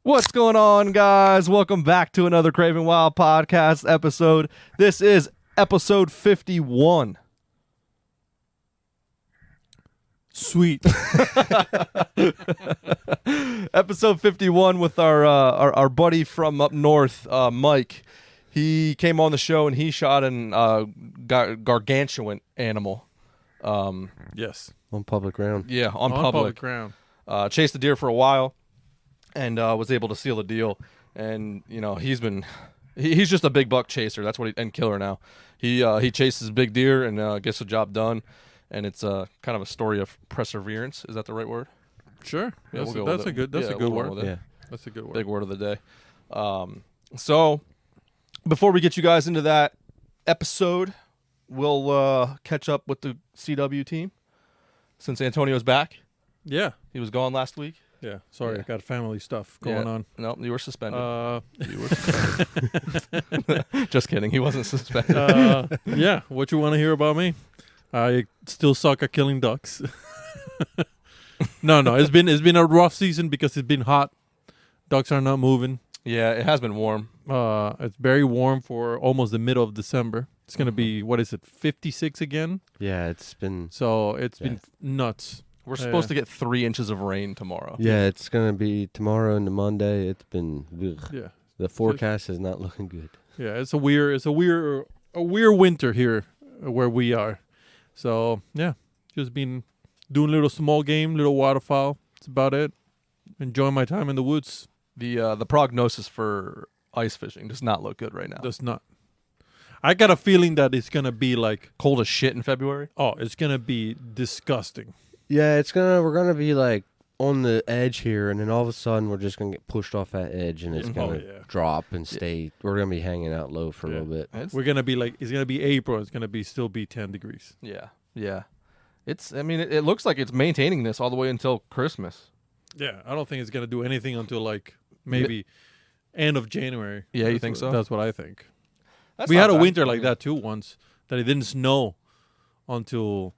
What's going on, guys? Welcome back to another Craven Wild podcast episode. This is episode 51. Sweet. Episode 51 with our buddy from up north, Mike. He came on the show and he shot an gargantuan animal. Yes. On public ground. Yeah, on public ground. Chased the deer for a while and was able to seal the deal. And you know he's just a big buck chaser. That's what and killer now. He chases big deer and gets the job done. And it's kind of a story of perseverance. Is that the right word? Sure. Yeah, That's, we'll that's a good. That's a good word. Yeah. That's a good word. Big word of the day. So before we get you guys into that episode, we'll catch up with the CW team since Antonio's back. Yeah. He was gone last week. Yeah. Sorry, Yeah. I got family stuff going on. No, you were suspended. You were Just kidding. He wasn't suspended. yeah. What you want to hear about me? I still suck at killing ducks. No. It's been a rough season because it's been hot. Ducks are not moving. Yeah, it has been warm. It's very warm for almost the middle of December. It's gonna be 56 again. Yeah, it's been. So it's been nuts. We're supposed to get 3 inches of rain tomorrow. Yeah, it's gonna be tomorrow and the Monday. It's been. Ugh. Yeah. The forecast is not looking good. Yeah, it's a weird winter here where we are. So yeah, just been doing a little small game, little waterfowl. That's about it. Enjoying my time in the woods. The prognosis for ice fishing does not look good right now. Does not. I got a feeling that it's gonna be like, Cold as shit in February. oh, it's gonna be disgusting. Yeah, we're gonna be like on the edge here, and then all of a sudden we're just gonna get pushed off that edge, and it's gonna drop and stay. We're gonna be hanging out low for a little bit. We're gonna be like, it's gonna be April. It's gonna still be 10 degrees. Yeah. It looks like it's maintaining this all the way until Christmas. Yeah, I don't think it's gonna do anything until like maybe end of January. Yeah, you think so? That's what I think. That's We not had a bad. winter like that too once, that it didn't snow until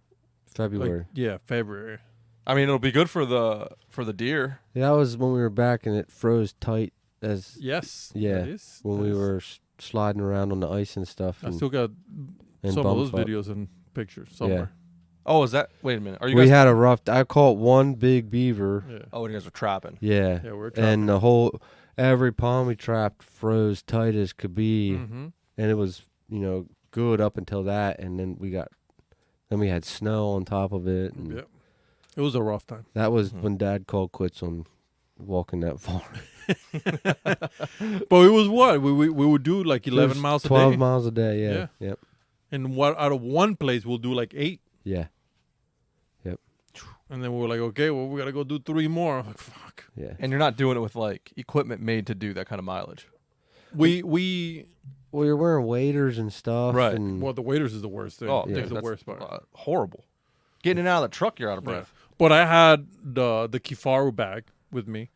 February. February. I mean, it'll be good for the deer. Yeah, that was when we were back, and it froze tight as. Yes. Yeah, that is. when we were sliding around on the ice and stuff. I and, still got and some of those bump up. videos and pictures somewhere. Oh, is that? Wait a minute. Are you We guys? had a rough. I caught one big beaver. Yeah. Oh, and you guys are trapping. Yeah. Yeah, we're trapping. And every pond we trapped froze tight as could be, Mm-hmm. and it was good up until that, and then we had snow on top of it, and Yep. It was a rough time. that was when Dad called quits on walking that far. But it was what? We would do like 11 miles a 12 day. miles a day. Yeah. Yeah. Yep. And what out of one place we'll do like 8. Yeah. And then we were like, okay, well, we got to go do 3 more. I'm like, fuck. Yeah. And you're not doing it with like equipment made to do that kind of mileage. We Well, you're wearing waders and stuff, Right. and well, the waiters is the worst thing. Oh, Yeah. dude, It's the that's worst part. horrible. Getting in and out of the truck, you're out of breath. But I had the Kifaru bag with me,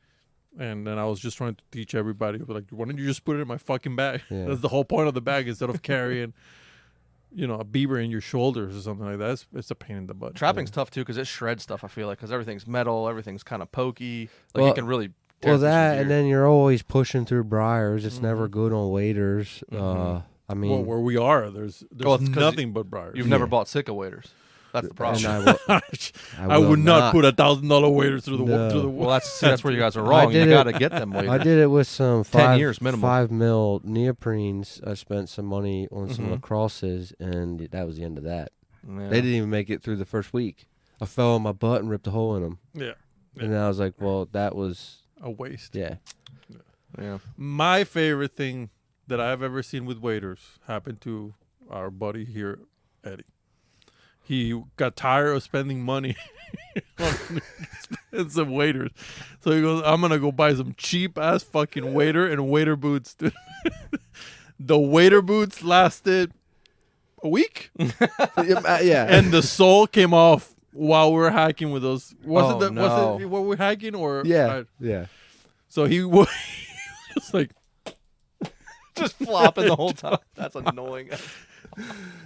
and then I was just trying to teach everybody, like, why don't you just put it in my fucking bag? Yeah. That's the whole point of the bag, instead of carrying, a beaver in your shoulders or something like that. It's a pain in the butt. Trapping's tough too because it shreds stuff. I feel like because everything's metal, everything's kind of pokey. Like Well- you can really. tear well through some that, and deer. then you're always pushing through briars. It's never Mhm. good on waders. Mhm. I mean, Well, where we are, there's Well, it's 'cause nothing but briars. You've never Yeah. bought Sika waders. That's the problem. and I will would not put $1,000 waders through the No. through the Well, that's where you guys are I wrong. You did got it- to get them waders. I did it with some 10 years minimum. 5 mil neoprenes. I spent some money on some Mhm. lacrosses, and that was the end of that. Yeah. They didn't even make it through the first week. I fell on my butt and ripped a hole in them. Yeah. And I was like, well, that was, A waste. yeah. Yeah. My favorite thing that I've ever seen with waders happened to our buddy here, Eddie. He got tired of spending money on some waders. So he goes, I'm going to go buy some cheap ass fucking wader and wader boots. Dude. The wader boots lasted a week, Yeah. and the sole came off while we were hiking with those. Was Oh, no. it what we're hiking or? yeah. Yeah. So he was just like, Just flopping the whole time. That's annoying.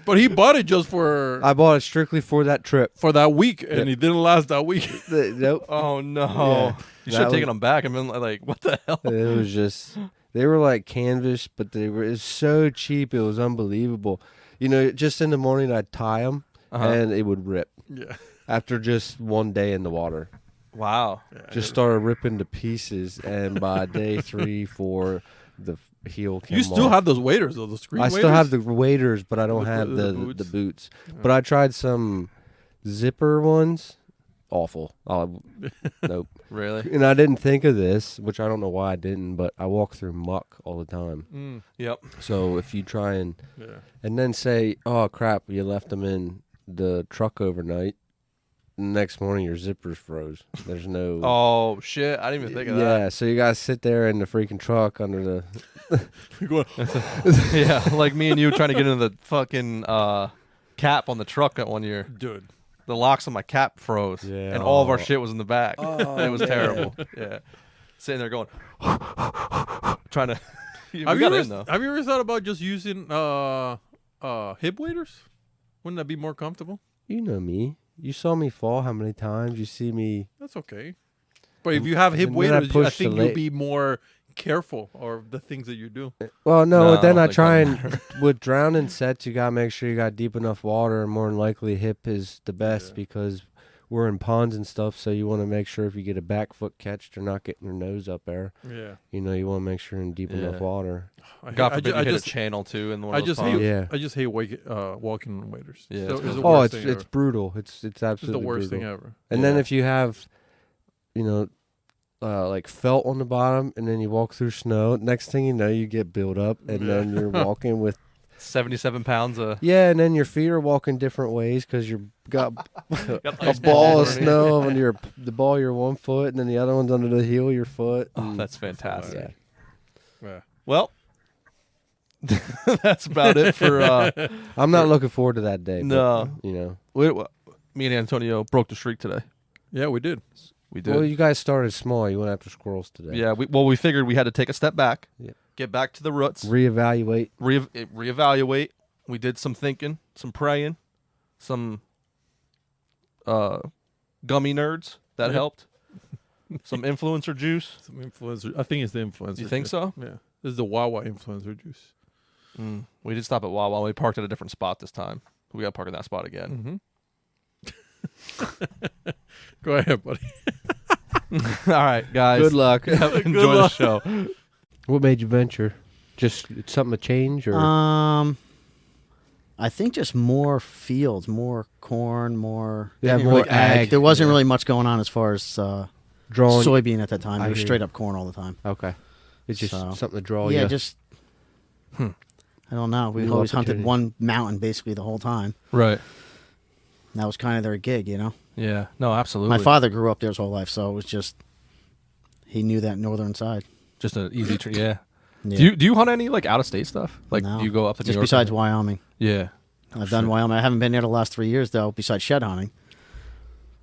But he bought it just for I bought it strictly for that trip. that week, and it didn't last that week. Nope. Oh no! Yeah. You should have taken them back and been like, "What the hell?" It was just they were like canvas, but it was so cheap. It was unbelievable. You know, just in the morning I'd tie them and it would rip. Yeah. After just one day in the water, Wow. just started ripping to pieces. And by day 3, 4, the heel came You still off. have those waders, though, the screen I waders? still have the waders, but I don't With have the the boots? boots. But I tried some zipper ones. Awful. Nope. Really? And I didn't think of this, which I don't know why I didn't, but I walk through muck all the time. Yep. So if you try and then say, oh crap, you left them in the truck overnight, the next morning your zippers froze. There's no. Oh shit! I didn't even think of Yeah, so you gotta sit there in the freaking truck under the. that. Yeah, like me and you trying to get into the fucking cap on the truck that one year. Dude. The locks on my cap froze, Yeah. and all of our shit was in the back. Oh, it was man. terrible. Yeah, sitting there going, trying to. We Have got you in though. ever thought about just using hip waders? Wouldn't that be more comfortable? You know me. You saw me fall how many times? You see me. That's okay. But if you have hip And then I waders, I push the think leg. you'll be more careful of the things that you do. Well, no, No, then I I don't try think and with drowning sets, you gotta make sure you got deep enough water, and more than likely hip is the best Yeah. because we're in ponds and stuff. So you want to make sure if you get a back foot catch, they're not getting their nose up there. Yeah. You know, you want to make sure you're in deep enough Yeah. water. God forbid you hit just, a channel too in one I of those just hate. ponds. Yeah. I just hate walking on waders. Yeah, So it's it's the Oh, worst it's thing it's ever. brutal. It's It's absolutely the worst brutal. thing ever. And then Yeah. if you have, you know, like felt on the bottom, and then you walk through snow, next thing you know, you get built up, and Yeah. then you're walking with 77 pounds of. and then your feet are walking different ways because you've got Got a ice ball of balls underneath. snow on the ball of your 1 foot, and then the other one's under the heel of your foot. Oh, and- that's fantastic. yeah. Yeah. Well, that's about it for. I'm not looking forward to that day. No. but, you know. Me and Antonio broke the streak today. Yeah, we did. We did. Well, you guys started small. You went after squirrels today. Yeah, we figured we had to take a step back, Yep. get back to the roots, Reevaluate. reevaluate. We did some thinking, some praying, some gummy nerds that Yep. helped, some influencer juice. Some influencer. I think it's the influencer. You think juice. so? Yeah. This is the Wawa influencer juice. We did stop at Wawa. We parked at a different spot this time. We got to park in that spot again. Go ahead, buddy. All right, guys. Good luck. Enjoy the show. What made you venture? Just something to change, or I think just more fields, more corn, more. Yeah, didn't more really- ag. There wasn't really much going on as far as drawing? soybean at that time. I It was hear straight you. up corn all the time. Okay, it's just So, something to draw yeah, you. just. I don't know. We New always hunted opportunity. one mountain basically the whole time. Right. And that was kind of their gig, you know. Yeah. No, absolutely. My father grew up there his whole life, so it was just he knew that northern side. Just an easy trip. Yeah. Yeah. Do you hunt any like out of state stuff? Like No. do you go up to New Just York? besides Wyoming. Yeah. I've done Wyoming. I haven't been there the last 3 years though, besides shed hunting.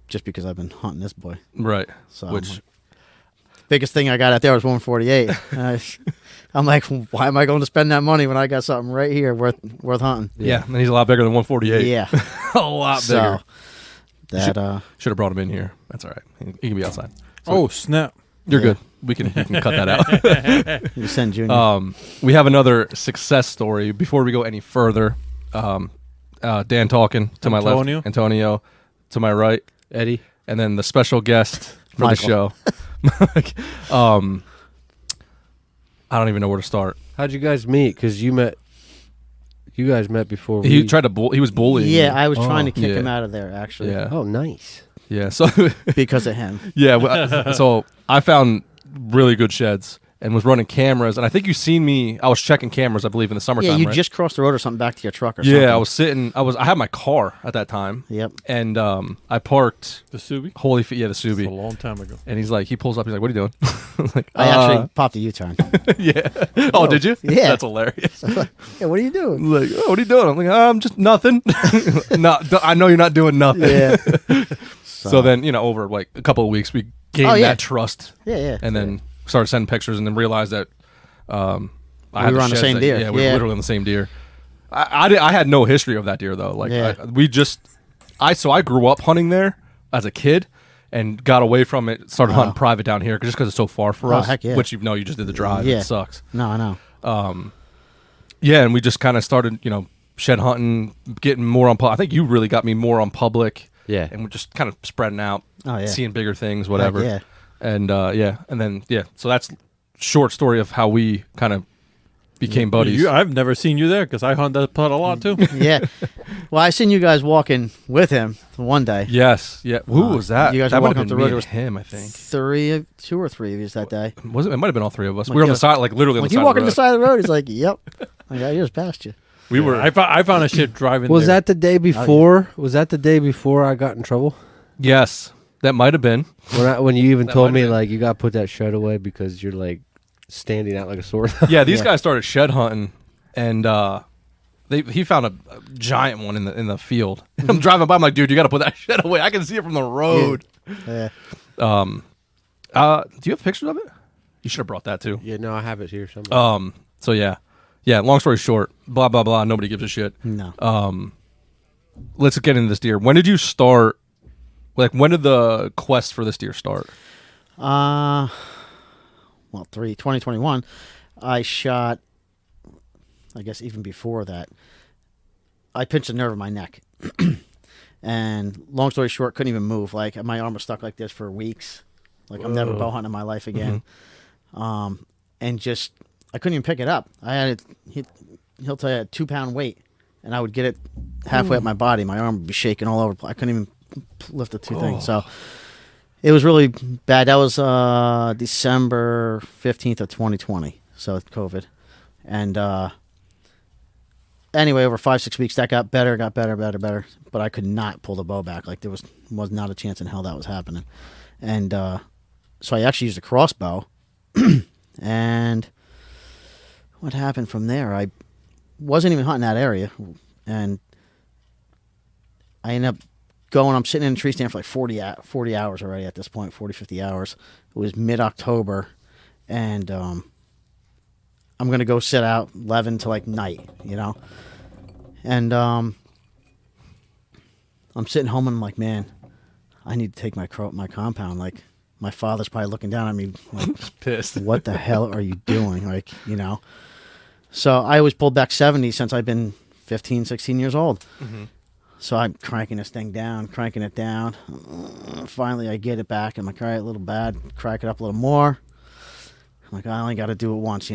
Just because I've been hunting this boy. Right. So Which biggest thing I got out there was 148. I'm like, why am I going to spend that money when I got something right here worth hunting? yeah, and he's a lot bigger than 148. Yeah. a lot bigger. So that Should have brought him in here. That's all right. He can be outside. Oh, snap. You're Yeah. good. We can cut that out. you send Junior. We have another success story. Before we go any further, Dan talking to my Antonio. left, Antonio to my right, Eddie. and then the special guest for Michael. the show. I don't even know where to start. How'd you guys meet? Because you guys met before. He we- tried to he was bullying. yeah, me. I was trying to kick Yeah. him out of there actually. Yeah. Oh, nice. Yeah. So Because of him. yeah. So I found really good sheds and was running cameras, and I think you seen me. I was checking cameras, I believe, in the summertime. Yeah, you right? just crossed the road or something back to your truck or something. Yeah, I was sitting. I had my car at that time. Yep. And I parked. The Subi? Holy, the It's a Subi. long time ago. And he pulls up. He's like, "What are you doing?" I'm like, I actually popped a U-turn. yeah. Oh, did you? Yeah. That's hilarious. Yeah, what are you doing? Like, oh, what are you doing? I'm like, I'm just nothing. I know you're not doing nothing. Yeah. So then, over like a couple of weeks, we gained Oh, yeah. that trust, Yeah. and then started sending pictures, and then realized that I We had were on the sheds same that- deer. Yeah, we were Yeah. literally on the same deer. I had no history of that deer though. Like Yeah. I grew up hunting there as a kid and got away from it. Started hunting private down here just because it's so far for us. Heck yeah. Which you just did the drive. Yeah. It sucks. No, I know. Yeah, and we just kind of started, shed hunting, getting more on. I think you really got me more on public. Yeah. And we're just kind of spreading out, Oh, yeah. seeing bigger things, whatever. Heck yeah. And and then so that's short story of how we kind of became buddies. I've never seen you there because I hunt that putt a lot too. Yeah. Well, I seen you guys walking with him one day. Yes, yeah. Who was that? you guys that were might walking have up the been road, me it and was him, I think. Two or three of you that day. Was it? It might have been all three of us. Like, We were on yeah. the side, like literally on Like the you side. walking of the the side of the road. He's like, "Yep, I just passed you." We were. I found a shit driving. Was there. that the day before? Was that the day before I got in trouble? Yes, that might have been. When you even That told might me have been. like you got to put that shed away because you're like standing out like a sore thumb. Yeah, these Yeah. guys started shed hunting, and he found a giant one in the field. I'm driving by. I'm like, dude, you got to put that shed away. I can see it from the road. Yeah. Do you have pictures of it? You should have brought that too. Yeah, no, I have it here somewhere. So yeah. Long story short, blah blah blah. Nobody gives a shit. No. Let's get into this deer. When did you start? Like, when did the quest for this deer start? 2021. I shot. I guess even before that, I pinched a nerve in my neck, and long story short, couldn't even move. Like my arm was stuck like this for weeks. Like I'm never bow hunting in my life again. And just I couldn't even pick it up. I had it. He'll tell you a 2-pound weight, and I would get it halfway up my body. My arm would be shaking all over. I couldn't even lift the two things. So it was really bad. That was December 15th of 2020. So it's COVID, and anyway, over 5-6 weeks, that got better. But I could not pull the bow back. Like there was not a chance in hell that was happening. And so I actually used a crossbow. And what happened from there? I wasn't even hunting that area, and I ended up going. I'm sitting in a tree stand for like 40 hours already at this point, 40, 50 hours. It was mid-October, and I'm going to go sit out 11 to like night, And I'm sitting home, and I'm like, man, I need to take my compound. Like, my father's probably looking down at me like, Pissed. what the hell are you doing? Like, So I always pulled back 70 since I've been 15, 16 years old. Mm-hmm. So I'm cranking this thing down, cranking it down. Finally, I get it back. I'm like, all right, a little bad. Crack it up a little more. I'm like, I only got to do it once,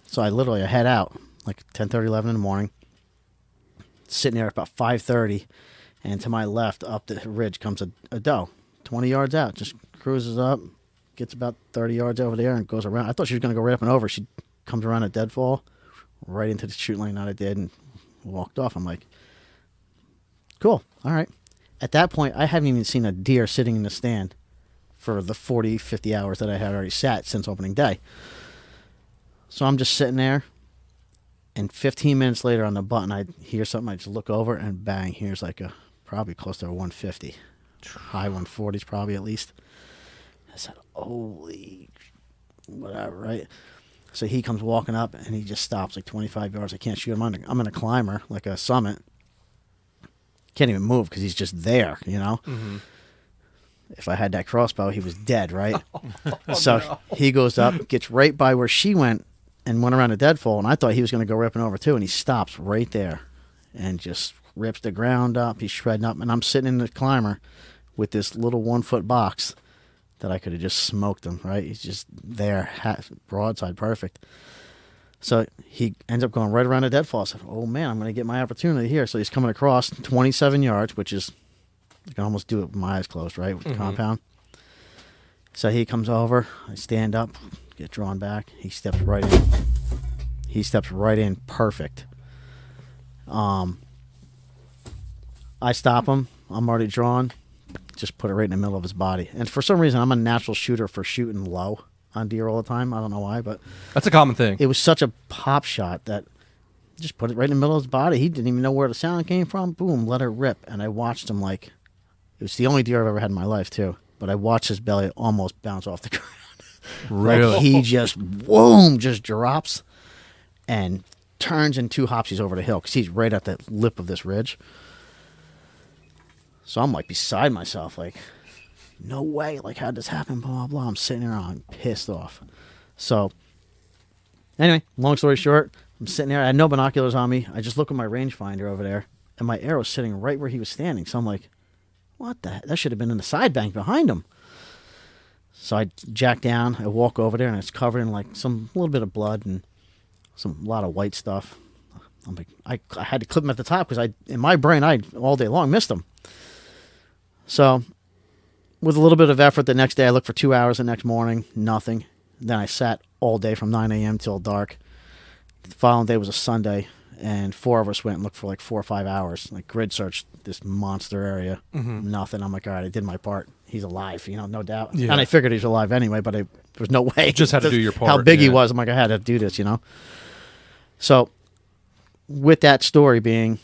So I head out like 10:30, 11 in the morning. Sitting there at about 5:30. And to my left, up the ridge, comes a doe. 20 yards out, just cruises up, gets about 30 yards over there, and goes around. I thought she was going to go right up and over. She comes around a deadfall, right into the shooting lane that I did, and walked off. I'm like, cool, all right. At that point, I hadn't even seen a deer sitting in the stand for the 40, 50 hours that I had already sat since opening day. So I'm just sitting there, and 15 minutes later on the button, I hear something. I just look over, and bang, here's like probably close to a 150. High 140s probably at least. I said, holy whatever, right? So he comes walking up, and he just stops like 25 yards. I can't shoot him. I'm in a climber, like a summit. Can't even move because he's just there, Mm-hmm. If I had that crossbow, he was dead, right? He goes up, gets right by where she went, and went around a deadfall, and I thought he was going to go ripping over too, and he stops right there and just rips the ground up. He's shredding up, and I'm sitting in the climber with this little 1-foot box that I could have just smoked him, right? He's just there, broadside, perfect. So he ends up going right around a deadfall. I said, oh, man, I'm going to get my opportunity here. So he's coming across 27 yards, which is, you can almost do it with my eyes closed, right, with the compound. So he comes over. I stand up, get drawn back. He steps right in. Perfect. I stop him. I'm already drawn. Just put it right in the middle of his body. And for some reason, I'm a natural shooter for shooting low on deer all the time. I don't know why, but That's a common thing. it was such a pop shot that just put it right in the middle of his body. He didn't even know where the sound came from. Boom, let it rip. And I watched him like, it was the only deer I've ever had in my life too. But I watched his belly almost bounce off the ground. Really? Like he just, boom, just drops and turns and 2 hops, he's over the hill because he's right at the lip of this ridge. So I'm like beside myself, like, no way, like, how'd this happen, blah, blah, blah. I'm sitting there, I'm pissed off. So, anyway, long story short, I'm sitting there, I had no binoculars on me. I just look at my rangefinder over there, and my arrow's sitting right where he was standing. So I'm like, what the heck? That should have been in the side bank behind him. So I jack down, I walk over there, and it's covered in, like, some little bit of blood and a lot of white stuff. I'm like, I had to clip him at the top because in my brain, I all day long missed him. So, with a little bit of effort, the next day I looked for 2 hours. The next morning, nothing. Then I sat all day from 9 a.m. till dark. The following day was a Sunday, and 4 of us went and looked for like 4 or 5 hours. Like grid searched this monster area. Nothing. I'm like, all right, I did my part. He's alive, no doubt. Yeah. And I figured he's alive anyway, but there was no way. You just had to do your part. How big he yeah. was, I'm like, I had to do this, So, with that story being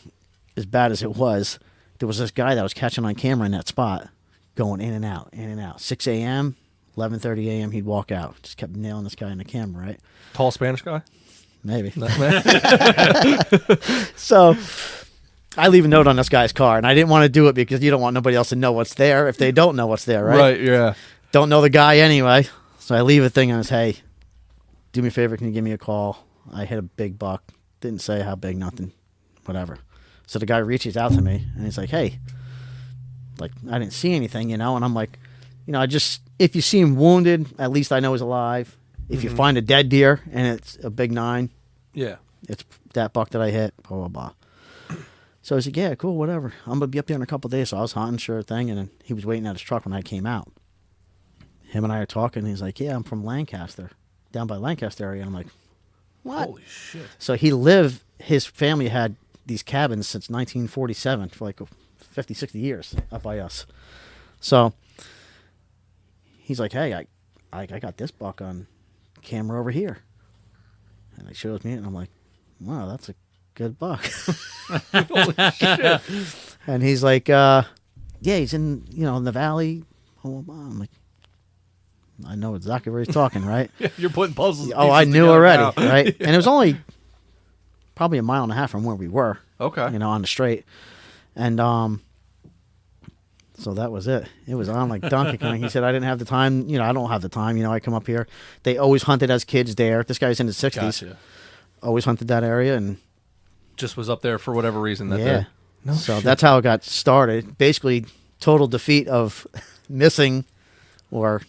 as bad as it was, there was this guy that was catching on camera in that spot, going in and out, in and out. 6 a.m., 11:30 a.m., he'd walk out. Just kept nailing this guy in the camera, right? Tall Spanish guy? Maybe. So I leave a note on this guy's car, and I didn't want to do it because you don't want nobody else to know what's there if they don't know what's there, right? Right, yeah. Don't know the guy anyway. So I leave a thing on his, hey, do me a favor, can you give me a call? I hit a big buck. Didn't say how big, nothing, whatever. So the guy reaches out to me, and he's like, hey, like, I didn't see anything, and I'm like, if you see him wounded, at least I know he's alive. If you find a dead deer and it's a big 9, Yeah. it's that buck that I hit, blah, blah, blah. So I said, yeah, cool, whatever. I'm going to be up there in a couple of days. So I was hunting, sure thing, and then he was waiting at his truck when I came out. Him and I are talking, and he's like, yeah, I'm from Lancaster, down by Lancaster area. And I'm like, what? Holy shit. So his family had these cabins since 1947 for like 50, 60 years up by us. So he's like, hey, I got this buck on camera over here. And he shows me it, and I'm like, wow, that's a good buck. Holy shit. And he's like, yeah, he's in, in the valley. I'm like, I know exactly where he's talking, right? You're putting puzzles. Oh, I knew together already, now. right? And it was only probably a mile and a half from where we were. Okay. On the straight. And so that was it. It was on like Donkey Kong. He said, I didn't have the time. I don't have the time. I come up here. They always hunted as kids there. This guy's in his 60s. Gotcha. Always hunted that area. And Just was up there for whatever reason. That yeah. day. No So shit. that's how it got started. Basically, total defeat of missing or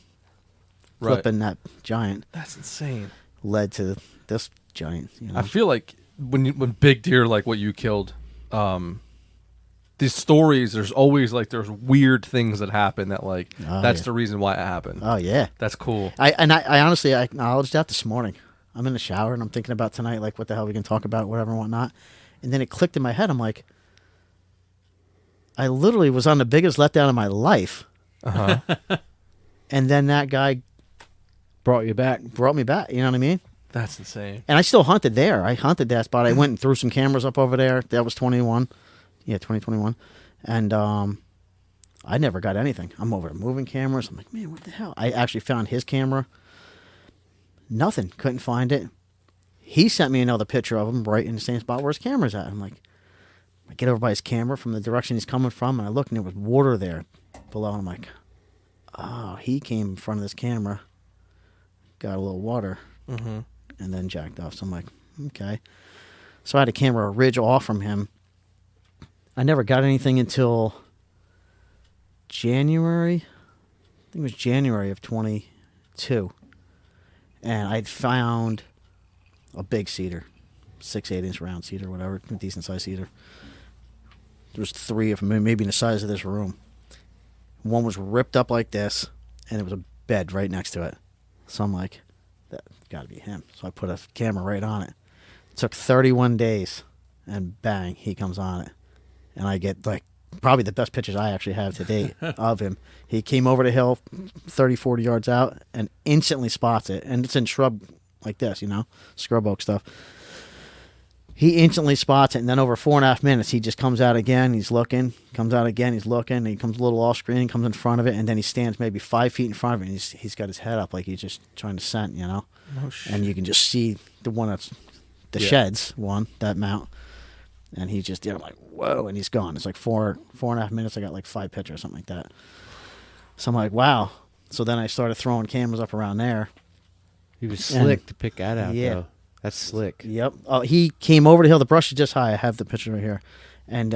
Right. flipping that giant That's insane. led to this giant. I feel like when big deer like what you killed, these stories, there's always there's weird things that happen that that's yeah. the reason why it happened. Oh, yeah. That's cool. I honestly, I acknowledged that this morning. I'm in the shower and I'm thinking about tonight, like what the hell we can talk about, whatever and whatnot. And then it clicked in my head. I'm like, I literally was on the biggest letdown of my life. Uh-huh. And then that guy Brought you back. brought me back. You know what I mean? That's insane. And I still hunted there. I hunted that spot. I went and threw some cameras up over there. That was 2021. And I never got anything. I'm over there moving cameras. I'm like, man, what the hell? I actually found his camera. Nothing. Couldn't find it. He sent me another picture of him right in the same spot where his camera's at. I'm like, I get over by his camera from the direction he's coming from, and I look, and there was water there below. And I'm like, oh, he came in front of this camera, got a little water, and then jacked off. So I'm like, okay. So I had a camera a ridge off from him. I never got anything until January. I think it was January of 22. And I'd found a big cedar, 6-8 inch round cedar, whatever, a decent sized cedar. There was 3 of them, maybe in the size of this room. One was ripped up like this, and there was a bed right next to it. So I'm like, that's got to be him. So I put a camera right on it. It took 31 days, and bang, he comes on it. And I get probably the best pictures I actually have to date of him. He came over the hill 30, 40 yards out and instantly spots it. And it's in shrub like this, scrub oak stuff. He instantly spots it, and then over 4.5 minutes, he just comes out again. He's looking, comes out again. He's looking. And he comes a little off screen, comes in front of it, and then he stands maybe 5 feet in front of it. And he's got his head up like he's just trying to scent, No shit. And you can just see the one that's the sheds one, that mount. And he just did. I'm like, whoa, and he's gone. It's like 4.5 minutes. I got like 5 pictures, something like that. So I'm like, wow. So then I started throwing cameras up around there. He was slick to pick that out, though. That's slick. Yep. He came over the hill. The brush is just high. I have the picture right here. And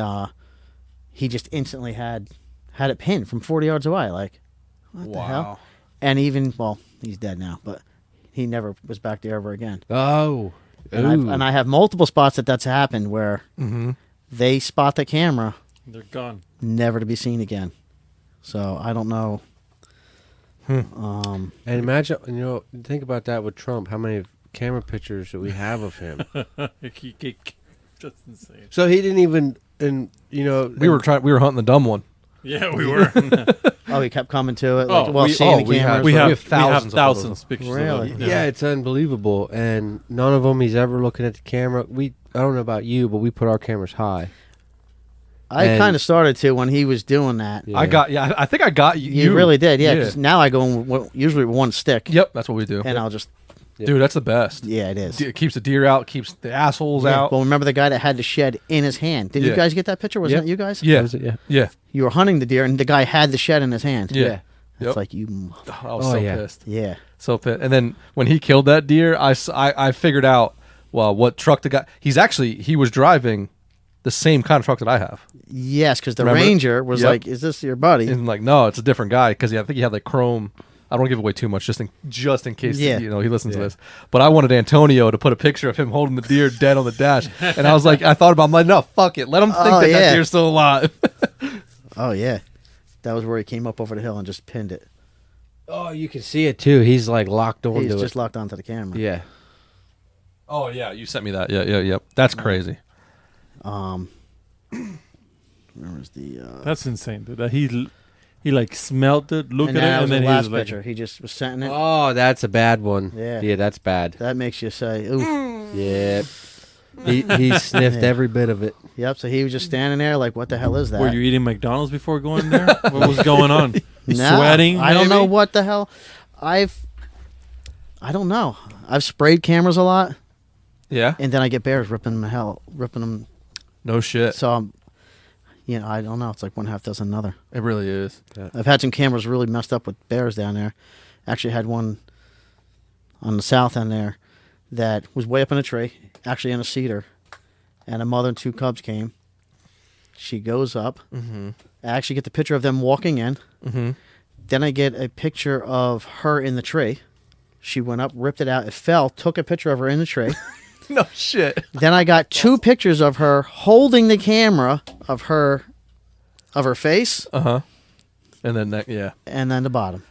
he just instantly had it pinned from 40 yards away. Like, what the hell? And even, well, he's dead now, but he never was back there ever again. Oh. And I have multiple spots that's happened where they spot the camera. They're gone. Never to be seen again. So I don't know. And imagine, think about that with Trump. How many camera pictures that we have of him? Just insane. So he didn't even, we were hunting the dumb one. Yeah, we were. He kept coming to it. We have thousands of pictures. Really? Of Yeah, it's unbelievable. And none of them he's ever looking at the camera. I don't know about you, but we put our cameras high. I kind of started to when he was doing that. Yeah. I think I got you. You really did, yeah. Because now I go in usually with one stick. Yep, that's what we do. And I'll just... Dude, that's the best. Yeah, it is. It keeps the deer out, keeps the assholes out. Well, remember the guy that had the shed in his hand? Did you guys get that picture? Wasn't it you guys? Yeah. Yeah. You were hunting the deer, and the guy had the shed in his hand. Yeah. It's like you... I was so pissed. Yeah. So pissed. And then when he killed that deer, I figured out, what truck the guy... He was driving the same kind of truck that I have. Yes, because the Ranger was like, is this your buddy? And like, no, it's a different guy, because I think he had like chrome... I don't give away too much, just in case he listens to this. But I wanted Antonio to put a picture of him holding the deer dead on the dash, and I was like, I'm like, no, fuck it, let him think that deer's still alive. Oh yeah, that was where he came up over the hill and just pinned it. Oh, you can see it too. He's like locked onto it. He's just locked onto the camera. Yeah. Oh yeah, you sent me that. Yeah. That's crazy. Where was the? That's insane, dude. That he like smelled it, looked at it, and and then the he last was like, picture. He just was sending it. Oh, that's a bad one. Yeah, that's bad. That makes you say, ooh. Yeah. He sniffed every bit of it. Yep. So he was just standing there, like, what the hell is that? Were you eating McDonald's before going there? What was going on? No, Sweating? I don't know maybe? what the hell. I don't know. I've sprayed cameras a lot. Yeah. And then I get bears ripping them. No shit. So I'm, I don't know. It's like one half dozen another. It really is. Yeah. I've had some cameras really messed up with bears down there. Actually had one on the south end there that was way up in a tree, actually in a cedar, and a mother and 2 cubs came. She goes up. Mm-hmm. I actually get the picture of them walking in. Mm-hmm. Then I get a picture of her in the tree. She went up, ripped it out. It fell, took a picture of her in the tree. No shit. Then I got 2 pictures of her holding the camera of her face. Uh-huh. And then And then the bottom.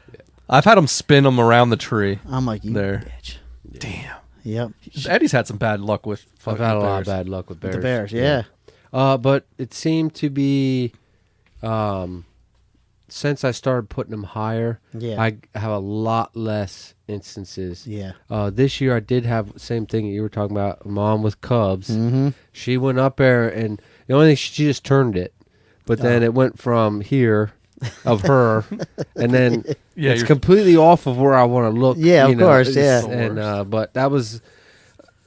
I've had them spin them around the tree. I'm like, you there. bitch. Damn. Yep. Eddie's had some bad luck with I've fucking had a lot bears. of bad luck with bears. The bears, yeah. But it seemed to be, since I started putting them higher, I have a lot less instances. Yeah. This year I did have the same thing that you were talking about, mom with cubs. Mm-hmm. She went up there, and the only thing, she just turned it. But then it went from here of her, and then it's completely off of where I want to look. Yeah, of course, yeah. And but that was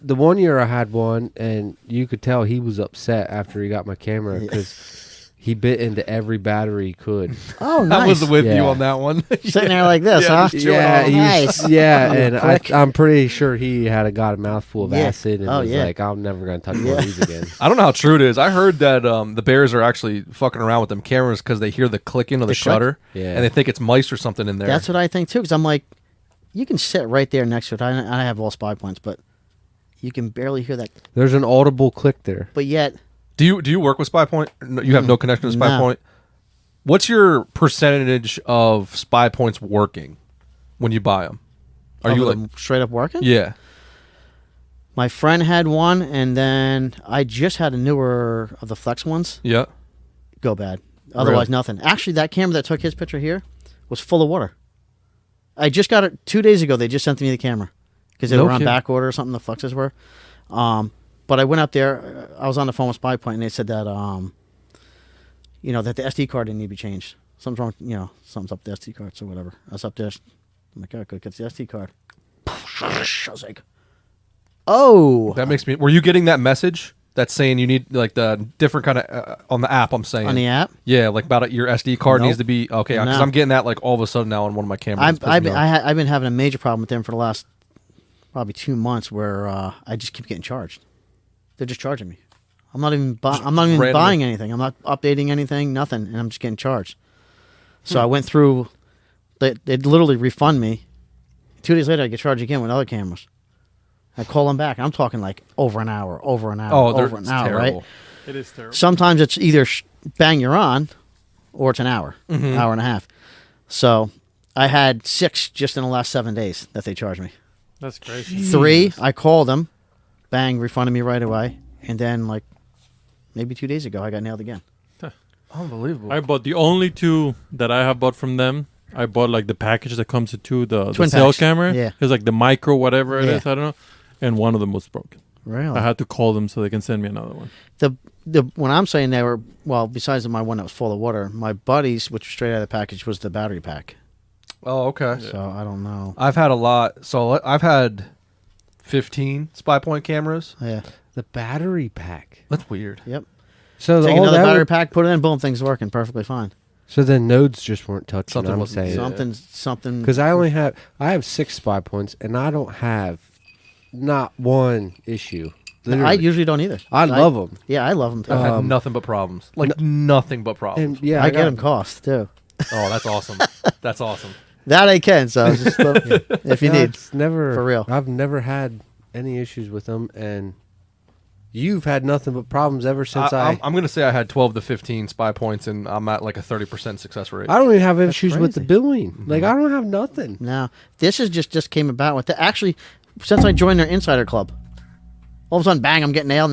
the one year I had one, and you could tell he was upset after he got my camera because he bit into every battery he could. Oh, nice. I was with you on that one. Sitting there like this, huh? Yeah, nice. And I'm pretty sure he had got a mouthful of acid and was yeah. like, I'm never going to touch one of these again. I don't know how true it is. I heard that the bears are actually fucking around with them cameras because they hear the clicking of the shutter, and they think it's mice or something in there. That's what I think too. Because I'm like, you can sit right there next to it. I have all spy points, but you can barely hear that. There's an audible click there. But yet, do you work with SpyPoint? No, you have no connection to SpyPoint. What's your percentage of spy points working when you buy them? Are you like straight up working? Yeah. My friend had one, and then I just had a newer of the Flex ones. Yeah. Go bad. Otherwise, nothing. Actually, that camera that took his picture here was full of water. I just got it 2 days ago. They just sent me the camera because they were on back order or something. The Fluxes were. But I went up there. I was on the phone with SpyPoint, and they said that that the SD card didn't need to be changed. Something's wrong. Something's up with the SD cards or whatever. I was up there. I'm like, I could get the SD card. I was like, Oh, That makes me. Were you getting that message that's saying you need like the different kind of on the app? I'm saying on the app. Yeah, like about your SD card Nope. needs to be okay. Because No. I'm getting that like all of a sudden now on one of my cameras. I've been having a major problem with them for the last probably 2 months, where I just keep getting charged. They're just charging me. I'm not even randomly. buying anything. I'm not updating anything. Nothing, and I'm just getting charged. So I went through. They literally refund me. 2 days later, I get charged again with other cameras. I call them back. I'm talking like over an hour, over an hour, over an hour, terrible. right? It is terrible. Sometimes it's either bang, you're on, or it's an hour, hour and a half. So I had 6 just in the last 7 days that they charged me. That's crazy. 3, I called them, bang, refunded me right away. And then like maybe 2 days ago, I got nailed again. Unbelievable. I bought the only 2 that I have bought from them. I bought like the package that comes with 2, the Twin cell packs. camera. Yeah. It's like the micro whatever it Yeah. is. I don't know. And one of them was broken. Really? I had to call them so they can send me another one. The when I'm saying they were, well, besides my one that was full of water, my buddies, which was straight out of the package, was the battery pack. Oh, okay. So I don't know. I've had a lot. So I've had 15 spy point cameras. Yeah. The battery pack. That's weird. Yep. So Take all another that battery would- pack, put it in, boom, thing's working perfectly fine. So then nodes just weren't touching. Something I'm wasn't- saying Something. because I have 6 spy points and I don't have not one issue. I Literally. usually don't either. I love them. Yeah, I love them too. I've had Um, nothing but problems. Like nothing but problems. And yeah, I get them cost too. Oh, that's awesome. That's awesome. That I can. So just if you No, need. it's never For real. I've never had any issues with them, and you've had nothing but problems ever since I'm going to say I had 12 to 15 spy points, and I'm at like a 30% success rate. I don't even have issues with the crazy. billing. Like I don't have nothing. No, this is just came about with the actually since I joined their insider club. All of a sudden, bang! I'm getting nailed.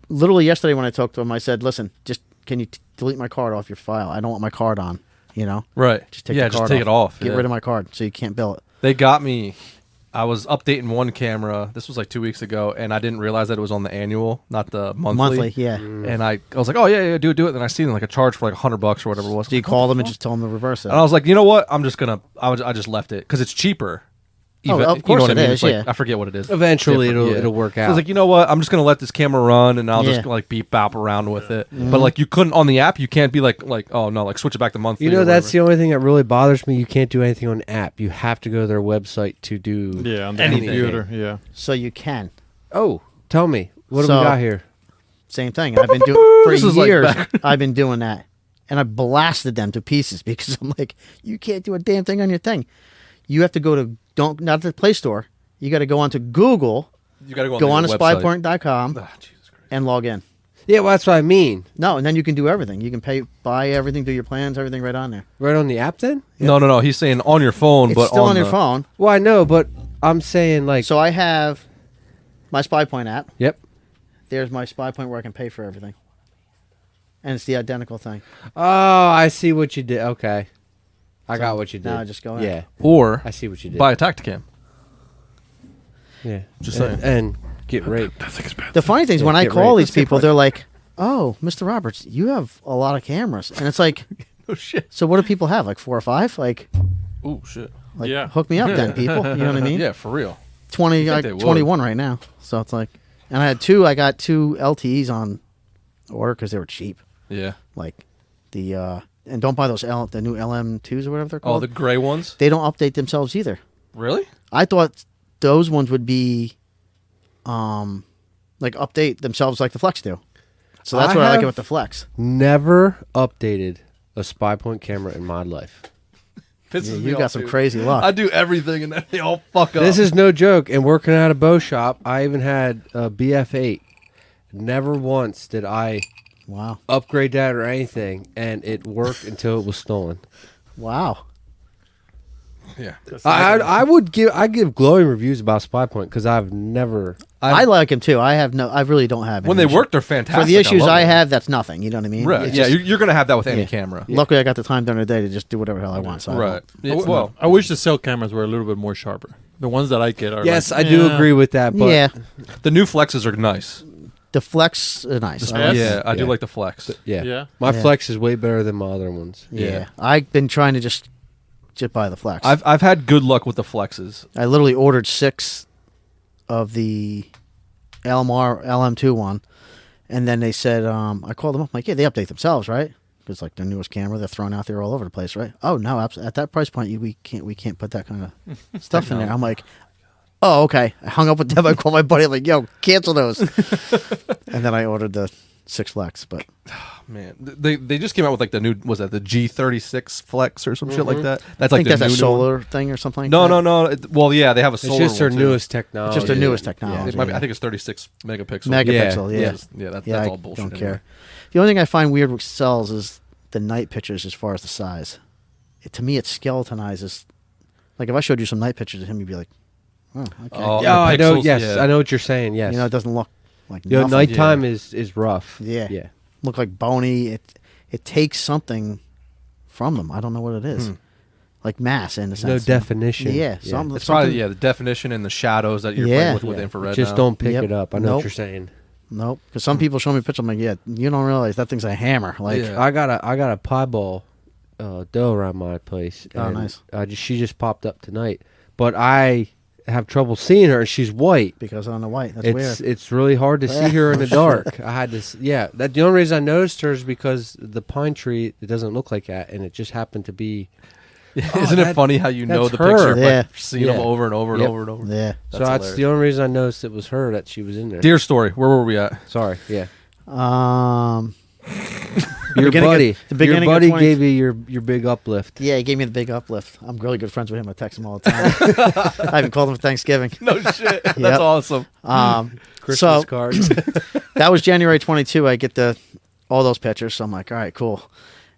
Literally yesterday when I talked to him, I said, "Listen, just can you delete my card off your file? I don't want my card on. You know, Right. just take yeah, the just card take it off. Get yeah. rid of my card so you can't bill it." They got me. I was updating one camera. This was like 2 weeks ago, and I didn't realize that it was on the annual, not the monthly. Yeah. And I was like, oh, yeah, do it. Then I seen like a charge for like $100 or whatever it was. So you call them and just tell them to reverse it. And I was like, you know what? I'm just going to, I just left it because it's cheaper. Oh, of you course know what it I mean? is, It's like, yeah. I forget what it is. Eventually, Different, it'll work So I out. was like, you know what? I'm just gonna let this camera run, and I'll Yeah. just like beep bop around with it. But like, you couldn't on the app. You can't be like, oh no, like switch it back to monthly. you know, or that's whatever. the only thing that really bothers me. You can't do anything on the app. You have to go to their website to do. Yeah, on the Anything. computer. Yeah. So you can. Oh, tell me, what do So- we got here? Same thing. I've been doing for This is like years. back- I've been doing that, and I blasted them to pieces because I'm like, you can't do a damn thing on your thing. You have to go to not the Play Store. You got to go onto Google, You gotta go on the to website. spypoint.com, Ah, Jesus Christ. and log in. Yeah, well, that's what I mean. No, and then you can do everything. You can buy everything, do your plans, everything right on there. Right on the app, then. No. He's saying on your phone, It's but still on the, your phone. Well, I know, but I'm saying like. So I have my SpyPoint app. Yep. There's my SpyPoint where I can pay for everything, and it's the identical thing. Oh, I see what you did. Okay, I got what you did. now I just go in. Yeah, or I see what you did. buy a Tacticam. Yeah, Just and, saying. and get raped. The funny thing is Yeah, when I get call ready. these people, they're like, "Oh, Mr. Roberts, you have a lot of cameras," and it's like, Oh shit. "So what do people have? Like 4 or 5? Like Oh shit. Yeah. hook me up, then, people." You know what I mean? Yeah, for real. 20, think like they would. 21 right now. So it's like, and I got 2 LTEs on order because they were cheap. Yeah. Like the and don't buy those the new LM2s or whatever they're Oh, called. the gray ones. They don't update themselves either. Really? I thought those ones would be, like update themselves like the Flex do. So that's I what I like have- it with the Flex. Never updated a SpyPoint camera in my life. Pisses Yeah, me you off, got some dude. crazy luck. I do everything, and then they all fuck up. This is no joke. And working at a bow shop, I even had a BF8. Never once did I Wow. upgrade that or anything, and it worked until it was stolen. Wow. yeah. I give glowing reviews about SpyPoint because I've never. I like them too. I really don't have When any they issue. work, they're fantastic. For the issues love I them. have, that's nothing. You know what I mean? Right. It's Yeah, just- you're gonna have that with any Yeah. camera. Luckily, I got the time during the day to just do whatever the hell I want. So I Right. don't- Yeah, well, I wish the cell cameras were a little bit more sharper. The ones that I get are. Yes, like, I do yeah. agree with that. But yeah. the new flexes are nice. The Flex is nice. I like Yes. Yeah, I do Yeah. like the flex. yeah, Yeah. my Yeah. Flex is way better than my other ones. Yeah. I've been trying to just buy the Flex. I've had good luck with the flexes. I literally ordered 6 of the LM2 one, and then they said, I called them up. I'm like, yeah, they update themselves, right? Because like their newest camera, they're thrown out there all over the place, right? Oh no, at that price point, we can't put that kind of stuff in there. I'm like, oh okay. I hung up with them. I called my buddy. I'm like, yo, cancel those. And then I ordered the 6 Flex, but Man, they just came out with like the new, was that the G36 Flex or some shit like that? That's I like think the that's a new solar thing or something like No, that. no. Well, yeah, they have a It's solar. just their one, too. newest technology. It's just their newest It technology. might be, I think it's 36 megapixels. Megapixel, yeah. That's I all bullshit. don't anyway. care. The only thing I find weird with cells is the night pictures as far as the size. To me, it skeletonizes. Like if I showed you some night pictures of him, you'd be like, oh, okay. Oh, Yeah, I know. pixels, Yes, yeah. I know what you're saying. Yes. You know, it doesn't look like You know, nothing. nighttime is rough. Yeah. Yeah. Look like bony. It takes something from them. I don't know what it is. Like mass in a There's no sense. definition. Yeah, something. It's probably the definition and the shadows that you're Yeah. playing with Yeah. infrared. Just now. don't pick Yep. it up. I know Nope. what you're saying. Nope. Because some people show me pictures. I'm like, yeah, you don't realize that thing's a hammer. Like, Yeah. I got a pieball doe around my place. Oh, and nice. She just popped up tonight, but I have trouble seeing her. She's white. because on the white, that's weird. It's really hard to see her in the dark. I had to. That the only reason I noticed her is because the pine tree. It doesn't look like that, and it just happened to be. Isn't it funny how you know that's the her. picture by Yeah. seeing them Yeah. over and over and Yep. over and over? Yeah. So that's hilarious. the only reason I noticed it was her that she was in there. Deer story. Where were we at? Sorry. Yeah. The Your beginning of- buddy. the beginning Your of buddy 20 gave you your big uplift. Yeah, he gave me the big uplift. I'm really good friends with him. I text him all the time. I even called him for Thanksgiving. No shit. That's Yep. awesome. Christmas So cards. that was January 22. I get all those pictures. So I'm like, all right, cool.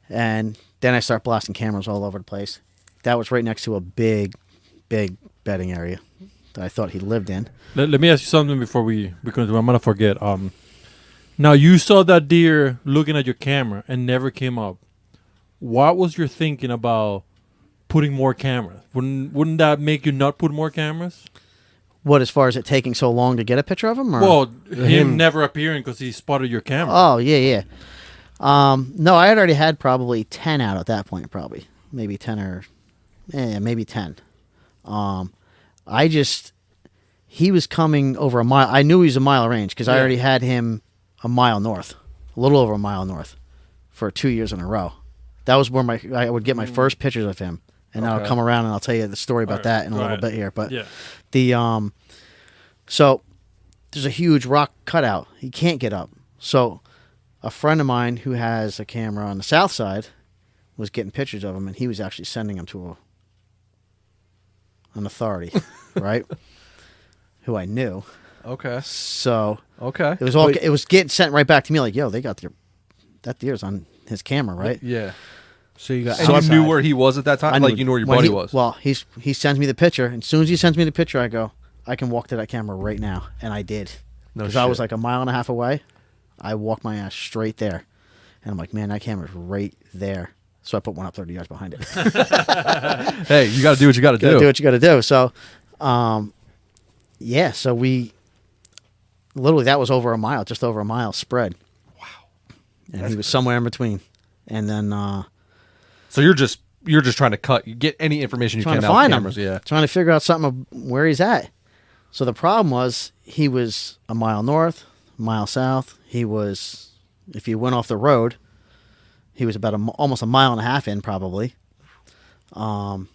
And then I start blasting cameras all over the place. That was right next to a big bedding area that I thought he lived in. Let me ask you something before we continue. I'm gonna forget. Now you saw that deer looking at your camera and never came up. What was your thinking about putting more cameras? Wouldn't that make you not put more cameras? What, as far as it taking so long to get a picture of him? Or? Well, him never appearing because he spotted your camera. Oh, yeah. No, I had already had probably 10 out at that point, probably. Maybe 10 or... maybe 10. He was coming over a mile. I knew he was a mile range because I Yeah. already had him a mile north, a little over a mile north, for 2 years in a row. That was where I would get my first pictures of him, and I'll Okay. come around and I'll tell you the story about Alright, that in a little alright. bit here. But Yeah. so there's a huge rock cutout. He can't get up. So a friend of mine who has a camera on the south side was getting pictures of him, and he was actually sending them to an authority, right? Who I knew. Okay. So Okay. it was getting sent right back to me like, yo, they got that deer's on his camera, right? Yeah. So you got. And you knew where he was at that time? knew- Like you knew where your when buddy he- was? Well, he sends me the picture, and as soon as he sends me the picture, I go, I can walk to that camera right now, and I did. No Because I was shit. like a mile and a half away. I walked my ass straight there, and I'm like, man, that camera's right there. So I put one up 30 yards behind it. Hey, you got to do what you got to Gotta do. do what you got to do. So, so we literally that was over a mile, just over a mile spread. Wow. And he was somewhere in between. And then So you're just trying to get any information you trying can to out of find cameras. him, Yeah. trying to figure out something of where he's at. So the problem was he was a mile north, a mile south. He was, if you went off the road, he was about almost a mile and a half in probably. So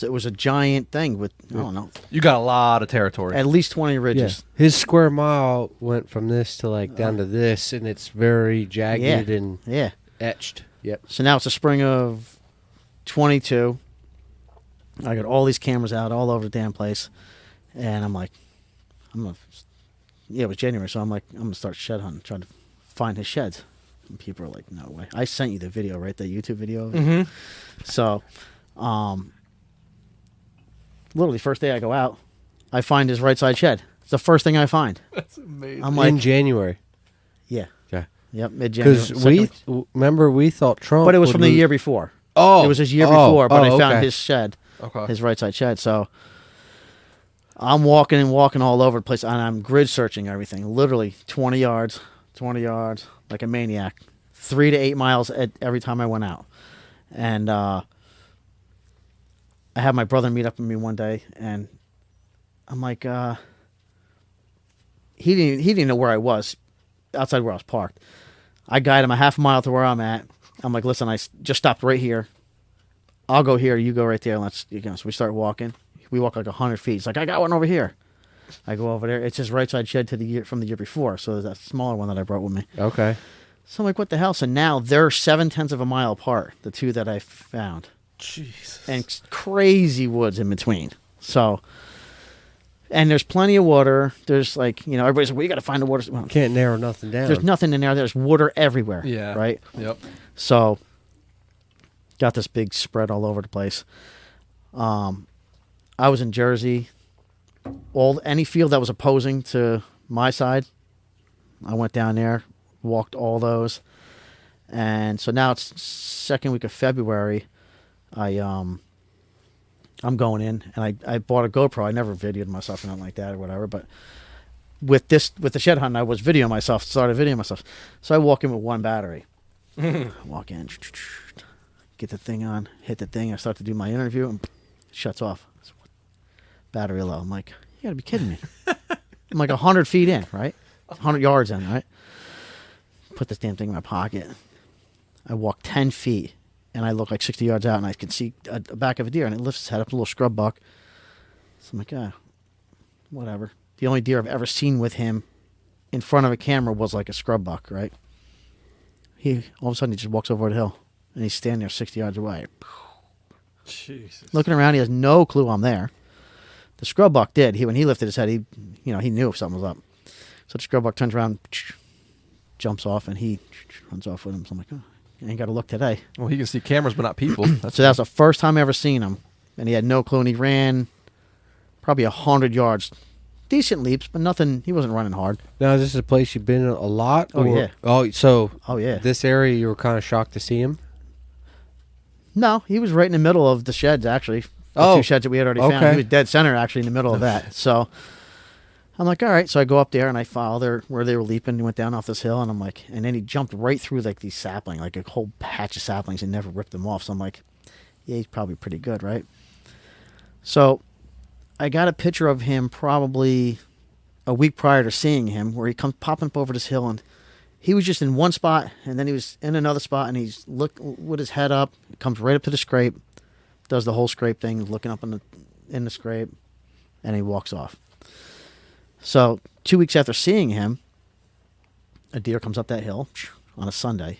it was a giant thing with, I don't know, You got a lot of territory. at least 20 Yeah. ridges. His square mile went from this to like down to this, and it's very jagged and Yeah. etched. Yep. So now it's the spring of 22. I got all these cameras out all over the damn place. And I'm like, it was January, so I'm like, I'm going to start shed hunting, trying to find his sheds. And people are like, no way. I sent you the video, right? The YouTube video. Mm-hmm. So, literally, first day I go out, I find his right side shed. It's the first thing I find. That's amazing. I'm like, in January. yeah. Yeah. Yep, mid-January. Because remember we thought Trump, But it was would from the lose- year before. Oh, It was his year before, but I found okay. his shed. Okay. His right side shed. So I'm walking all over the place, and I'm grid searching everything. Literally 20 yards, like a maniac. 3 to 8 miles every time I went out. And I had my brother meet up with me one day, and I'm like, he didn't know where I was, outside where I was parked. I guide him a half mile to where I'm at. I'm like, listen, just stopped right here. I'll go here. You go right there. So we start walking. We walk like 100 feet. He's like, I got one over here. I go over there. It's his right side shed from the year before. So there's that smaller one that I brought with me. Okay. So I'm like, what the hell? So now they're 0.7 of a mile apart, the two that I found. Jesus. And crazy woods in between. So, and there's plenty of water. There's everybody's like, well, you got to find the water. Well, Can't narrow nothing down. there's nothing in there. There's water everywhere. Yeah. Right? Yep. So, got this big spread all over the place. I was in Jersey. Any field that was opposing to my side, I went down there, walked all those. And so now it's second week of February. I'm going in, and I bought a GoPro. I never videoed myself or nothing like that or whatever, but with the shed hunting, I was videoing myself, started videoing myself. So I walk in with one battery. Walk in, get the thing on, hit the thing. I start to do my interview, and it shuts off. Battery low. I'm like, you gotta be kidding me. I'm like 100 feet in, right? 100 yards in, right? Put this damn thing in my pocket. I walk 10 feet, and I look like 60 yards out, and I can see a back of a deer, and it lifts its head up, a little scrub buck. So I'm like, whatever. The only deer I've ever seen with him in front of a camera was like a scrub buck, right? All of a sudden, he just walks over the hill, and he's standing there 60 yards away. Jesus. Looking around, he has no clue I'm there. The scrub buck did. When he lifted his head, he knew something was up. So the scrub buck turns around, jumps off, and he runs off with him. So I'm like, I ain't got to look today. Well, he can see cameras, but not people. So that was the first time I ever seen him, and he had no clue. And he ran probably 100 yards, decent leaps, but nothing. He wasn't running hard. Now, is this a place you've been in a lot? Oh, yeah. Oh yeah. This area, you were kind of shocked to see him? No, he was right in the middle of the sheds, actually. The Oh, two sheds that we had already found. okay. He was dead center, actually, in the middle of that. So I'm like, all right. So I go up there, and I follow where they were leaping. He went down off this hill, and I'm like, and then he jumped right through like these saplings, like a whole patch of saplings, and never ripped them off. So I'm like, yeah, he's probably pretty good, right? So I got a picture of him probably a week prior to seeing him, where he comes popping up over this hill, and he was just in one spot, and then he was in another spot, and he's with his head up, comes right up to the scrape, does the whole scrape thing, looking up in the scrape, and he walks off. So 2 weeks after seeing him, a deer comes up that hill on a Sunday.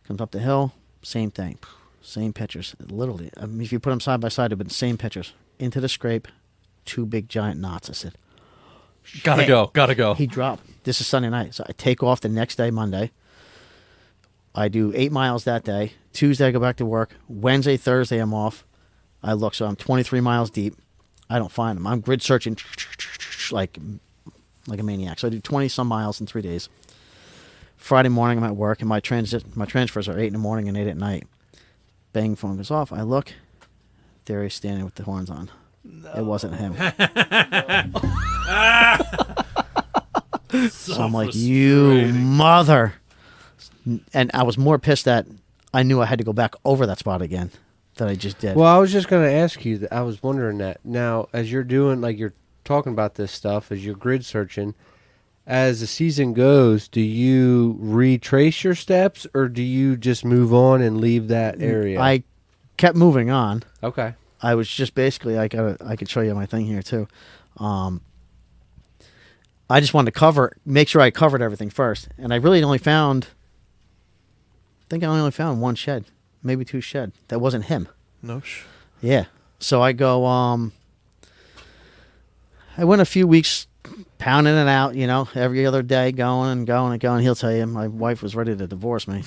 Comes up the hill, same thing, same pictures. Literally, I mean, if you put them side by side, they've been the same pictures. Into the scrape, two big giant knots. I said, Gotta go. He dropped. This is Sunday night. So I take off the next day, Monday. I do 8 miles that day. Tuesday, I go back to work. Wednesday, Thursday, I'm off. I look, so I'm 23 miles deep. I don't find them. I'm grid searching like a maniac. So I do 20-some miles in 3 days. Friday morning, I'm at work, and my transfers are 8 in the morning and 8 at night. Bang, phone goes off. I look. There he's standing with the horns on. No. It wasn't him. So I'm like, you mother. And I was more pissed that I knew I had to go back over that spot again that I just did. Well, I was just going to ask you, I was wondering that. Now, as you're doing, like you're talking about this stuff, as you're grid searching, as the season goes, do you retrace your steps, or do you just move on and leave that area? I kept moving on. Okay. I was just basically, I could show you my thing here too. I just wanted to make sure I covered everything first. And I really only found, I only found one shed, maybe 2 shed. That wasn't him. No. Yeah. So I go, I went a few weeks pounding it out, every other day, going and going and going. He'll tell you, my wife was ready to divorce me.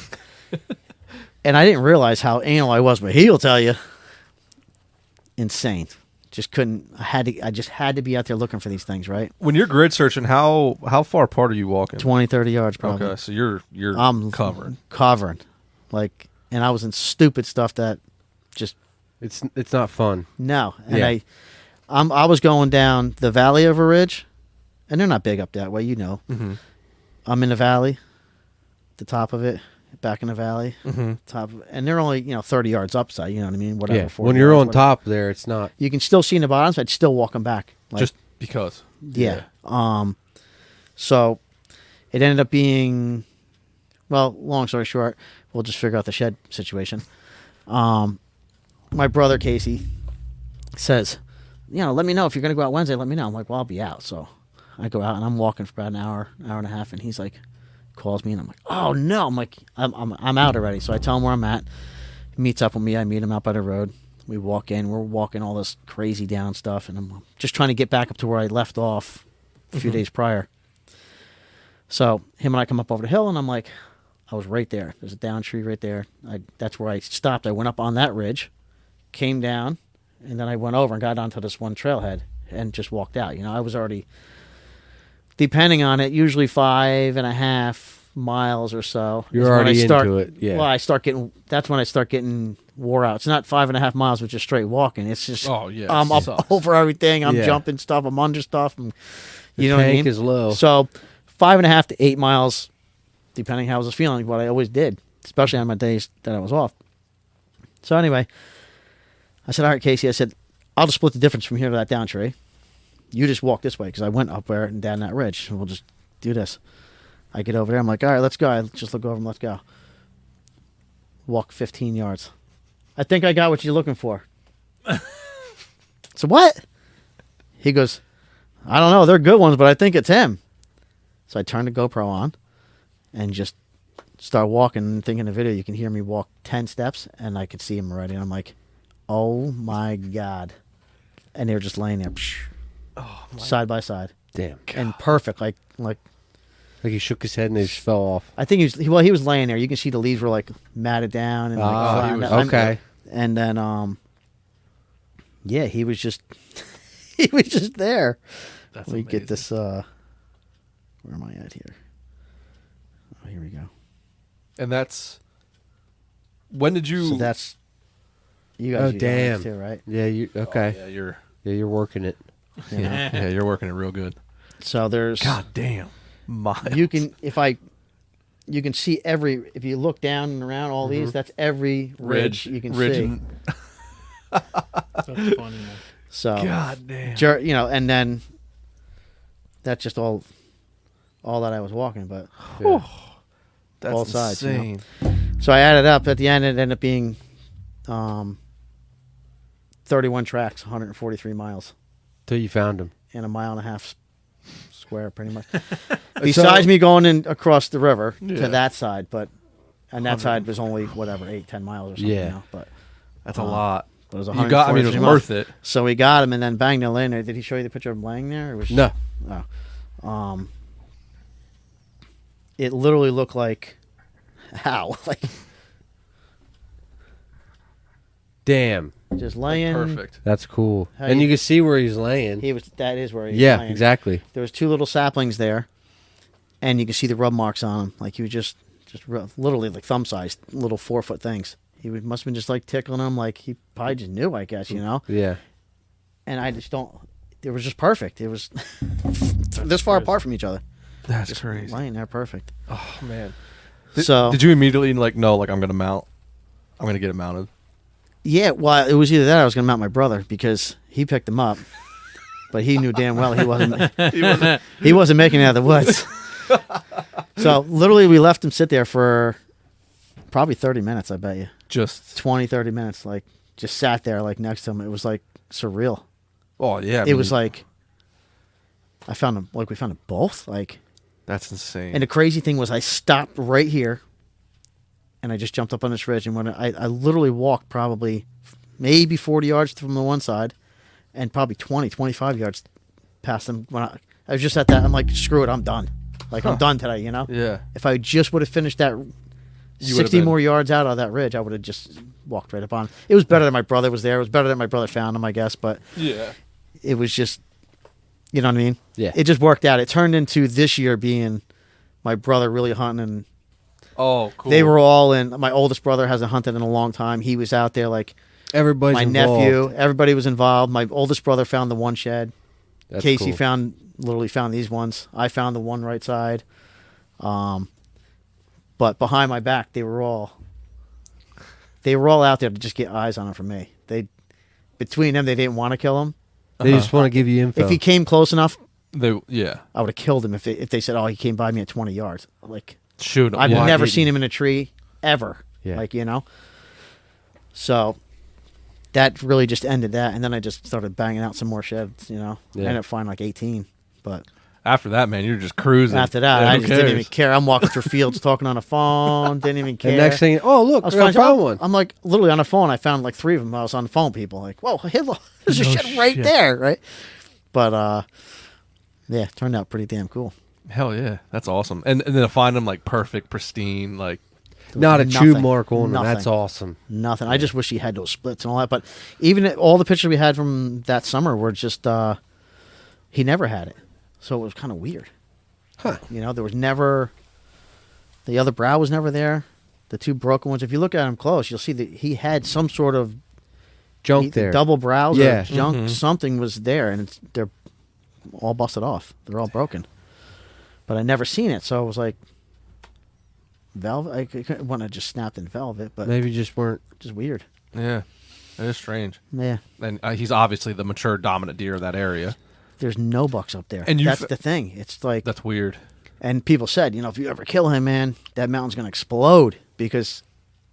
And I didn't realize how anal I was, but he'll tell you. Insane. Just couldn't. I just had to be out there looking for these things, right? When you're grid searching, how far apart are you walking? 20, 30 yards probably. Okay, so you're covering. Like, and I was in stupid stuff that just it's not fun. No. And Yeah. I was going down the valley of a ridge, and they're not big up that way, Mm-hmm. I'm in the valley, the top of it, back in the valley, top of it, and they're only 30 yards upside. You know what I mean? Whatever. Yeah. 40 When you're yards, on whatever. top there, it's not. You can still see in the bottoms. I'd still walk them back. Like, Just because. yeah. So it ended up being, well, long story short, we'll just figure out the shed situation. My brother Casey says, let me know if you're going to go out Wednesday. Let me know. I'm like, well, I'll be out. So I go out and I'm walking for about an hour and a half, and he's like, calls me, and I'm like, oh no. I'm like, I'm out already. So I tell him where I'm at. He meets up with me. I meet him out by the road. We walk in. We're walking all this crazy down stuff, and I'm just trying to get back up to where I left off a few days prior. So him and I come up over the hill, and I'm like, I was right there. There's a down tree right there. That's where I stopped. I went up on that ridge, came down, and then I went over and got onto this one trailhead and just walked out. I was already, depending on it, usually 5.5 miles or so. You're already into it. Yeah. Well, that's when I start getting wore out. It's not 5.5 miles with just straight walking. It's just, I'm up over everything. I'm jumping stuff. I'm under stuff. You know what I mean? The tank is low. So 5.5 to 8 miles, depending how I was feeling, what I always did, especially on my days that I was off. So anyway, I said, all right, Casey, I said, I'll just split the difference from here to that down tree. You just walk this way, because I went up there and down that ridge, and we'll just do this. I get over there. I'm like, all right, let's go. I just look over and let's go. Walk 15 yards. I think I got what you're looking for. So what? He goes, I don't know. They're good ones, but I think it's him. So I turned the GoPro on and just start walking, and think in the video you can hear me walk 10 steps, and I could see him already. And I'm like, oh my God. And they were just laying there, side by side. Damn. And perfect, like he shook his head and they just fell off. I think he was laying there. You can see the leaves were like matted down and okay. And then he was just he was just there. That's Let me amazing. get this where am I at here? Oh, here we go. And that's when did you? So that's you guys. Oh, damn. Too, right? Yeah, you okay? Oh, yeah, You're working it. You know? yeah, you're working it real good. So there's God damn. Miles. you can see if you look down and around all these, that's every ridge you can see. and- That's funny, man. So God damn. and then that's just all that I was walking, but That's both sides, you know? insane. so I added up at the end. It ended up being 31 tracks, 143 miles, Till you found him. in a 1.5 miles square, pretty much. Besides me going in across the river Yeah. to that side, and that side was only 8-10 miles or something. Yeah. But That's a lot. it was You got. I mean, it was 143 miles. worth it. So we got him, and then bang, they're laying there. Did he show you the picture of him laying there? Or was No. Oh. It literally looked like how? Like Damn. just laying. Perfect. That's cool. How And you- you can see where he's laying. That is where he was Yeah, laying. exactly. There was 2 little saplings there, and you can see the rub marks on him. Like he was just literally like thumb sized little 4-foot things. Must have been just like tickling him. Like he probably just knew, I guess, Yeah. And I just don't. It was just perfect. It was this far apart from each other. That's Just crazy. laying there, perfect. Oh man. Did you immediately know I'm gonna mount? I'm gonna get it mounted. Yeah, well, it was either that or I was going to mount my brother because he picked him up, but he knew damn well he wasn't making it out of the woods. So literally we left him sit there for probably 30 minutes, I bet you. Just 20, 30 minutes, like just sat there like next to him. It was like surreal. yeah. It was like we found them both. Like, that's insane. and the crazy thing was I stopped right here and I just jumped up on this ridge, and when I literally walked probably maybe 40 yards from the one side and probably 20, 25 yards past them. When I was just at that, I'm like, screw it, I'm done. Like, I'm done today, Yeah. If I just would have finished that You would've 60 been- more yards out of that ridge, I would have just walked right up on. It was better that my brother was there. It was better that my brother found him, I guess, but Yeah. it was just, you know what I mean? Yeah. It just worked out. It turned into this year being my brother really hunting, and Oh, cool. they were all in. My oldest brother hasn't hunted in a long time. He was out there, like Everybody's my involved. nephew. Everybody was involved. My oldest brother found the one shed. That's Casey cool. literally found these ones. I found the one right side. But behind my back, they were all out there to just get eyes on him from me. Between them, they didn't want to kill him. They just want to give you info. If he came close enough, Yeah. I would have killed him if they said, "Oh, he came by me at 20 yards." Like, Shoot him. I've yeah. never seen him in a tree ever. Yeah. Like, you know. So that really just ended that, and then I just started banging out some more sheds. You know, Yeah. I ended up finding like 18, but. After that, man, you're just cruising. After that, Yeah, I who just didn't cares? even care. I'm walking through fields talking on the phone. Didn't even care. And next thing, oh look, I found one. I'm like literally on the phone. I found like 3 of them. I was on the phone. People like, whoa, hello, there's a shit right there, right? But yeah, it turned out pretty damn cool. Hell yeah, that's awesome. And then to find them like perfect, pristine, like Not a chew Nothing. mark on them. Nothing. That's awesome. Nothing. I just wish he had those splits and all that. But even all the pictures we had from that summer were just he never had it, so it was kind of weird. Huh. You know, there was never the other brow was never there. The 2 broken ones. If you look at him close, you'll see that he had some sort of Junk there. double brows Yeah. or junk. Mhm. Something was there, and they're all busted off. They're all broken. But I never seen it, so I was like, velvet. I couldn't want to just snapped in velvet, but Maybe just weren't. just weird. yeah, it is strange. Yeah. And he's obviously the mature, dominant deer of that area. There's no bucks up there. And that's the thing. It's like, That's weird. and people said, you know, if you ever kill him, man, that mountain's going to explode because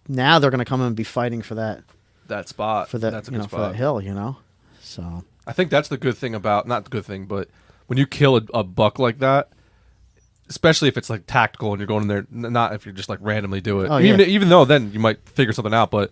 now they're going to come and be fighting for that, That spot. for that, That's a you good know, for spot. that hill, you know? So, I think that's the good thing about, not the good thing, but when you kill a buck like that, especially if it's like tactical and you're going in there, not if you're just like randomly do it. Oh, even, yeah. even though then you might figure something out, but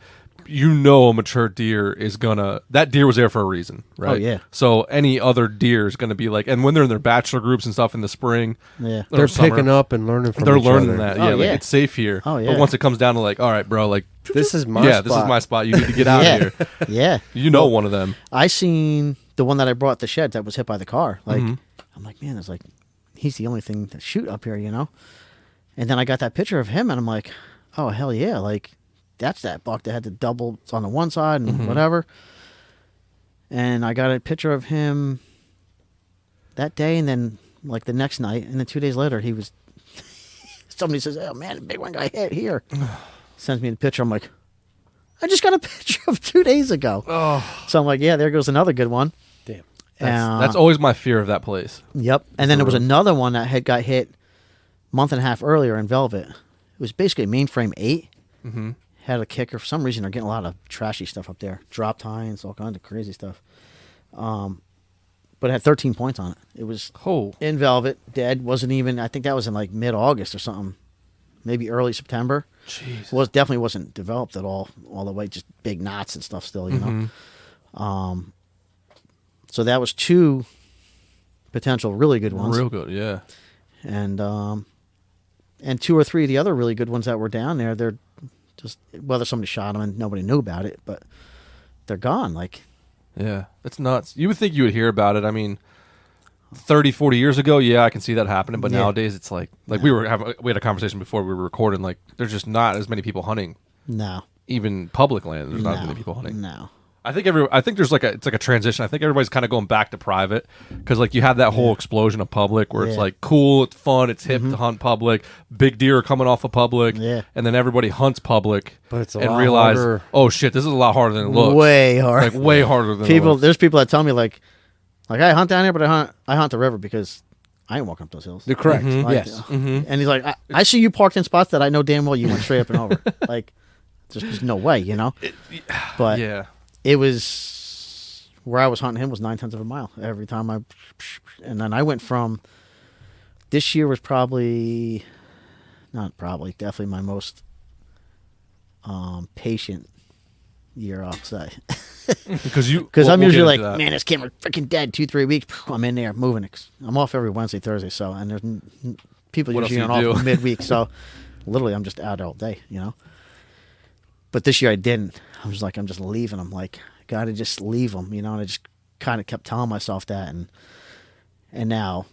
you know a mature deer is gonna, that deer was there for a reason, right? Oh, yeah. So any other deer is gonna be like, and when they're in their bachelor groups and stuff in the spring, yeah. or They're summer, picking up and learning from they're each learning other. that. Oh, Yeah, like yeah. it's safe here. Oh, yeah. But once it comes down to like, all right, bro, like This is my this is spot. my spot. You need to get out Yeah. of here. Yeah. You know one of them. I seen the one that I brought at the shed that was hit by the car. Like, Mhm. I'm like, man, it's like, he's the only thing to shoot up here, you know? And then I got that picture of him, and I'm like, oh, hell yeah. Like, that's that buck that had the double on the one side and Mhm. whatever. And I got a picture of him that day, and then, like, the next night, and then 2 days later, he was, somebody says, oh, man, the big one got hit here. Sends me the picture. I'm like, I just got a picture of 2 days ago. Oh, So I'm like, yeah, there goes another good one. Damn. that's always my fear of that place. Yep. And then there was another one that had got hit a month and a half earlier in velvet. It was basically a mainframe 8. Mm-hmm. Had a kicker. For some reason, they're getting a lot of trashy stuff up there. Drop tines, all kinds of crazy stuff. But it had 13 points on it. It was Oh, in velvet, dead. Wasn't even, I think that was in like mid-August or something. Maybe early September. jeez. Definitely wasn't developed at all the way. Just big knots and stuff still, you know. Mhm. So that was 2 potential really good ones. Real good, yeah. And 2 or 3 of the other really good ones that were down there, they're just, whether somebody shot them and nobody knew about it, but they're gone. Like, Yeah, it's nuts. You would think you would hear about it. I mean, 30, 40 years ago, yeah, I can see that happening. But Yeah. nowadays, it's like we had a conversation before we were recording. Like, there's just not as many people hunting, no. even public land. There's not as No. many people hunting. No. I think there's it's like a transition. I think everybody's kind of going back to private because like you have that whole explosion of public where it's Yeah. like cool, it's fun, it's hip to hunt public. Big deer are coming off of public, Yeah. and then everybody hunts public, But it's a and lot realize, harder. oh shit, this is a lot harder than it looks. Way hard. Like way harder than it People, looks. there's people that tell me like I hunt down here, but I hunt the river because I ain't walking up those hills. They're correct. Mhm. Like, Yes. Mhm. And he's like, I see you parked in spots that I know damn well you went straight up and over. Like, there's no way, you know. But Yeah. it was where I was hunting him was 9/10 of a mile every time and then I went from, this year was definitely my most patient year, I'll say. Because I'm we'll usually get like, into that. man, this camera freaking dead 2-3 weeks. I'm in there moving it. I'm off every Wednesday, Thursday. So, and there's people What else usually do aren't you off do? midweek. So literally I'm just out all day, you know? But this year I didn't. I was like, I'm just leaving them. Like, got to just leave them, you know? And I just kind of kept telling myself that. And now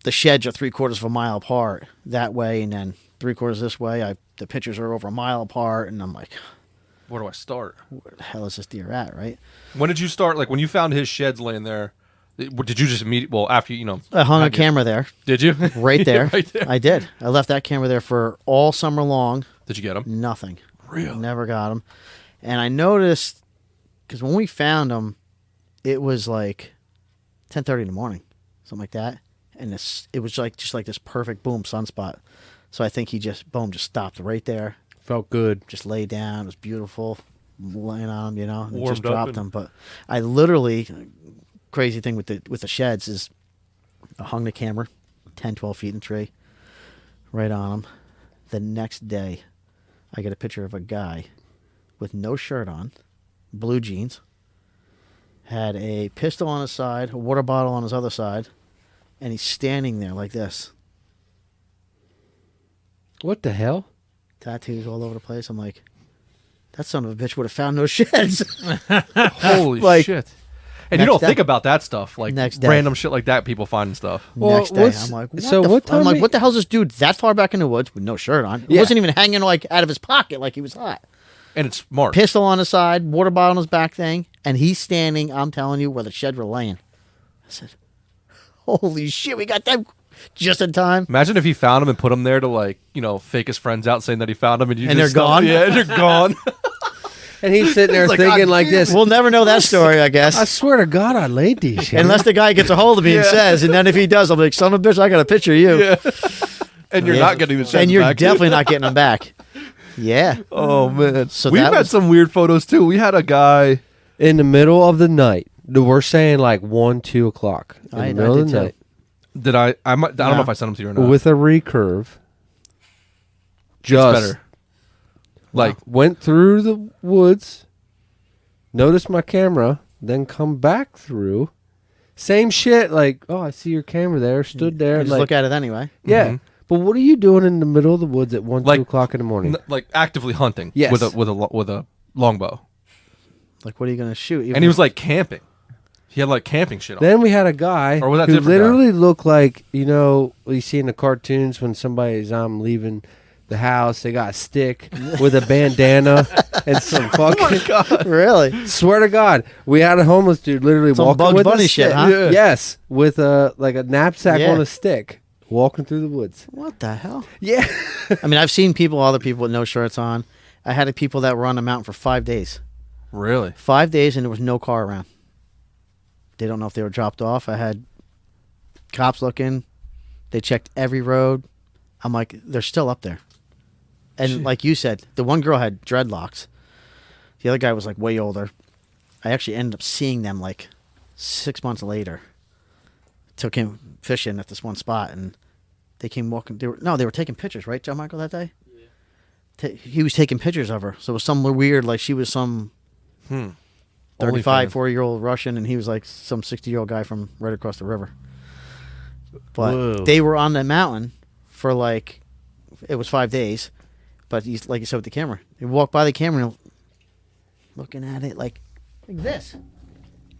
the sheds are 3/4 of a mile apart that way. And then 3/4 this way. The pictures are over a mile apart. And I'm like, Where do I start? where the hell is this deer at, right? When did you start? Like when you found his sheds laying there, did you just immediately? Well, after I hung a had your- camera there. Did you? Right there. Right there. I did. I left that camera there for all summer long. Did you get him? Nothing. Real. Never got him. And I noticed, because when we found him, it was like 10:30 in the morning, something like that. and it was like just like this perfect boom sunspot. So I think he just stopped right there, Felt good. just laid down. It was beautiful, laying on him, you know, and Warmed just up dropped and- him. But I literally, crazy thing with the sheds is, I hung the camera 10, 12 feet in the tree, right on him. The next day, I get a picture of a guy with no shirt on, blue jeans, had a pistol on his side, a water bottle on his other side, and he's standing there like this. What the hell? Tattoos all over the place. I'm like, that son of a bitch would have found no sheds. Holy Like, shit! And you next don't day- think about that stuff, like next day. random shit like that. People finding stuff. Well, Next day, what's- I'm like, what so the what I'm time like, it- what the hell's this dude that far back in the woods with no shirt on? It Yeah. wasn't even hanging like out of his pocket like he was hot. And it's March. Pistol on his side, water bottle on his back thing, and he's standing, I'm telling you, where the shed were laying. I said, holy shit, we got them just in time. Imagine if he found him and put him there to like, fake his friends out saying that he found him, and you And just they're gone? Yeah, and they're gone. And he's sitting there He's like, thinking "God like damn this. We'll never know that story, I guess. I swear to God, I laid these. shit. Unless the guy gets a hold of me and Yeah. says, and then if he does, I'll be like, son of a bitch, I got a picture of you. Yeah. And you're Yeah. not getting the chance And you're back. definitely not getting them back. Yeah. Oh man. So We've that had was- some weird photos too. We had a guy. in the middle of the night, we're saying like 1, 2 o'clock. In I the middle did of the too. night, Did I? I don't know No. if I sent him to you or not. with a recurve, It's just better. Like went through the woods, noticed my camera, then come back through. Same shit. Like, oh, I see your camera there. Stood there. I just Like, look at it anyway. yeah. Mhm. But what are you doing in the middle of the woods at 1, Like- 2 o'clock in the morning? like actively hunting. Yes. With a longbow. Like, what are you going to shoot? And he was like camping. He had like camping shit on. Then we had a guy Or was that who different guy? literally looked like, what you see in the cartoons when somebody's leaving the house, they got a stick with a bandana and some fucking. God. Really? Swear to God, we had a homeless dude literally Some walking Bugs with Bunny a shit, stick. huh? Yeah. Yes, with a knapsack Yeah. on a stick, walking through the woods. What the hell? Yeah, I mean, I've seen other people with no shirts on. I had people that were on the mountain for 5 days. Really? 5 days, and there was no car around. They don't know if they were dropped off. I had cops looking. They checked every road. I'm like, they're still up there. And Shit. like you said, the one girl had dreadlocks. The other guy was like way older. I actually ended up seeing them like 6 months later. Took him fishing at this one spot, and they came walking. They were taking pictures, right, John Michael, that day? He was taking pictures of her. So it was some weird, like she was some 35, OnlyFans. 40-year-old Russian, and he was like some 60-year-old guy from right across the river. But Whoa. they were on the mountain for like, it was 5 days. But he's like you said with the camera. He walked by the camera and looking at it like this.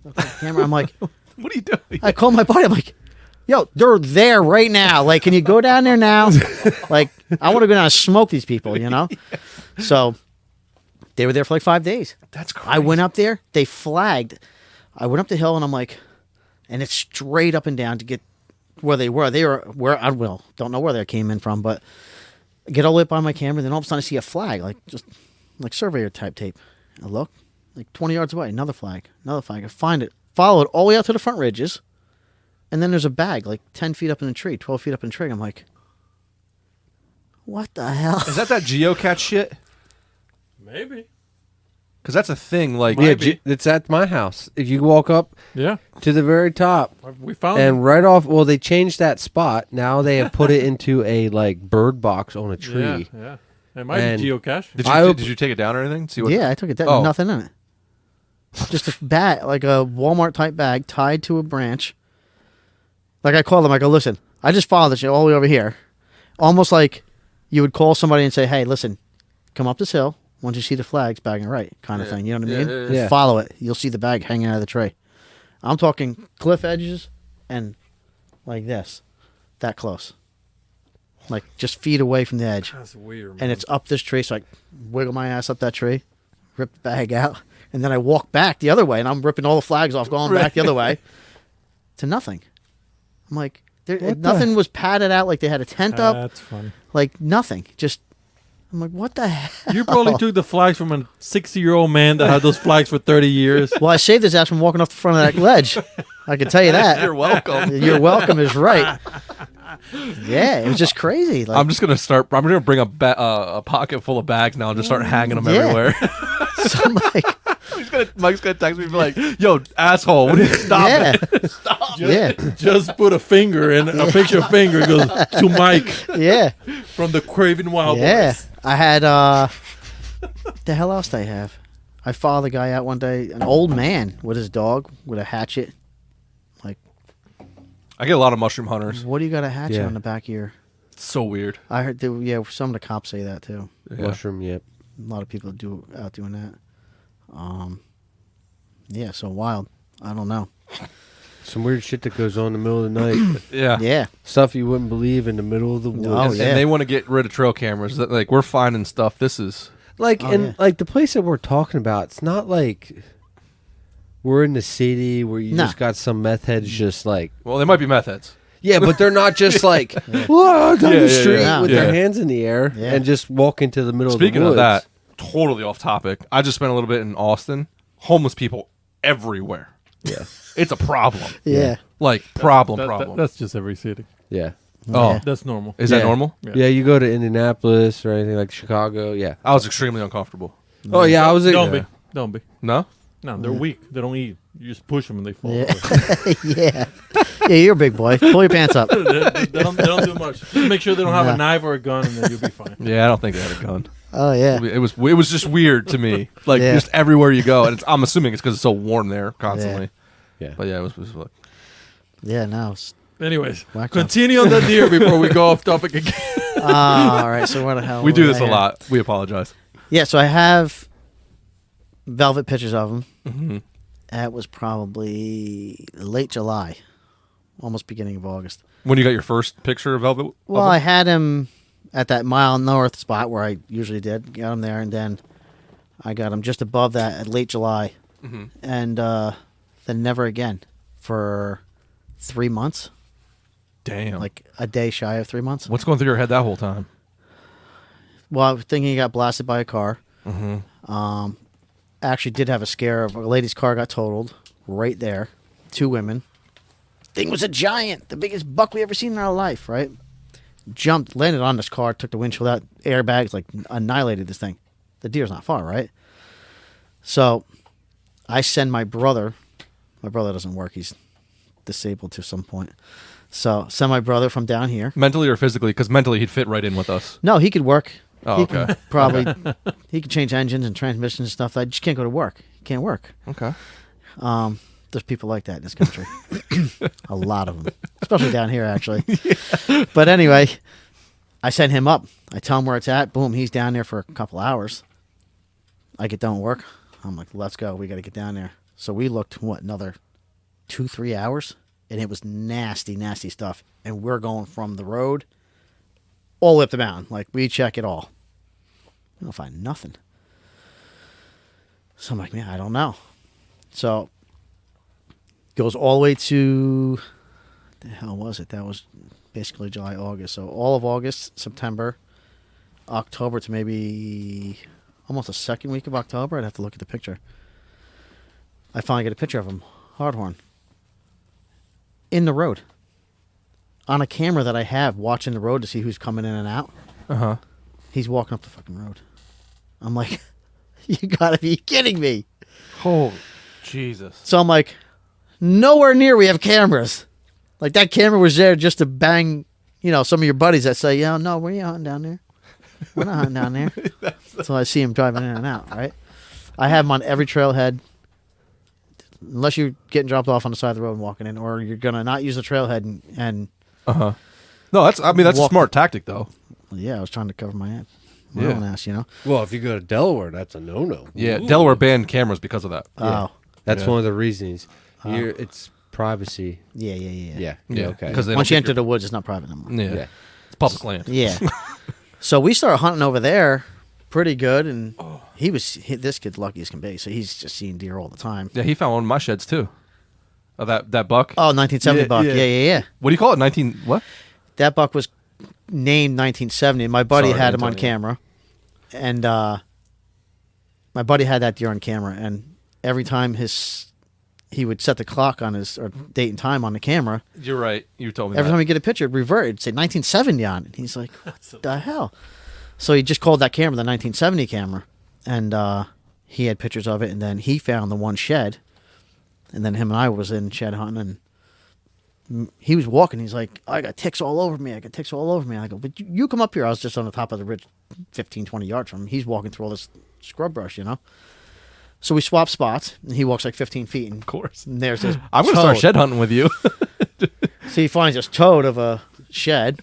Looking at the camera. I'm like, What are you doing? I called my buddy. I'm like, yo, they're there right now. Like, can you go down there now? Like, I want to go down and smoke these people, you know? So they were there for like 5 days. That's crazy. I went up there. They flagged. I went up the hill and I'm like, and it's straight up and down to get where they were. They were where I don't know where they came in from, but I get all the way up on my camera. Then all of a sudden I see a flag, like just like surveyor type tape. I look like 20 yards away, another flag, another flag. I find it, follow it all the way out to the front ridges, and then there's a bag like 10 feet up in the tree, 12 feet up in the tree. I'm like, what the hell? Is that geocache shit? Maybe. Because that's a thing. Like, yeah, be. it's at my house. If you walk up Yeah. to the very top, We found it. and right off, well, they changed that spot. Now they have put it into a like bird box on a tree. Yeah. It might And- be geocache. did you take it down or anything? See what? Yeah, I took it down. Oh. Nothing in it. Just a bag, like a Walmart type bag tied to a branch. Like I called them, I go, listen, I just followed this all the way over here. Almost like you would call somebody and say, hey, listen, come up this hill. Once you see the flags, bag and right kind of thing. You know what I mean? Yeah, yeah, Just yeah. follow it. You'll see the bag hanging out of the tray. I'm talking cliff edges and like this. That close. Like just feet away from the edge. That's weird. And it's up this tree, so I wiggle my ass up that tree, rip the bag out, and then I walk back the other way, and I'm ripping all the flags off, going back the other way to nothing. I'm like, What the- nothing was padded out like they had a tent up, That's funny. like nothing. Just, I'm like, what the hell? You probably took the flags from a 60-year-old man that had those flags for 30 years. Well, I saved his ass from walking off the front of that ledge. I can tell you that. You're welcome. You're welcome is right. Yeah, it was just crazy. Like, I'm gonna bring a pocket full of bags now and just start hanging them Yeah. everywhere. so I'm like, Mike's gonna text me and be like, "Yo, asshole, what stop yeah, it." yeah, Just put a finger in a picture of finger. It goes to Mike yeah, from the Craven Wild yeah. Boys. I had the hell else did I have? I followed the guy out one day, an old man with his dog with a hatchet. Like, I get a lot of mushroom hunters. what do you got a hatchet Yeah. on the back of your? It's so weird. I heard, some of the cops say that too. Yeah. Mushroom, yep. A lot of people out doing that. Yeah, so wild. I don't know. Some weird shit that goes on in the middle of the night. Yeah. Yeah, Stuff you wouldn't believe in the middle of the woods. Oh, And, yeah. and they want to get rid of trail cameras. Like we're finding stuff. This is Like Oh, and yeah. like the place that we're talking about, it's not like we're in the city where you Nah. just got some meth heads just like well, they might be meth heads. yeah, but they're not just like whoa down Yeah, the yeah, street yeah. with Yeah. their hands in the air Yeah. and just walk into the middle Speaking of the of woods. that, totally off topic. I just spent a little bit in Austin. Homeless people everywhere. Yeah. It's a problem. yeah, Like problem. That's just every city. Yeah. Oh, Yeah. That's normal. is Yeah. that normal? Yeah. Yeah, you go to Indianapolis or anything like Chicago, yeah. I was extremely uncomfortable. Oh yeah, I was Don't yeah. be. Don't be. No? No, they're weak. They don't eat. You just push them and they fall. Yeah. over. yeah, yeah. You're a big boy. Pull your pants up. They don't do much. Just make sure they don't have Nah. a knife or a gun, and then you'll be fine. Yeah, I don't think they had a gun. Oh yeah, It was just weird to me. Like Yeah. just everywhere you go, and I'm assuming it's because it's so warm there constantly. Yeah. But yeah, it was like yeah. No. It's- Anyways, Whack continue on the deer before we go off topic again. all right. So what the hell? we do was this I a here? lot. We apologize. Yeah. So I have velvet pictures of him. Mm-hmm. That was probably late July, almost beginning of August. When you got your first picture of Velvet? Well, I had him at that mile north spot where I usually did. Got him there, and then I got him just above that at late July, Mhm. and then never again for 3 months, Damn. like a day shy of 3 months. What's going through your head that whole time? Well, I was thinking he got blasted by a car. Mm-hmm. Actually, did have a scare of a lady's car got totaled right there. 2 women. Thing was a giant, the biggest buck we ever seen in our life. Right? Jumped, landed on this car, took the windshield out, airbags, like annihilated this thing. The deer's not far, right? So, I send my brother. My brother doesn't work; he's disabled to some point. So, send my brother from down here. Mentally or physically? Because mentally he'd fit right in with us. No, he could work. Oh, he okay. could probably he could change engines and transmissions and stuff. I just can't go to work. He can't work. Okay. There's people like that in this country. A lot of them, especially down here, actually. But anyway, I send him up. I tell him where it's at. Boom, he's down there for a couple hours. I get done with work. I'm like, let's go. We got to get down there. So we looked, another 2-3 hours? And it was nasty, nasty stuff. And we're going from the road all the way up the mountain. Like, we check it all. We don't find nothing. So I'm like, man, I don't know. So goes all the way to the hell was it? That was basically July, August. So all of August, September, October to maybe almost the second week of October. I'd have to look at the picture. I finally get a picture of him, hardhorn, in the road, on a camera that I have, watching the road to see who's coming in and out. Uh-huh. He's walking up the fucking road. I'm like, you gotta be kidding me. Oh, Jesus. So I'm like, nowhere near we have cameras. Like, that camera was there just to bang, some of your buddies that say, yeah, no, we're not hunting down there. We're not hunting down there. So I see him driving in and out, right? I have him on every trailhead. Unless you're getting dropped off on the side of the road and walking in, or you're going to not use the trailhead and Uh-huh. No, that's a Walk- smart tactic, though. yeah, I was trying to cover my Yeah. own ass, Well, if you go to Delaware, that's a no-no. Yeah, Delaware banned cameras because of that. Oh, That's Yeah. one of the reasons. It's privacy. yeah. Yeah. Yeah, Okay. because Once you enter the woods, it's not private anymore. yeah, Yeah. it's public land. Yeah. So we started hunting over there pretty good, and this kid's lucky as can be, so he's just seeing deer all the time. Yeah, he found one of my sheds too. That buck. Oh, 1970 Yeah, buck. yeah. Yeah. What do you call it? 19 what? That buck was named 1970. My buddy Sorry, had him on Antonio. camera, And my buddy had that deer on camera, and every time he would set the clock on his or date and time on the camera. You're right. You told me Every that. time we get a picture, it'd revert. It'd say 1970 on it. And he's like, what the hell? So he just called that camera the 1970 camera, and he had pictures of it. And then he found the one shed, and then him and I was in shed hunting, and he was walking. He's like, I got ticks all over me. I got ticks all over me. I go, but you come up here. I was just on the top of the ridge, 15, 20 yards from him. He's walking through all this scrub brush, you know. So we swap spots, and he walks like 15 feet, and Of course. there's this I'm going to start toad. shed hunting with you. So he finds this toad of a shed,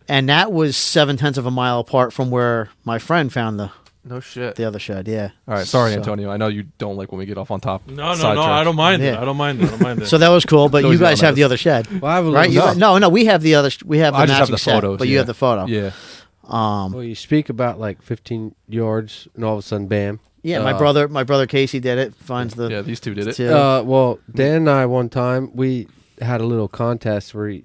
and that was 0.7 of a mile apart from where my friend found No shit. the other shed. Yeah. All right. Sorry, So- Antonio. I know you don't like when we get off on top. No, sidetrack. I don't mind it. Yeah. I don't mind it. I don't mind it. So that was cool, but So you he's guys yelling have at the us. other shed, Well, I have a right? little- No, we have the other. We have the I just have matching the set, photos. but you yeah. have the photo. Yeah. Well, you speak about like 15 yards, and all of a sudden, bam. Yeah, my brother Casey did it. Finds the Yeah, these two did it. too. Well, Dan and I one time we had a little contest where he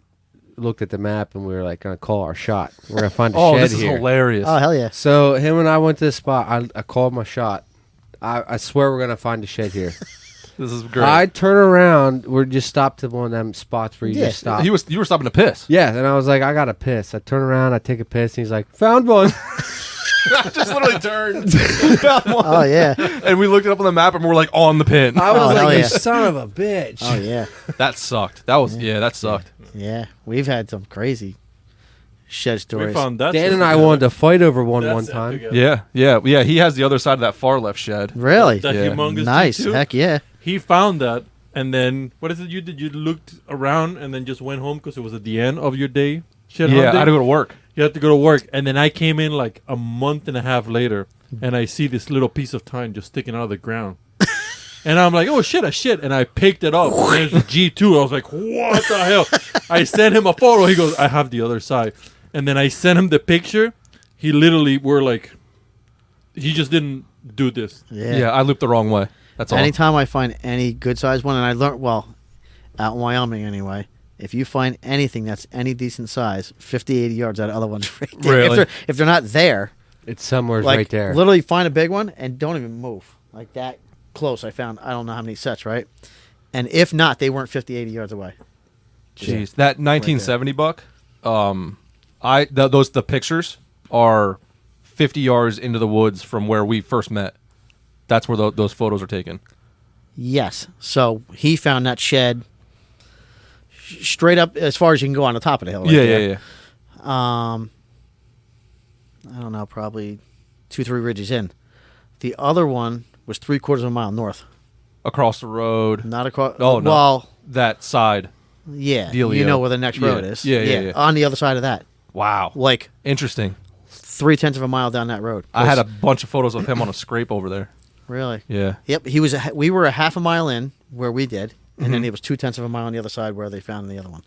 looked at the map and we were like gonna call our shot. We're gonna find a Oh, shed this is here. hilarious. Oh hell yeah! So him and I went to the spot. I called my shot. I swear we're gonna find a shed here. This is great. I turn around. We're just stopped at one of them spots where you Yeah. just stop. You were stopping to piss. Yeah, and I was like, I got to piss. I turn around, I take a piss, and he's like, found one. I just literally turned. Found one. Oh yeah! And we looked it up on the map and we're like on the pin. I was Oh, hell like, you yeah. son of a bitch. Oh yeah! That sucked. That was that sucked. Yeah, we've had some crazy shed We stories. found that. Dan set and I together. wanted to fight over one That one set time. together. Yeah. He has the other side of that far left shed. Really That Yeah. humongous nice. G2. Heck yeah! He found that, and then what is it you did? You looked around and then just went home because it was at the end of your day. Shed Yeah, hunting. I had to go to work. You had to go to work, and then I came in like a month and a half later, and I see this little piece of tine just sticking out of the ground. And I'm like, oh shit, and I picked it up. And there's a G2. I was like, what the hell? I sent him a photo. He goes, I have the other side. And then I sent him the picture. He literally were like, he just didn't do this. Yeah, I looped the wrong way. That's all. Anytime I find any good sized one, and I learned out in Wyoming anyway. If you find anything that's any decent size, 50, 80 yards, that other one's right there. Really? If they're not there, It's somewhere like right there. literally find a big one and don't even move. Like that close. I found I don't know how many sets, right? And if not, they weren't 50, 80 yards away. Jeez, that 1970 buck. The pictures are 50 yards into the woods from where we first met. That's where those photos are taken. Yes. So he found that shed straight up as far as you can go on the top of the hill. Right there. Yeah. I don't know, probably 2-3 ridges in. The other one was 3/4 of a mile north. Across the road. Not across. Oh, no. Well, That side. yeah. Dealio. You know where the next road Yeah. is. Yeah. On the other side of that. Wow. Like Interesting. 0.3 of a mile down that road. I had a bunch of photos of him on a scrape over there. Really? Yeah. Yep. We were a half a mile in where we did, and Mm-hmm. then it was 0.2 of a mile on the other side where they found the other one.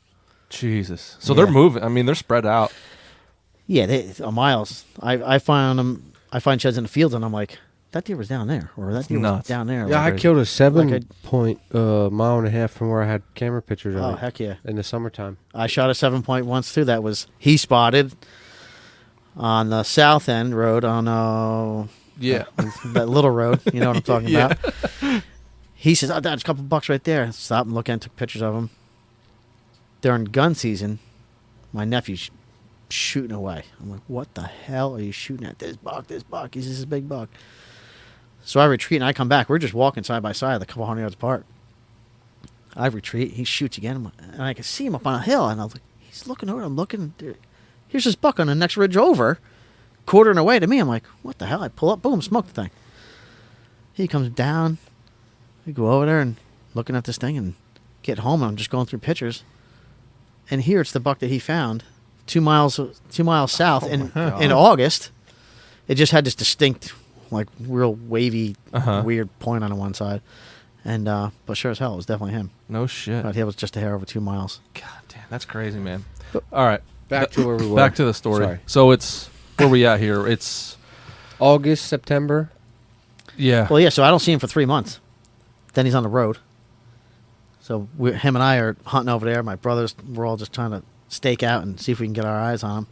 Jesus. So Yeah. they're moving. I mean, they're spread out. Yeah, a miles. I find them. I find sheds in the fields, and I'm like, that deer was down there, or that deer was nuts. down there. yeah, I Like, killed a 7 like point mile and a half from where I had camera pictures of oh it heck yeah! in the summertime. I shot a 7 point once too. That was he spotted on the south end road on Yeah. that little road. You know what I'm talking Yeah. about. He says, "Oh, there's a couple bucks right there." Stop and look and took pictures of them. During gun season, my nephew's shooting away. I'm like, "What the hell are you shooting at? This buck, this buck. He's a big buck." So I retreat and I come back. We're just walking side by side, a couple hundred yards apart. I retreat. He shoots again, and I can see him up on a hill. And I was like, "He's looking over. I'm looking. Here's this buck on the next ridge over, quartering away to me." I'm like, "What the hell?" I pull up, boom, smoke the thing. He comes down. We go over there and looking at this thing and get home. And I'm just going through pictures, and here it's the buck that he found 2 miles south in August. It just had this distinct, like real wavy, weird point on the one side, and but sure as hell, it was definitely him. No shit. But he was just a hair over 2 miles. God damn, that's crazy, man. All right. Back to where we were. Back to the story. Sorry. So it's where we at here? It's August, September. yeah. Well, yeah. So I don't see him for 3 months. Then he's on the road. So him and I are hunting over there. My brothers, we're all just trying to stake out and see if we can get our eyes on him.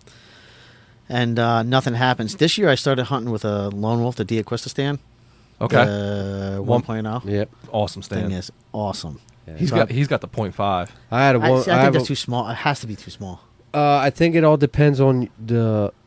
and nothing happens. This year I started hunting with a Lone Wolf, the Diaquista stand. Okay. The 1.0. Yep. Awesome stand. Thing is awesome. Yeah. He's got the .5. I had a I one. think that's too small. It has to be too small. I think it all depends on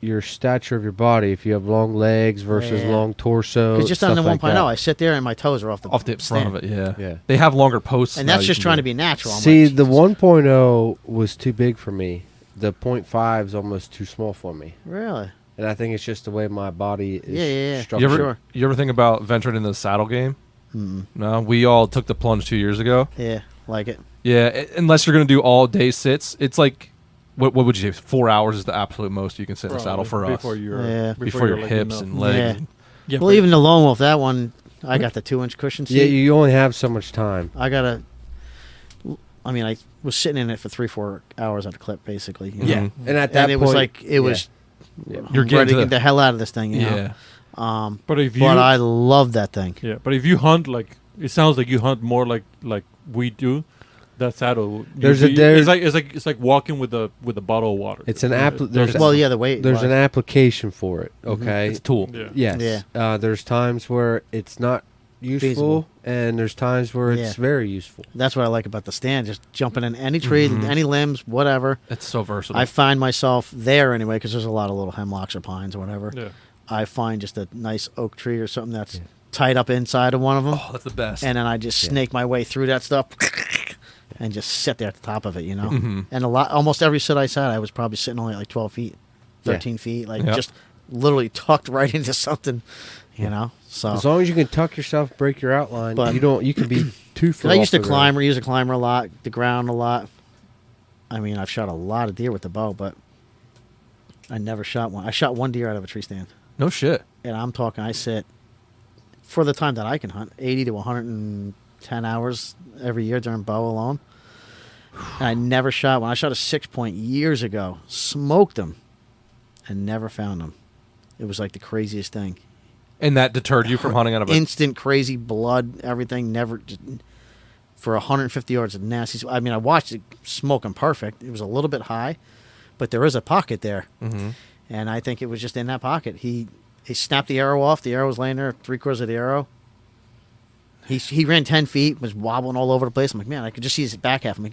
your stature of your body. If you have long legs versus Yeah. long torso. Because just on the stuff 1.0, like that. I sit there and my toes are off the Off the front of it, yeah. Yeah. They have longer posts. And now that's you just can trying do. to be natural. I'm See, like, the Jesus. 1.0 was too big for me. The 0.5 is almost too small for me. Really? And I think it's just the way my body is Yeah. structured. You ever think about venturing into the saddle game? Mm-mm. No, we all took the plunge 2 years ago. Yeah, like it. Yeah, unless you're gonna do all day sits, it's like, what would you say? 4 hours is the absolute most you can sit in a saddle for us. before your Yeah. Before your like, hips and legs. Yeah. and- Yeah, Well, but- even the Lone Wolf, that one, I got the 2-inch cushion seat. Yeah, you only have so much time. I was sitting in it for 3-4 hours at a clip, basically. you know? Yeah. And at that And it point, was like, it was, Yeah. You're I'm getting ready to to get the hell out of this thing, you know? Yeah. But if you, But I love that thing. yeah, but if you hunt like, it sounds like you hunt more like we do. That saddle, There's it's like walking with a bottle of water. It's an app. There's Well, yeah, the weight. there's an was. application for it. Okay. It's a tool. Yeah. Yes. There's times where it's not useful, Feasible. and there's times where it's Yeah. very useful. That's what I like about the stand. Just jumping in any tree, Mhm. any limbs, whatever. It's so versatile. I find myself there anyway because there's a lot of little hemlocks or pines or whatever. Yeah. I find just a nice oak tree or something that's Yeah. tied up inside of one of them. oh, that's the best. And then I just Yeah. snake my way through that stuff and just sit there at the top of it, you know. Mhm. And almost every sit I sat, I was probably sitting only like 12 feet, 13 feet, like Yep. just literally tucked right into something, you know. So As long as you can tuck yourself, break your outline, But- you can be 2 foot. 'cause I used to off the ground. climb or use a climber a lot, the ground a lot. I mean, I've shot a lot of deer with the bow, but I never shot one. I shot one deer out of a tree stand, no shit. and I'm talking. I sit for the time that I can hunt 80 to 110 hours every year during bow alone. And I never shot one. I shot a 6-point years ago, smoked them, and never found them. It was like the craziest thing. And that deterred you from hunting out of a Instant crazy blood, everything. Never just, for 150 yards of nasty. I mean, I watched it smoking perfect. It was a little bit high, but there is a pocket there, Mhm. and I think it was just in that pocket. He snapped the arrow off. The arrow was laying there, 3/4 of the arrow. He ran 10 feet, was wobbling all over the place. I'm like, man, I could just see his back half. I'm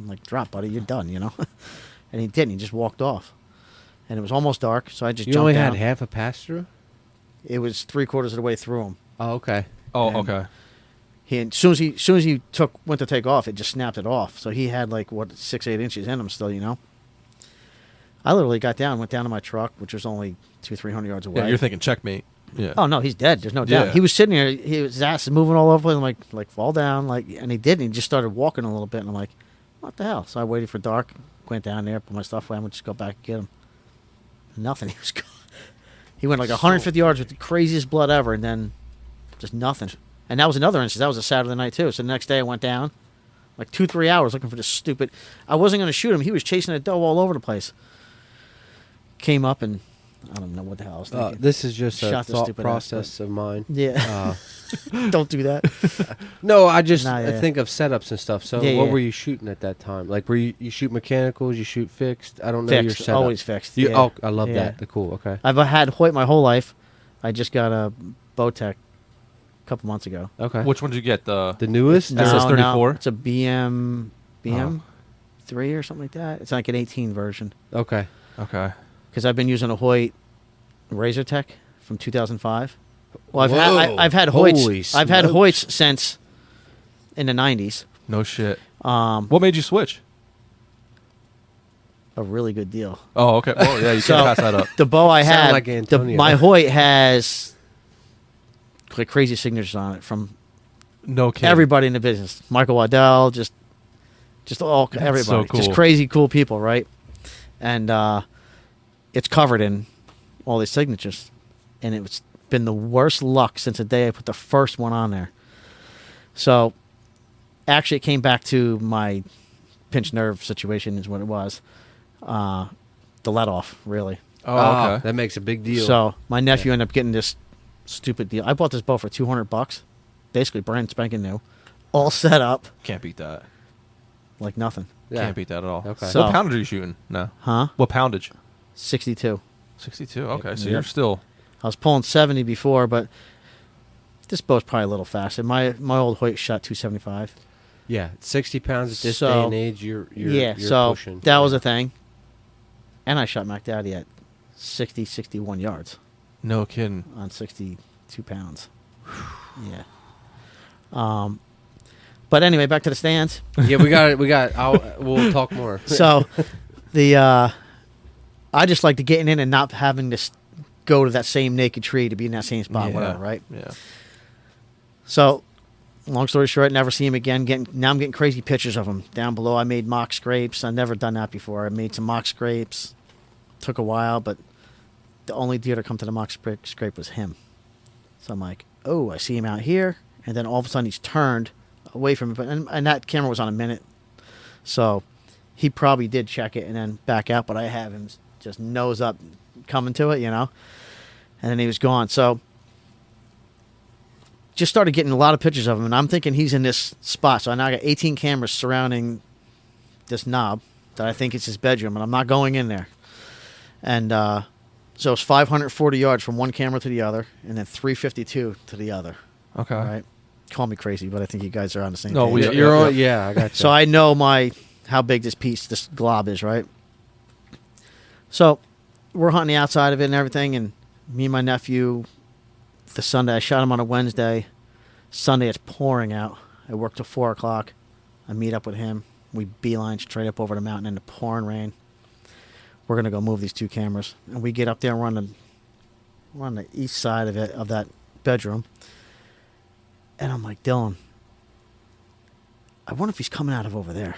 like, drop, buddy, you're done, you know. And he didn't. He just walked off, and it was almost dark, so I just You jumped only down. had half a pass through. It was 3/4 of the way through him. Oh, okay. Oh, And- okay. As soon as he went to take off, it just snapped it off. So he had like 6-8 inches in him still, you know. I literally got down, went down to my truck, which was only 200-300 yards away. Yeah, you're thinking checkmate. Yeah. Oh no, he's dead. There's no doubt. Yeah. He was sitting there. His ass is moving all over the place. I'm like fall down, and he did. And he just started walking a little bit, and I'm like, what the hell? So I waited for dark, went down there, put my stuff away. I'm gonna just go back and get him. Nothing. He was gone. He went like 150 yards with the craziest blood ever, and then just nothing. And that was another instance. That was a Saturday night too. So the next day I went down, like 2-3 hours looking for this stupid. I wasn't gonna shoot him. He was chasing a doe all over the place. Came up and I don't know what the hell I was thinking. This is just a Shot the thought stupid ass, process of mine. Yeah. Uh, Don't do that. no, I just Nah, I yeah. think of setups and stuff. So, Yeah, what yeah. were you shooting at that time? Like, were you shoot mechanicals? You shoot fixed? I don't know your Fixed. setup. Always fixed. You, yeah. Oh, I love Yeah. that. The cool. Okay. I've had Hoyt my whole life. I just got a Bowtech a couple months ago. Okay. Which one did you get? The The newest? No, SS34? no, it's a BM 3 or something like that. It's like an 18 version. Okay. okay. Because I've been using a Hoyt Razor Tech from 2005. Well, Whoa. I've had Holy Hoyts. I've had smokes. Hoyts since in the 90s. No shit. A What made you switch? really good deal. Oh, okay. Well, yeah, you So- can't pass that up. The bow I Sound had, like Antonio. my Hoyt has like crazy signatures on it from No kidding. everybody in the business. Michael Waddell, just all That's everybody, so just cool. crazy cool people, right? And it's covered in all these signatures, and it's been the worst luck since the day I put the first one on there. So, actually, it came back to my pinched nerve situation is what it was. The let off, really. Oh, okay. That makes a big deal. So my nephew ended up getting this stupid deal. I bought this bow for $200, basically brand spanking new, all set up Can't beat that. like nothing. Yeah. Can't beat that at all. Okay. So- What poundage are you shooting? No. Huh? What poundage? 62. 62. Okay, so Yep. you're still. I was pulling 70 before, but this boat's probably a little faster. My old Hoyt shot 275. Yeah, 60 pounds at this So- day and age, you're so pushing. that was a thing. And I shot Mac Daddy at 60, 61 yards No kidding. on 62 pounds. Yeah. But anyway, back to the stands. Yeah, we got. We'll talk more. So I just like to getting in and not having to go to that same naked tree to be in that same spot, Yeah. whatever, right? Yeah. So, long story short, never see him again. Now I'm getting crazy pictures of him down below. I made mock scrapes. I've never done that before. I made some mock scrapes. Took a while, but the only deer to come to the mock scrape was him. So I'm like, oh, I see him out here, and then all of a sudden he's turned away from it. And that camera was on a minute, so he probably did check it and then back out. But I have him just nose up coming to it, and then he was gone. So just started getting a lot of pictures of him, and I'm thinking he's in this spot. So I now got 18 cameras surrounding this knob that I think is his bedroom, and I'm not going in there. And so it's 540 yards from one camera to the other, and then 352 to the other. Okay. All right. Call me crazy, but I think you guys are on the same No, page. we- You're yeah, on. Yeah, I got you. So I know how big this glob is, right? So we're hunting the outside of it and everything, and me and my nephew, the Sunday, I shot him on a Wednesday. Sunday, it's pouring out. I work till 4 o'clock. I meet up with him. We beeline straight up over the mountain in the pouring rain. We're going to go move these two cameras. And we get up there and we're on the east side of that bedroom. And I'm like, Dylan, I wonder if he's coming out of over there.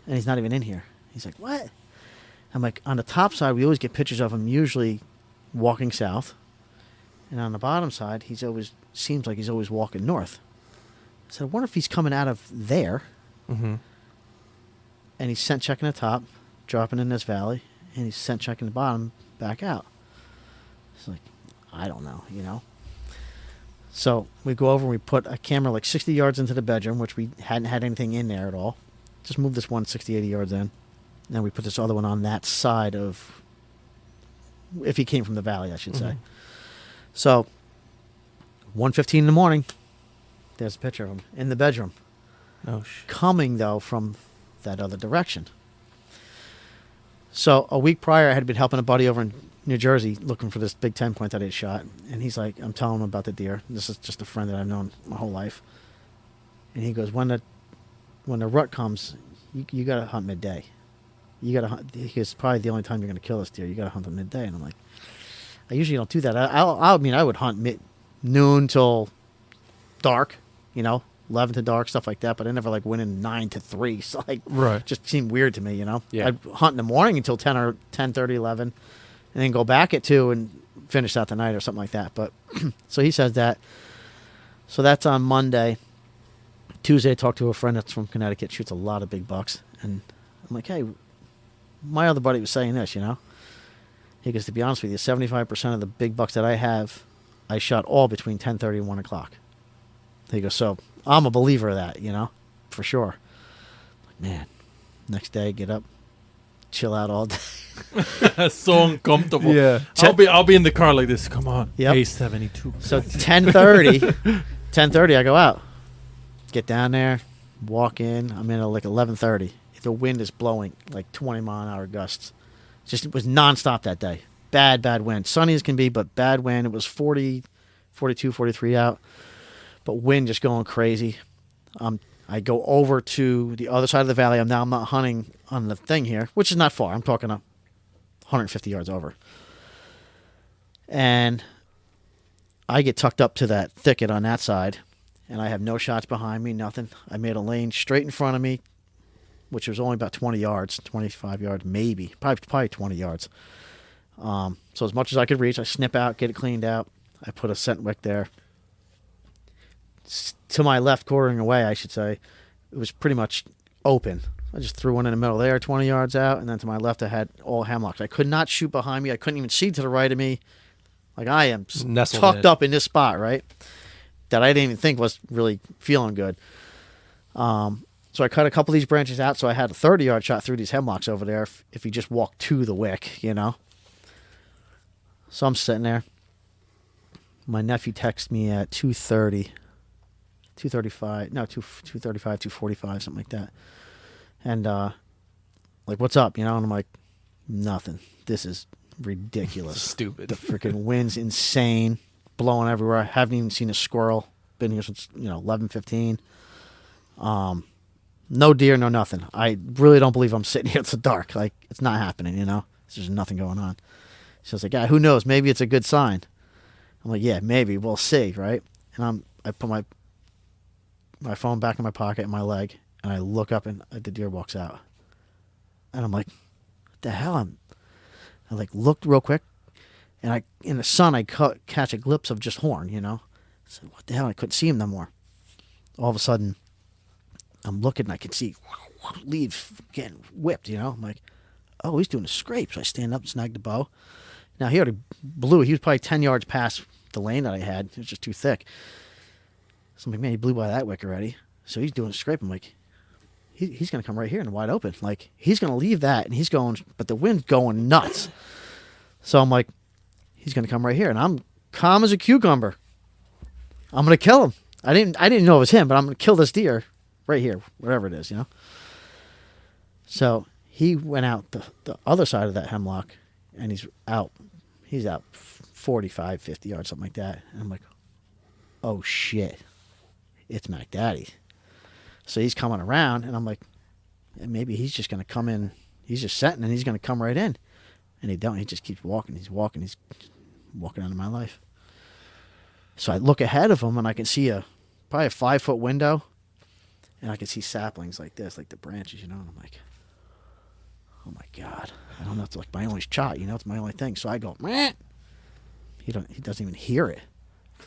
And he's not even in here. He's like, what? I'm like, on the top side, we always get pictures of him usually walking south. And on the bottom side, seems like he's always walking north. I said, I wonder if he's coming out of there. Mm-hmm. And he's scent checking the top, dropping in this valley, and he's scent checking the bottom, back out. It's like, I don't know, So we go over and we put a camera like 60 yards into the bedroom, which we hadn't had anything in there at all. Just move this one 60, 80 yards in. And then we put this other one on that side of, if he came from the valley, I should say. So 1:15 in the morning, there's a picture of him in the bedroom. Oh, Coming, though, from that other direction. So a week prior, I had been helping a buddy over in New Jersey looking for this big 10 point that I had shot. And he's like, I'm telling him about the deer. This is just a friend that I've known my whole life. And he goes, when the rut comes, you got to hunt midday. You got to hunt. He goes, probably the only time you're going to kill this deer. You got to hunt at midday. And I'm like, I usually don't do that. I would hunt noon till dark, 11 to dark, stuff like that. But I never went in 9 to 3. So Right. just seemed weird to me, Yeah. I'd hunt in the morning until 10 or 10:30, 11, and then go back at 2 and finish out the night or something like that. But so he says that. So that's on Monday. Tuesday, I talked to a friend that's from Connecticut, shoots a lot of big bucks, and I'm like, hey, my other buddy was saying this, He goes, to be honest with you, 75% of the big bucks that I have, I shot all between 10:30 and 1 o'clock. He goes, so I'm a believer of that, for sure. Man, next day, get up, chill out all day. That's so uncomfortable. Yeah. I'll be in the car like this. Come on. Yep. A72. So 10:30, I go out, get down there, walk in. I'm in at 11:30. The wind is blowing 20-mile-an-hour gusts. It was nonstop that day. Bad wind. Sunny as can be, but bad wind. It was 40, 42, 43 out, but wind just going crazy. I go over to the other side of the valley. I'm not hunting on the thing here, which is not far. I'm talking 150 yards over. And I get tucked up to that thicket on that side, and I have no shots behind me, nothing. I made a lane straight in front of me, which was only about 20 yards, 25 yards, maybe, probably 20 yards. So as much as I could reach, I snip out, get it cleaned out. I put a scent wick there. To my left, quartering away, I should say, it was pretty much open. I just threw one in the middle there, 20 yards out, and then to my left, I had all hemlocks. I could not shoot behind me. I couldn't even see to the right of me. I am Nestled tucked in it. up in this spot, right? That I didn't even think was really feeling good. So I cut a couple of these branches out, so I had a 30-yard shot through these hemlocks over there if you just walk to the wick, So I'm sitting there. My nephew texts me at 2:30, 2:35, no, 2:35, 2:45, something like that. And like, what's up? You know, and I'm like, nothing. This is ridiculous. Stupid. The freaking wind's insane, blowing everywhere. I haven't even seen a squirrel. Been here since 11:15. No deer, no nothing. I really don't believe I'm sitting here. It's dark. Like, it's not happening. There's nothing going on. So I was like, yeah, who knows? Maybe it's a good sign. I'm like, yeah, maybe. We'll see, right? And I put my phone back in my pocket and my leg, and I look up and the deer walks out. And I'm like, what the hell? I like looked real quick, and in the sun I catch a glimpse of just horn. I said, what the hell? I couldn't see him no more. All of a sudden, I'm looking and I can see leaves getting whipped. I'm like, oh, he's doing a scrape. So I stand up and snag the bow. Now he already blew. He was probably 10 yards past the lane that I had. It was just too thick. So I'm like, man, he blew by that wick already. So he's doing a scrape. I'm like, he's going to come right here and wide open. Like, he's going to leave that, and he's going, but the wind's going nuts. So I'm like, he's going to come right here, and I'm calm as a cucumber. I'm going to kill him. I didn't know it was him, but I'm going to kill this deer right here, wherever it is, So he went out the other side of that hemlock, and he's out 45, 50 yards, something like that. And I'm like, oh, shit. It's Mac Daddy. So he's coming around, and I'm like, maybe he's just going to come in. He's just setting, and he's going to come right in. And he don't. He just keeps walking. He's walking. He's walking out of my life. So I look ahead of him, and I can see probably a 5-foot window, and I can see saplings like this, like the branches, and I'm like, oh my God. I don't know. It's like my only shot, it's my only thing. So I go, meh. He doesn't even hear it.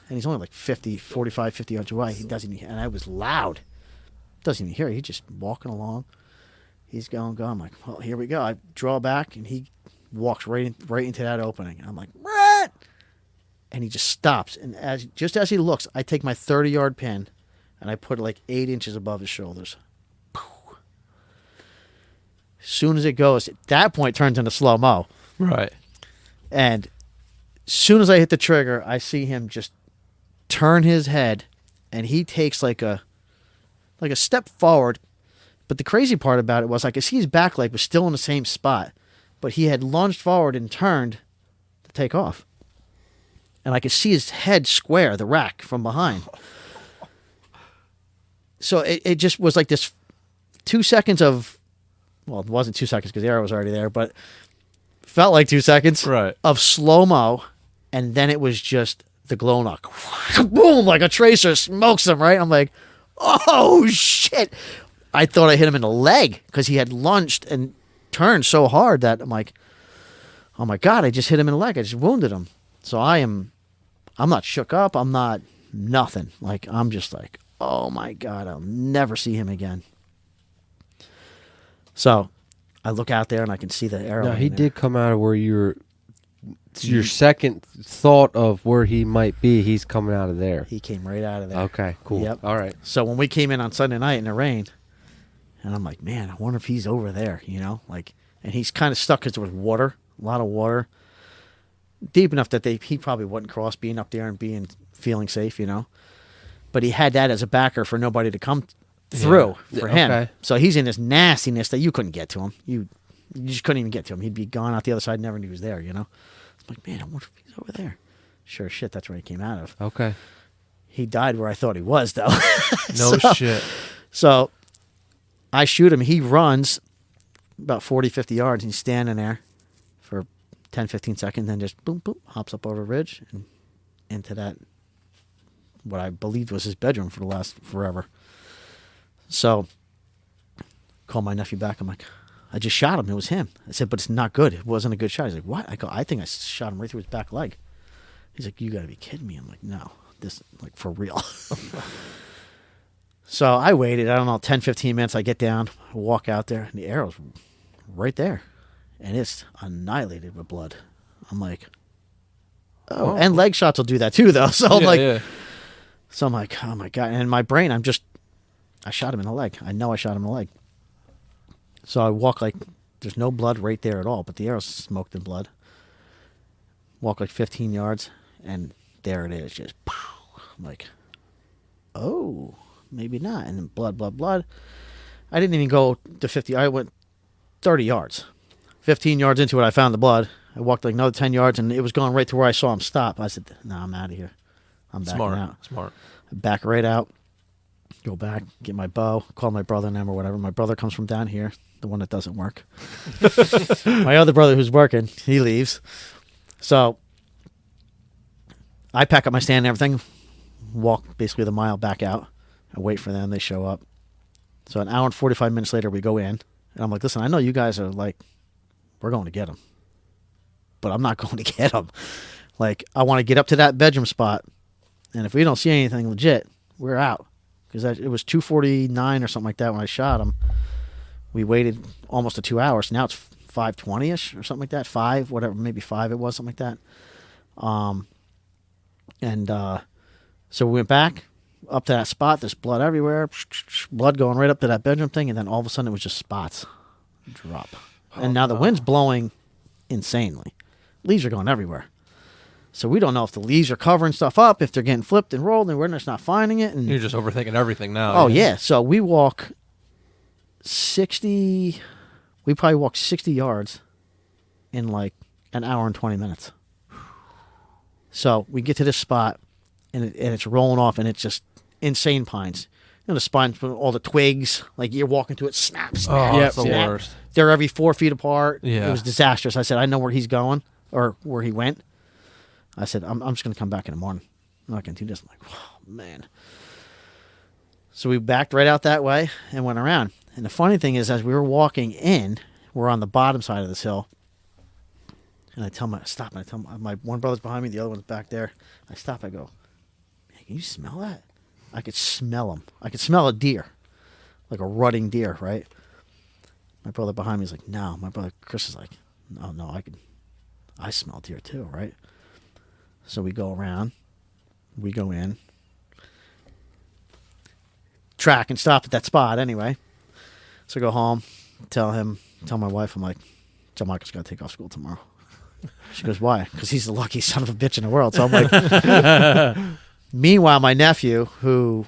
And he's only like 45, 50 yards away. He doesn't even, and I was loud. Doesn't even hear it. He's just walking along. He's going. I'm like, well, here we go. I draw back, and he walks right into that opening. And I'm like, what? And he just stops. And just as he looks, I take my 30-yard pin, and I put it like 8 inches above his shoulders. As soon as it goes, at that point, it turns into slow-mo. Right. And as soon as I hit the trigger, I see him just turn his head, and he takes like a step forward. But the crazy part about it was I could see his back leg was still in the same spot, but he had lunged forward and turned to take off. And I could see his head square the rack from behind. So it just was like this 2 seconds of, well, it wasn't 2 seconds because the arrow was already there, but felt like 2 seconds of slow-mo, and then it was just the glow knock. Boom, like a tracer smokes him, right? I'm like, oh, shit. I thought I hit him in the leg because he had lunged and turned so hard that I'm like, oh, my God, I just hit him in the leg. I just wounded him. So I'm not shook up. I'm not nothing. Like, I'm just like, oh, my God, I'll never see him again. So I look out there and I can see the arrow. No, he did come out of where your second thought of where he might be. He's coming out of there. He came right out of there. Okay, cool. Yep. All right. So when we came in on Sunday night in the rain, and I'm like, man, I wonder if he's over there, like, and he's kind of stuck because there was water, a lot of water, deep enough that he probably wouldn't cross, being up there and feeling safe, But he had that as a backer for nobody to come through for him. Okay. So he's in this nastiness that you couldn't get to him. You just couldn't even get to him. He'd be gone out the other side, never knew he was there, I'm like, man, I wonder if he's over there. Sure as shit, that's where he came out of. Okay. He died where I thought he was, though. No shit. So I shoot him. He runs about 40, 50 yards. And he's standing there for 10, 15 seconds, then just boom, boom, hops up over a ridge and into that, what I believed was his bedroom for the last forever. So call my nephew back. I'm like, I just shot him. It was him. I said, but it's not good. It wasn't a good shot. He's like, what? I go, I think I shot him right through his back leg. He's like, you got to be kidding me. I'm like, no, this, like, for real. So I waited, I don't know, 10, 15 minutes. I get down, I walk out there, and the arrow's right there. And it's annihilated with blood. I'm like, oh. Wow. And leg shots will do that too, though. So I'm like, yeah. So I'm like, oh my God. And in my brain, I shot him in the leg. I know I shot him in the leg. So I walk like there's no blood right there at all, but the arrow's smoked in blood. Walk like 15 yards, and there it is, just pow. I'm like, oh, maybe not. And then blood, blood, blood. I didn't even go to 50. I went 30 yards. 15 yards into it, I found the blood. I walked like another 10 yards, and it was going right to where I saw him stop. I said, no, I'm out of here. I'm backing out. Smart. I back right out, go back, get my bow, call my brother and them or whatever. My brother comes from down here, the one that doesn't work. My other brother who's working, he leaves. So I pack up my stand and everything, walk basically the mile back out. I wait for them. They show up. So an hour and 45 minutes later, we go in. And I'm like, listen, I know you guys are like, we're going to get him. But I'm not going to get him. Like, I want to get up to that bedroom spot. And if we don't see anything legit, we're out. Because it was 2:49 or something like that when I shot him. We waited almost 2 hours. Now it's 5:20ish or something like that. 5, whatever, maybe 5 it was, something like that. So we went back up to that spot. There's blood everywhere. Blood going right up to that bedroom thing. And then all of a sudden it was just spots. Drop. And now the wind's blowing insanely. Leaves are going everywhere. So we don't know if the leaves are covering stuff up, if they're getting flipped and rolled, and we're just not finding it. And You're just overthinking everything now. oh, yeah. So we walk 60... We probably walked 60 yards in like an hour and 20 minutes. So we get to this spot, and it's rolling off, and it's just insane pines. You know, the spines, all the twigs, like you're walking through it, snap, snap, Oh, that's the snap. worst. They're every 4 feet apart. Yeah. It was disastrous. I said, I know where he's going, or where he went. I said, I'm just going to come back in the morning. I'm not going to do this. I'm like, oh, man. So we backed right out that way and went around. And the funny thing is, as we were walking in, we're on the bottom side of this hill. And I tell my one brother's behind me, the other one's back there. I stop, I go, man, can you smell that? I could smell him. I could smell a deer, like a rutting deer, right? My brother behind me is like, no. My brother Chris is like, no, I smell deer too, right? So we go around, we go in, track and stop at that spot anyway. So I go home, tell my wife, I'm like, tell Michael's got to take off school tomorrow. She goes, why? Because he's the luckiest son of a bitch in the world. So I'm like, meanwhile, my nephew, who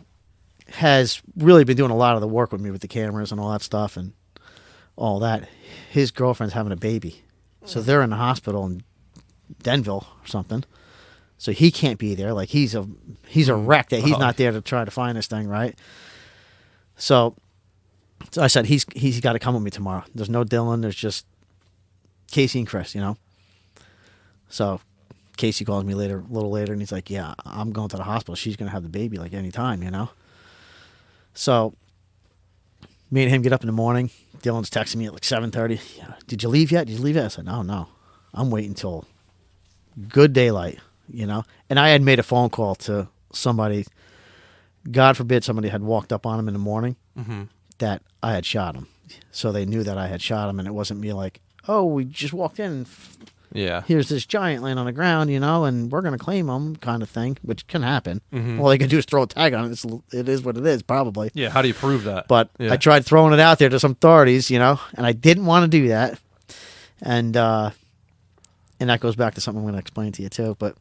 has really been doing a lot of the work with me with the cameras and all that stuff and all that, his girlfriend's having a baby. So they're in the hospital in Denville or something. So he can't be there. Like he's a wreck that he's not there to try to find this thing, right? So I said he's got to come with me tomorrow. There's no Dylan. There's just Casey and Chris, you know. So Casey calls me a little later, and he's like, "Yeah, I'm going to the hospital. She's gonna have the baby like any time, you know." So me and him get up in the morning. Dylan's texting me at like 7:30. Did you leave yet? I said, No. I'm waiting till good daylight. You know, and I had made a phone call to somebody. God forbid somebody had walked up on him in the morning that I had shot him. So they knew that I had shot him, and it wasn't me like, oh, we just walked in. Yeah. Here's this giant laying on the ground, you know, and we're going to claim him kind of thing, which can happen. All they can do is throw a tag on it. It is what it is, probably. Yeah, how do you prove that? But yeah. I tried throwing it out there to some authorities, you know, and I didn't want to do that. And that goes back to something I'm going to explain to you, too. But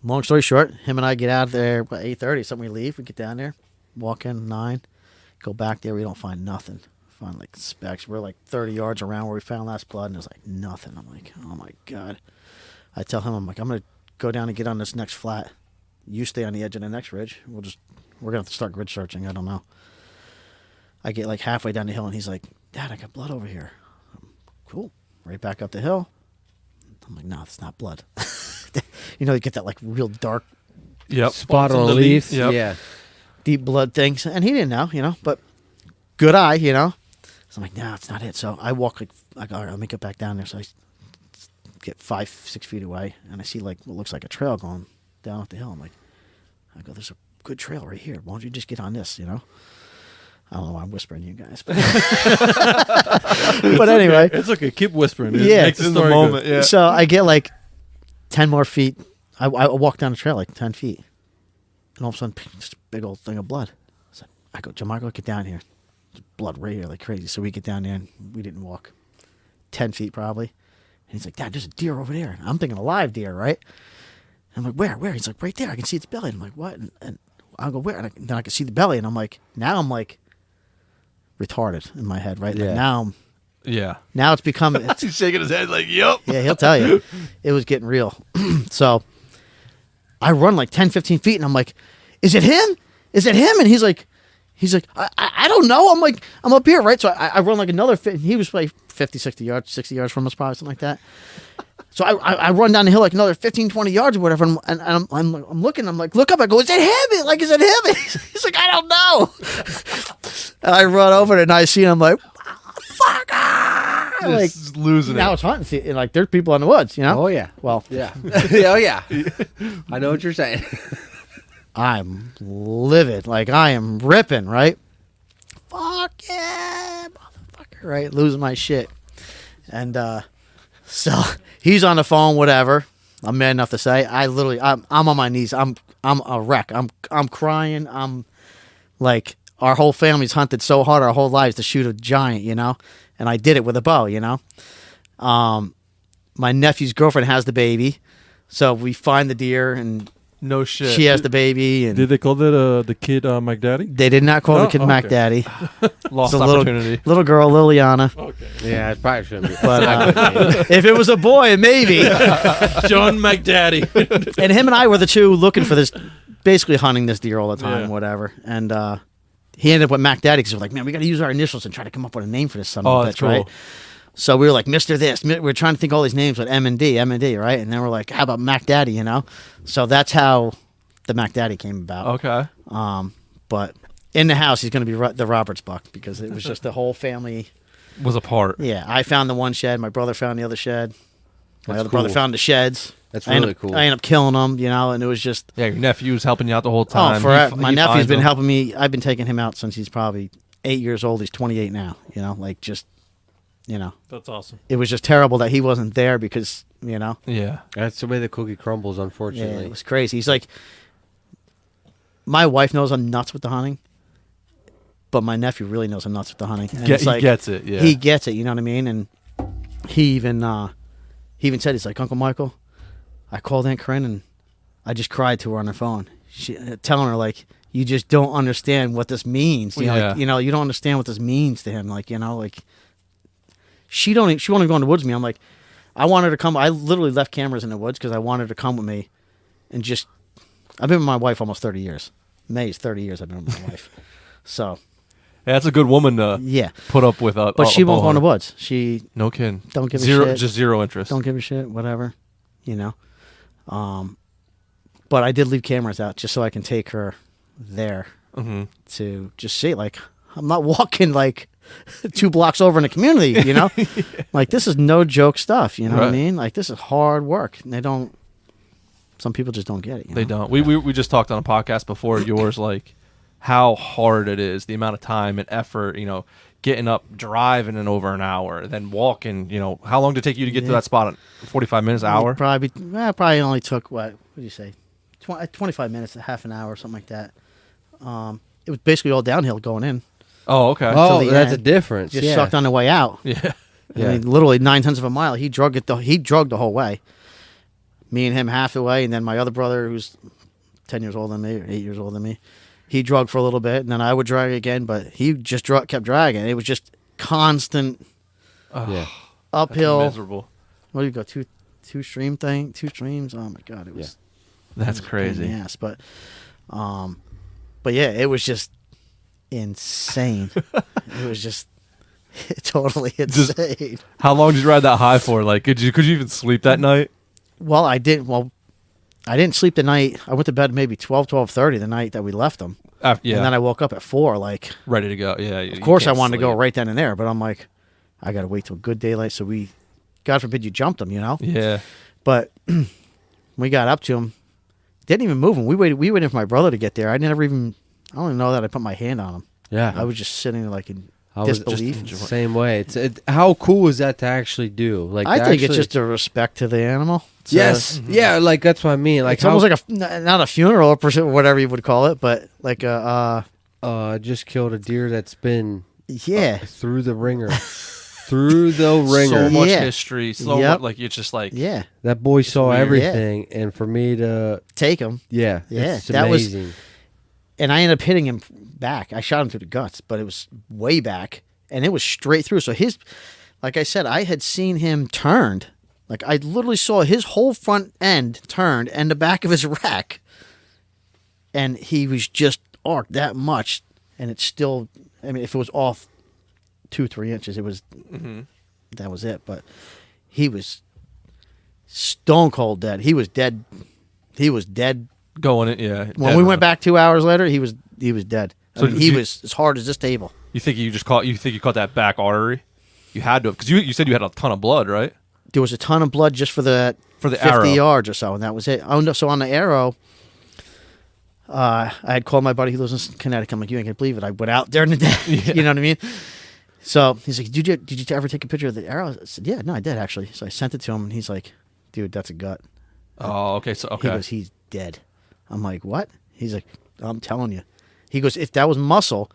long story short, him and I get out of there by 8:30. Something we leave. We get down there, walk in 9, go back there. We don't find nothing. Find like specks. We're like 30 yards around where we found last blood, and there's like nothing. I'm like, oh my God. I tell him, I'm like, I'm going to go down and get on this next flat. You stay on the edge of the next ridge. We're going to have to start grid searching. I don't know. I get like halfway down the hill, and he's like, Dad, I got blood over here. Cool. Right back up the hill. I'm like, no, it's not blood. You know, you get that like real dark spot on a leaf. Yep. Yeah. Deep blood things. And he didn't know, you know, but good eye, you know. So I'm like, no, it's not it. So I walk like all right, let me get back down there. So I get 5-6 feet away, and I see like what looks like a trail going down up the hill. I go, there's a good trail right here. Why don't you just get on this, you know? I don't know why I'm whispering to you guys. But, but anyway. It's okay. Keep whispering. It Yeah. makes the In the story moment, good. yeah. So I get like 10 more feet. I walk down the trail like 10 feet. And all of a sudden, just a big old thing of blood. So I go, Jamarco, get down here. There's blood right here like crazy. So we get down there, and we didn't walk 10 feet probably. he's like, Dad, there's a deer over there. And I'm thinking a live deer, right? And I'm like, where? He's like, right there. I can see its belly. And I'm like, what? And I go, where? And then I can see the belly. And I'm like retarded in my head, right? Like now it's becoming. He's shaking his head like, "Yep." Yeah, he'll tell you. It was getting real. So I run like 10, 15 feet, and I'm like, "Is it him? Is it him?" And he's like, I don't know. I'm like, I'm up here, right? So I run like another. He was like 50, 60 yards, 60 yards from us, probably something like that. So I run down the hill like another 15, 20 yards or whatever, and I'm looking. I'm like, look up. I go, is it him? Like, is it him? He's like, I don't know. And I run over and I see him. I'm like, fuck! Like Just losing now it. it's hunting season. Like there's people in the woods, you know. Oh yeah. Well, Yeah. Oh yeah. I know what you're saying. I'm livid. Like I am ripping, right? Fuck yeah, motherfucker, right? Losing my shit. And so he's on the phone, whatever. I'm man enough to say. I'm on my knees. I'm a wreck. I'm crying. I'm like, our whole family's hunted so hard our whole lives to shoot a giant, you know? And I did it with a bow, you know? My nephew's girlfriend has the baby. So we find the deer and No shit. she has the baby. And Did they call the kid Mike Daddy? they did not call the kid okay. Mac Daddy. Lost It's a opportunity. little girl, Liliana. Okay. Yeah, it probably shouldn't be. But if it was a boy, maybe. John McDaddy. And him and I were the two looking for this, basically hunting this deer all the time, Yeah. whatever. And he ended up with Mac Daddy because we're like, man, we got to use our initials and try to come up with a name for this son of a that's bitch, cool. right? So we were like, Mr. This. We were trying to think all these names with M and D, right? And then we're like, how about Mac Daddy, you know? So that's how the Mac Daddy came about. Okay. But in the house, he's going to be the Roberts buck because it was just the whole family. Was apart. Yeah, I found the one shed. My brother found the other shed. My That's other brother cool. found the sheds. That's I ended really up- cool. I ended up killing them, you know, and it was just. Yeah, your nephew's helping you out the whole time. Oh, forever. He My nephew's finds been them. helping me. I've been taking him out since he's probably 8 years old. He's 28 now. You know, like just, you know, That's awesome. it was just terrible that he wasn't there because, you know, Yeah. That's the way the cookie crumbles, yeah, unfortunately. it was crazy. He's like, my wife knows I'm nuts with the hunting, but my nephew really knows I'm nuts with the hunting. And it's He like, gets it. Yeah. he gets it. You know what I mean? And he even said, he's like, Uncle Michael, I called Aunt Corinne and I just cried to her on the phone, telling her like, you just don't understand what this means. You know, Yeah. like, you know, you don't understand what this means to him. Like, you know, like she won't even go in the woods with me. I'm like, I want her to come. I literally left cameras in the woods because I wanted her to come with me, and just. I've been with my wife almost 30 years. May is 30 years I've been with my wife. So Yeah, that's a good woman to yeah, put up with. but she won't go in the woods. She No kidding. don't give a zero, shit. Just zero interest. Don't give a shit. Whatever, you know. But I did leave cameras out just so I can take her there Mm-hmm. to just see. Like, I'm not walking like 2 blocks over in the community. You know, like this is no joke stuff. You know what I Right. mean? Like this is hard work. And they don't. Some people just don't get it. You They know? don't. We just talked on a podcast before yours, like how hard it is, the amount of time and effort, you know, getting up, driving in over an hour, then walking, you know, how long did it take you to get to Yeah. that spot? 45 minutes, hour? Probably only took what did you say? 25 minutes, a half an hour, something like that. It was basically all downhill going in. Oh, okay. Oh, the that's a end. difference. Just yeah. sucked on the way out. Yeah. Yeah. I mean, literally 9/10 of a mile. He drugged it. He drugged the whole way. Me and him half the way, and then my other brother, who's 10 years older than me or 8 years older than me, he drugged for a little bit, and then I would drag again. But he just kept dragging. It was just constant Ugh, Yeah. that's uphill. miserable. What do you go two streams? Oh my god, it was. That's it was a pain in crazy. the ass, but yeah, it was just insane. It was just totally insane. How long did you ride that high for? Like, could you even sleep that night? Well, I didn't sleep the night. I went to bed maybe 12:30 the night that we left them. Yeah. And then I woke up at 4. Like, ready to go. Yeah. of course I wanted to go right then and there, but I'm like, I got to wait till good daylight. So God forbid you jumped them, you know? Yeah. But we got up to him. Didn't even move him. We waited for my brother to get there. I don't even know that I put my hand on him. Yeah. I was just sitting there like in I was disbelief. just the same way. How cool is that to actually do? Like, I to think it's actually- just a respect to the animal. It's yes, yeah, like that's what I mean. Like, it's almost like not a funeral or whatever you would call it, but like a just killed a deer that's been yeah. through the ringer. through the ringer. So much Yeah. history. So Yep. much, like it's just like Yeah. That boy saw weird. everything, and for me to, Take him. yeah, Yeah, it's that was- amazing. And I ended up hitting him back. I shot him through the guts, but it was way back. And it was straight through. So like I said, I had seen him turned. Like I literally saw his whole front end turned and the back of his rack. And he was just arced that much. And it's still, I mean, if it was off 2-3 inches, it was, that was it. But he was stone cold dead. He was dead. He was dead. going in. Yeah. When we went back 2 hours later, he was dead. So I mean, he you- was as hard as this table. You think you caught that back artery? You had to, because you said you had a ton of blood, right? There was a ton of blood just for the 50 arrow. yards or so, and that was it. Oh no! So on the arrow, I had called my buddy who lives in Connecticut. I'm like, you ain't gonna believe it. I went out there in the day. You know what I mean? So he's like, did you ever take a picture of the arrow? I said, yeah, no, I did actually. So I sent it to him, and he's like, dude, that's a gut. Oh, okay. So okay. He goes, he's dead. I'm like, what? He's like, I'm telling you. He goes, if that was muscle,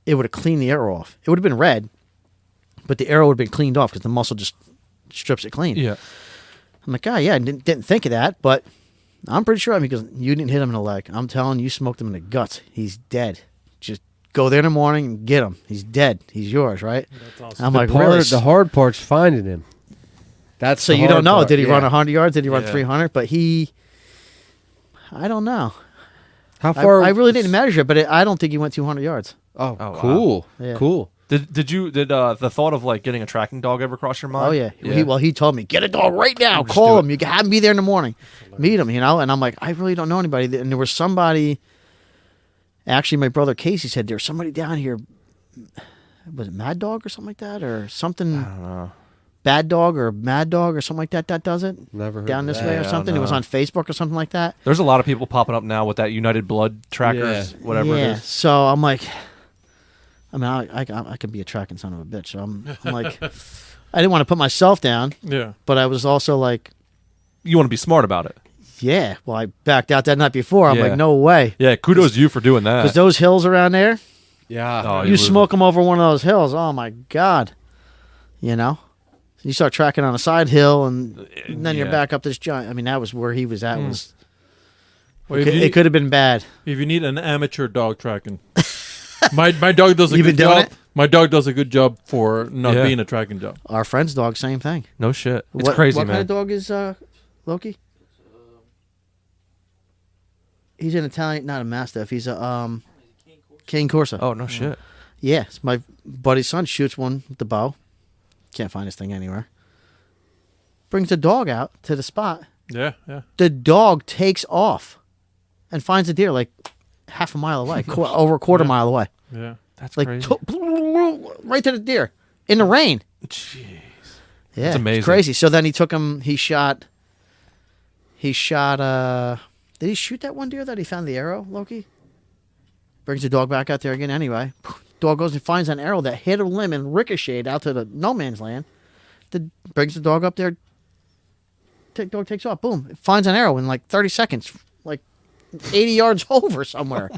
it would have cleaned the arrow off. It would have been red, but the arrow would have been cleaned off because the muscle just strips it clean. Yeah. I'm like, oh, yeah, I didn't think of that, but I'm pretty sure. I mean, because you didn't hit him in the leg. I'm telling you, smoked him in the guts. He's dead. Just go there in the morning and get him. He's dead. He's yours, right? That's awesome. I'm The like, part, really? the hard part's finding him. That's So the you don't hard know. part, Did he yeah. run 100 yards? Did he run Yeah. 300? But I don't know. How far? I really didn't measure it, but I don't think he went 200 yards. Oh, Oh, wow. cool, Yeah. cool. Did the thought of like getting a tracking dog ever cross your mind? Oh yeah. He told me, get a dog right now. Just Call do him. You can have him be there in the morning. Meet him. And I'm like, I really don't know anybody. And there was somebody. Actually, my brother Casey said there's somebody down here. Was it Mad Dog or something like that, or something? I don't know. Bad Dog or Mad Dog or something like that. That does it Never heard down of this that. way Yeah, or I something. It don't was know. on Facebook or something like that. There's a lot of people popping up now with that United Blood trackers, Yeah. whatever yeah. it is. So I'm like, I mean, I could be a tracking son of a bitch. So I'm like, I didn't want to put myself down, Yeah. but I was also like, You want to be smart about it. yeah. Well, I backed out that night before. I'm Yeah. like, no way. Yeah, kudos to you for doing that. Because those hills around there, Yeah. Oh, you smoke them over one of those hills. Oh my God. You know? You start tracking on a side hill and then you're Yeah. back up this giant. I mean, that was where he was at. Was Well, it could have been bad. If you need an amateur dog tracking, my dog does a You've good been doing job. it? My dog does a good job for not Yeah. being a tracking dog. Our friend's dog, same thing. No shit. It's what, crazy, what man. kind of dog is Loki? He's an Italian, not a Mastiff. He's a Cane Corso. Oh, no shit. Yes, my buddy's son shoots one with the bow. Can't find this thing anywhere. Brings the dog out to the spot. Yeah, yeah. The dog takes off and finds a deer like half a mile away, over a quarter mile away. Yeah. That's Like crazy. right to the deer in the rain. Jeez. Yeah, That's amazing. It's crazy. So then he took him. He shot. Did he shoot that one deer that he found the arrow, Loki? Brings the dog back out there again anyway. Dog goes and finds an arrow that hit a limb and ricocheted out to the no man's land. Brings the dog up there. Dog takes off. Boom. It finds an arrow in like 30 seconds, like 80 yards over somewhere.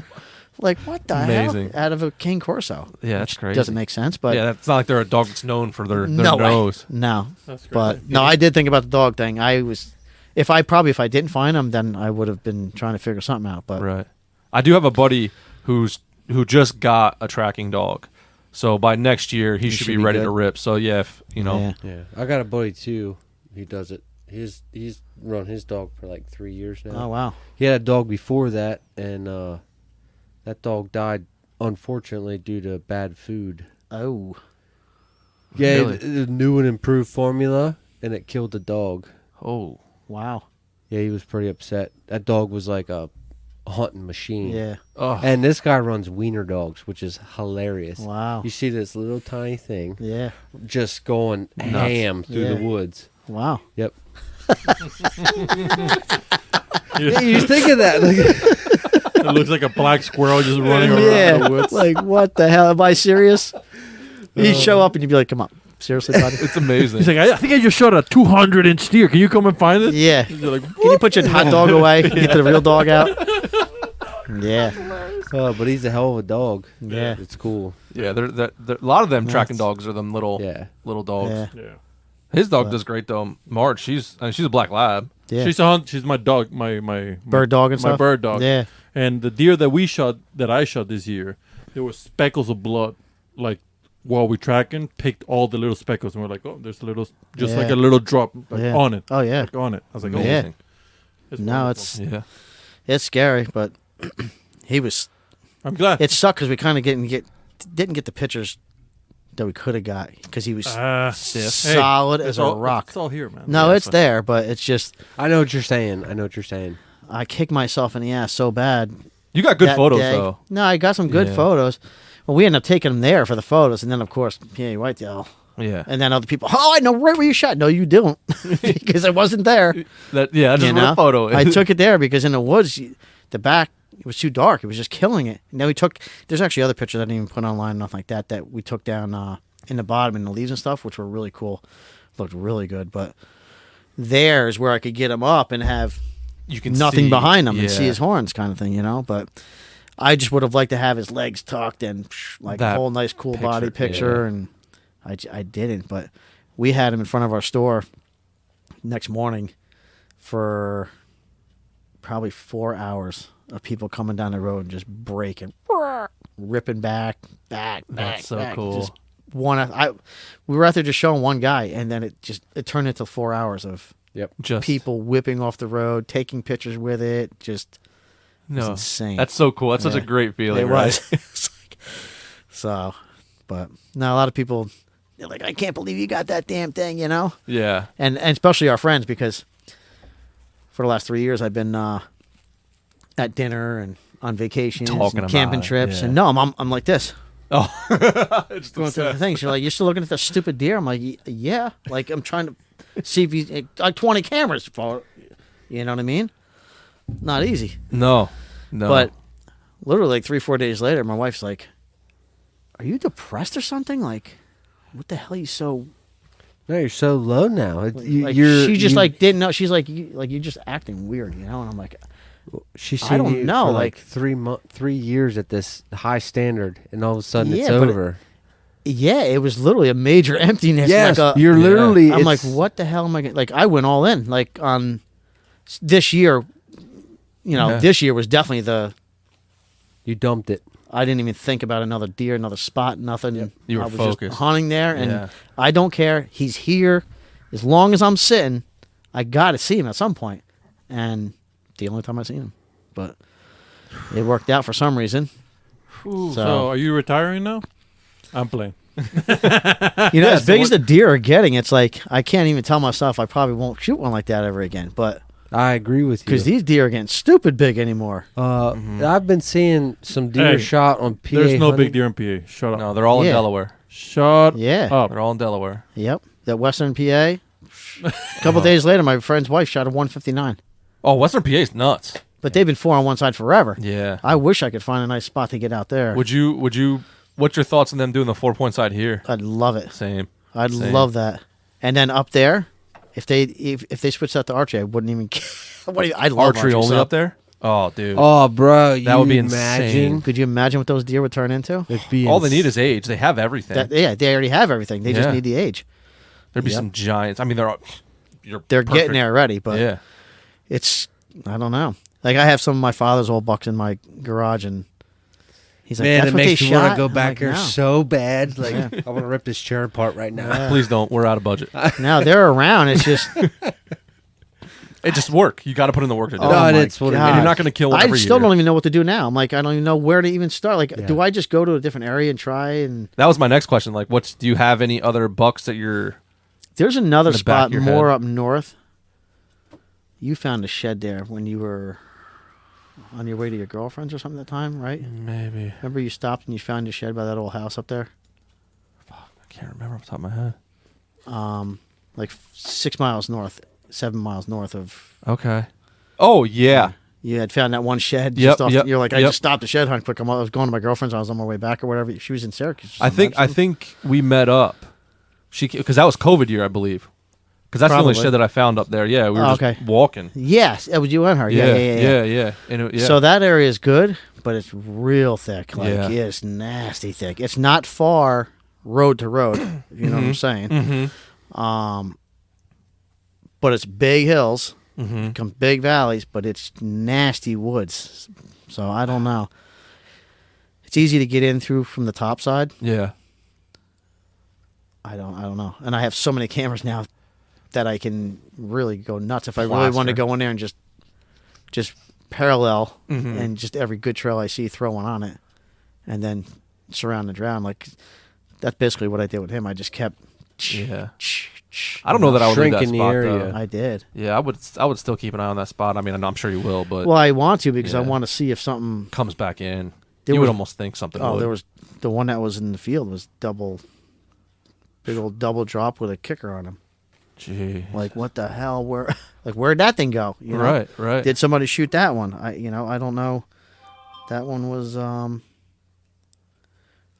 Like, what the Amazing. hell? Out of a King Corso. Yeah, that's crazy. Doesn't make sense, but yeah, it's not like they're a dog that's known for their no way. nose. No. That's crazy. But no, I did think about the dog thing. If I didn't find him, then I would have been trying to figure something out. But Right. I do have a buddy who just got a tracking dog. So by next year he should be ready good. to rip. So yeah, if, you know. yeah. Yeah, I got a buddy too. He does it. He's run his dog for like 3 years now. Oh wow. He had a dog before that, and that dog died unfortunately due to bad food. Oh. Yeah, Really? the new and improved formula, and it killed the dog. Oh. Wow. Yeah, he was pretty upset. That dog was like a hunting machine. Yeah. Oh. And this guy runs wiener dogs, which is hilarious. Wow. You see this little tiny thing Yeah. just going ham through Yeah. the woods. Wow. Yep. You think of that. Like, It looks like a black squirrel just running around Yeah. the woods. Like, what the hell? Am I serious? He'd show up and you'd be like, come on. Seriously, buddy? It's amazing. He's like, I think I just shot a 200-inch steer. Can you come and find it? Yeah. You're like, Can you put your hot dog away? Get the real dog out? Yeah. but he's a hell of a dog. Yeah. It's cool. Yeah, a lot of them Nuts. tracking dogs are them little dogs. Yeah. Yeah. His dog But- does great though. Marge, she's a black lab. Yeah. She's my dog, my Bird dog and my stuff? bird dog. Yeah. And the deer that I shot this year, there were speckles of blood, like while we tracking, picked all the little speckles, and we're like, oh, there's a little, just like Yeah. a little drop like, Yeah. on it. Oh, yeah. Like on it. I was like, oh, Yeah. Amazing. it's No, wonderful. Yeah. It's scary, but he was. I'm glad. It sucked because we kind of didn't get the pictures that we could have got because he was stiff. solid as a all, rock. It's all here, man. No, Yeah, it's fine. there, but it's just I know what you're saying. I kicked myself in the ass so bad. You got good that photos day. though. No, I got some good Yeah. photos. Well, we ended up taking them there for the photos, and then of course, PA Whitetail, Yeah. and then other people. Oh, I know right where you shot. No, you don't, because it wasn't there. That's just You know? a photo. I took it there because in the woods, the back it was too dark. It was just killing it. And then we took. There's actually other pictures I didn't even put online, nothing like that. That we took down in the bottom in the leaves and stuff, which were really cool. Looked really good, but there's where I could get him up and have you can nothing see, behind him and yeah. see his horns, kind of thing, you know. But I just would have liked to have his legs tucked and like a That whole nice, cool body picture, yeah. and I didn't. But we had him in front of our store next morning for probably 4 hours of people coming down the road and just breaking, ripping back. That's so back. cool. Just we were out there just showing one guy, and then it turned into 4 hours of Just people whipping off the road, taking pictures with it. Just no, insane. That's so cool. That's such Yeah. a great feeling. it right? was. It's like- so, but no, a lot of people they're like, I can't believe you got that damn thing, you know. Yeah. And especially our friends, because for the last 3 years I've been at dinner and on vacations, Talking and camping about it, trips, yeah. and no, I'm like this. Oh, it's Going through the things. You're like, you're still looking at the stupid deer. I'm like, yeah. Like, I'm trying to see if you like 20 cameras for, you know what I mean? Not easy. no. But literally, like 3-4 days later, my wife's like, "Are you depressed or something? Like, what the hell? Are you so?" No, you're so low now. Like, she just like didn't know. She's like, you're just acting weird, you know. And I'm like, she's I seen don't you know, for like- 3 years at this high standard, and all of a sudden it's Yeah, but over. yeah, it was literally a major emptiness. Yes, like you're Yeah. literally. I'm like, it's- what the hell am I? Like, I went all in. Like on this year, you know, Yeah. this year was definitely You dumped it. I didn't even think about another deer, another spot, nothing. You were I was focused. just hunting there, and Yeah. I don't care. He's here. As long as I'm sitting, I got to see him at some point. And the only time I seen him. But it worked out for some reason. So, are you retiring now? I'm playing. You know, as big as the deer are getting, it's like I can't even tell myself I probably won't shoot one like that ever again. But I agree with you. because these deer are getting stupid big anymore. I've been seeing some deer Hey, shot on PA. There's no hunting. big deer in PA. Shut up. No, they're all in Yeah. Delaware. Shut Yeah. up. They're all in Delaware. Yep. That Western PA. A couple days later, my friend's wife shot a 159. Oh, Western PA's nuts. But they've been 4 on one side forever. Yeah. I wish I could find a nice spot to get out there. Would you? What's your thoughts on them doing the 4-point side here? I'd love it. Same. I'd Same. love that. And then up there, if they switched out to archery, I wouldn't even. I love Archery only stuff. up there? Oh, dude. Oh, bro, That would be imagine. insane. Could you imagine what those deer would turn into? It'd be All they need is age. They have everything. Yeah, they already have everything. They just Yeah. need the age. There'd be Yep. some giants. I mean, you're They're perfect. getting there already, but Yeah. it's I don't know. Like I have some of my father's old bucks in my garage, and he's like, Man, "That's it what makes they me want shot?" to go I'm back like, there no. so bad. Like, Yeah. I want to rip this chair apart right now. Please don't. We're out of budget. No, they're around. It's just It just work. You got to put in the work to do No, it. my it's what it God. And you're not going to kill one I every still year. don't even know what to do now. I'm like, I don't even know where to even start. Like, Yeah. do I just go to a different area and try? And That was my next question. Like, do you have any other bucks that you're? there's another In the back spot of your more head. up north. You found a shed there when you were on your way to your girlfriend's or something at the time, right? Maybe. Remember you stopped and you found your shed by that old house up there? I can't remember off the top of my head. Like 6 miles north, 7 miles north of. Okay. Oh yeah. You had found that one shed. Yep, Just off, yep, You're like, I yep. just stopped the shed hunt quick. I was going to my girlfriend's. I was on my way back or whatever. She was in Syracuse. I think we met up. Because that was COVID year, I believe. Because that's the only Probably. shed that I found up there. Yeah, we were Oh, just okay. walking. Yes, it was you and her. Yeah. yeah. And yeah. So that area is good, but it's real thick. Like Yeah. it's nasty thick. It's not far road to road. If you know what I'm saying. Mm-hmm. But it's big hills, Mm-hmm. come big valleys, but it's nasty woods. So I don't know. It's easy to get in through from the top side. Yeah. I don't know. And I have so many cameras now that I can really go nuts if I really want to go in there and just parallel Mhm. and just every good trail I see throw one on it and then surround and drown. Like that's basically what I did with him. I just kept Yeah. I don't know that I would leave that Shrinking the spot area. though. I did. Yeah, I would still keep an eye on that spot. I mean, I'm sure you will, but Well, I want to because I Yeah. want to see if something. comes back in. There You was- would almost think something Oh, would. there was the one that was in the field was big old double drop with a kicker on him. Gee. Like what the hell? Where'd that thing go? You know? Right. Did somebody shoot that one? I don't know. That one was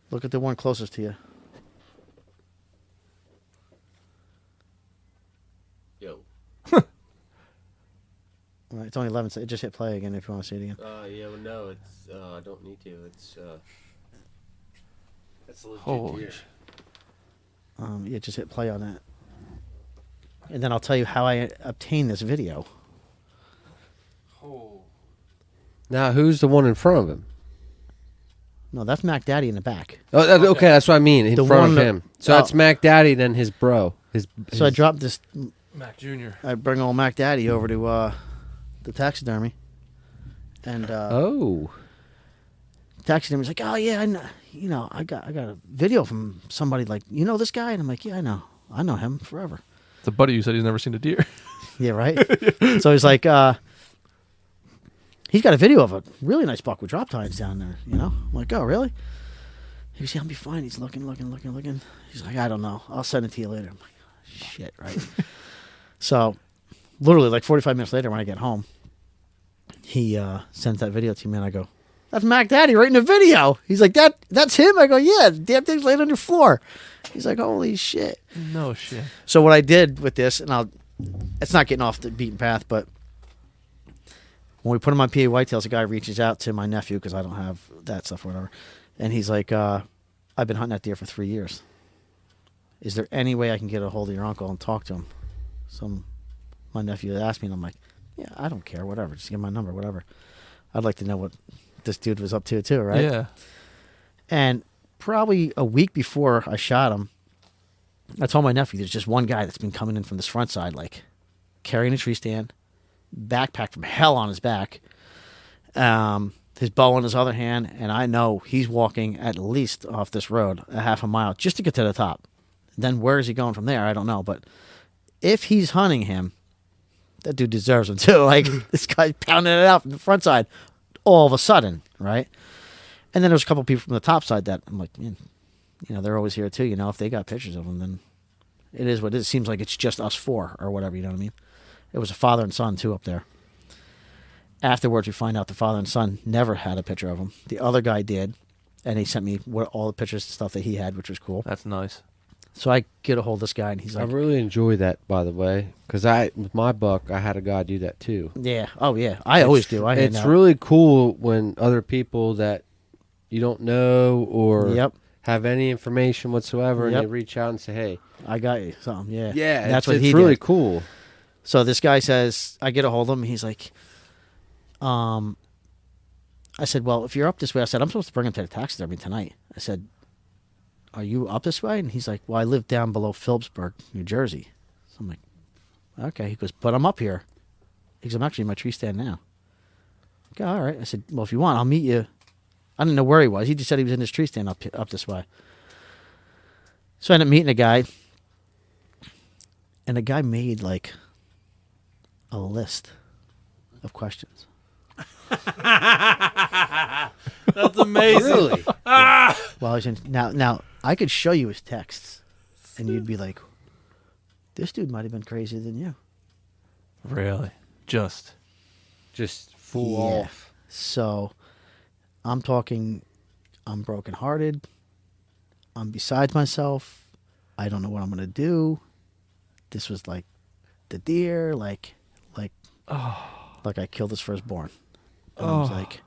look at the one closest to you. Yo. Well, it's only 11. So just hit play again if you want to see it again. Yeah, well, no, it's, I don't need to. It's, that's a legit Holy deer. sh- Yeah, just hit play on that. And then I'll tell you how I obtained this video. Now, who's the one in front of him? No, that's Mac Daddy in the back. Oh, okay, that's what I mean. In The front one of that- him. So oh. it's Mac Daddy, then his bro. So I dropped this. Mac Jr. I bring old Mac Daddy over to the taxidermy, and Oh. taxidermy's like, "Oh yeah, I got a video from somebody like, you know this guy?" And I'm like, "Yeah, I know him forever." It's a buddy who said he's never seen a deer. Yeah, right. So he's like, he's got a video of a really nice buck with drop tines down there. You know, I'm like, "Oh really?" He goes, "Yeah, I'll be fine." He's looking. He's like, "I don't know. I'll send it to you later." I'm like, oh, "Shit, right." So, literally, like 45 minutes later, when I get home, he sends that video to me, and I go, "That's Mac Daddy right in the video." He's like, "That's him." I go, "Yeah, the damn thing's laying on your floor." He's like, "Holy shit." No shit. So what I did with this, and it's not getting off the beaten path, but when we put him on PA Whitetails, a guy reaches out to my nephew because I don't have that stuff or whatever, and he's like, "I've been hunting that deer for 3 years. Is there any way I can get a hold of your uncle and talk to him?" So my nephew had asked me, and I'm like, "Yeah, I don't care, whatever. Just give my number, whatever. I'd like to know what this dude was up to too, right?" Yeah. And probably a week before I shot him, I told my nephew there's just one guy that's been coming in from this front side, like carrying a tree stand, backpack from hell on his back, his bow in his other hand, and I know he's walking at least off this road a half a mile just to get to the top. Then where is he going from there? I don't know. But if he's hunting him, that dude deserves him too. Like this guy's pounding it out from the front side all of a sudden, right? And then there's a couple people from the top side that I'm like, man, they're always here too. If they got pictures of them, then it is what it is. It seems like it's just us four or whatever. You know what I mean? It was a father and son too up there. Afterwards, we find out the father and son never had a picture of him. The other guy did, and he sent me all the pictures and stuff that he had, which was cool. That's nice. So I get a hold of this guy, and he's I like, really enjoy that, by the way, because with my buck, I had a guy do that too. "Yeah, oh yeah, I always do. It's really cool when other people that you don't know or Yep. have any information whatsoever, Yep. and they reach out and say, "Hey, I got you something." Yeah, yeah, that's what it's he really did. cool." So this guy says, I get a hold of him. He's like, I said, "Well, if you're up this way," I said, "I'm supposed to bring him to the taxidermy tonight." I said, "Are you up this way?" And he's like, "Well, I live down below Phillipsburg, New Jersey." So I'm like, "Okay." He goes, "But I'm up here." He goes, "I'm actually in my tree stand now." Okay, all right. I said, "Well, if you want, I'll meet you." I didn't know where he was. He just said he was in his tree stand up this way. So I ended up meeting a guy, and the guy made like a list of questions. That's amazing. Really? Well, now I could show you his texts, and you'd be like, "This dude might have been crazier than you." Really. Just Full Yeah. off. So, I'm talking. I'm brokenhearted. I'm besides myself. I don't know what I'm gonna do. This was like the deer, like I killed his firstborn. And I was like,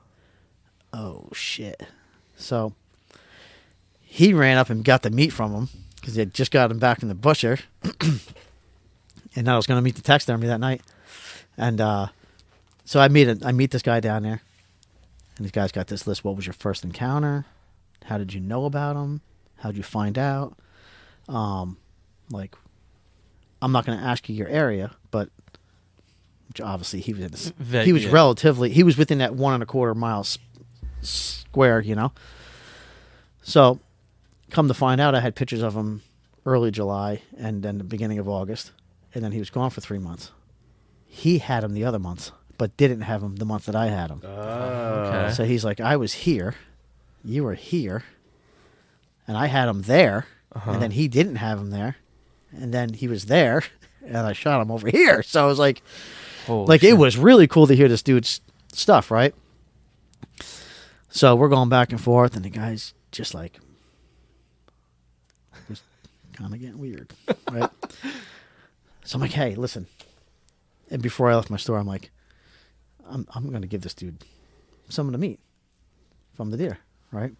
oh shit. So he ran up and got the meat from him because he had just got him back from the butcher. And I was going to meet the taxidermy that night. And so I meet this guy down there. And this guy's got this list. What was your first encounter? How did you know about him? How did you find out? Like, I'm not going to ask you your area, but which obviously he was in this, he was relatively, he was within that 1.25 miles square, you know. So come to find out, I had pictures of him early July and then the beginning of August, and then he was gone for 3 months. He had him the other months, but didn't have him the month that I had him. Okay. So he's like, I was here, you were here, and I had him there, and then he didn't have him there, and then he was there, and I shot him over here. So I was like, it was really cool to hear this dude's stuff, right? So we're going back and forth, and the guy's just like, just kind of getting weird, right? So I'm like, hey, listen. And before I left my store, I'm like, I'm going to give this dude some of the meat from the deer, right?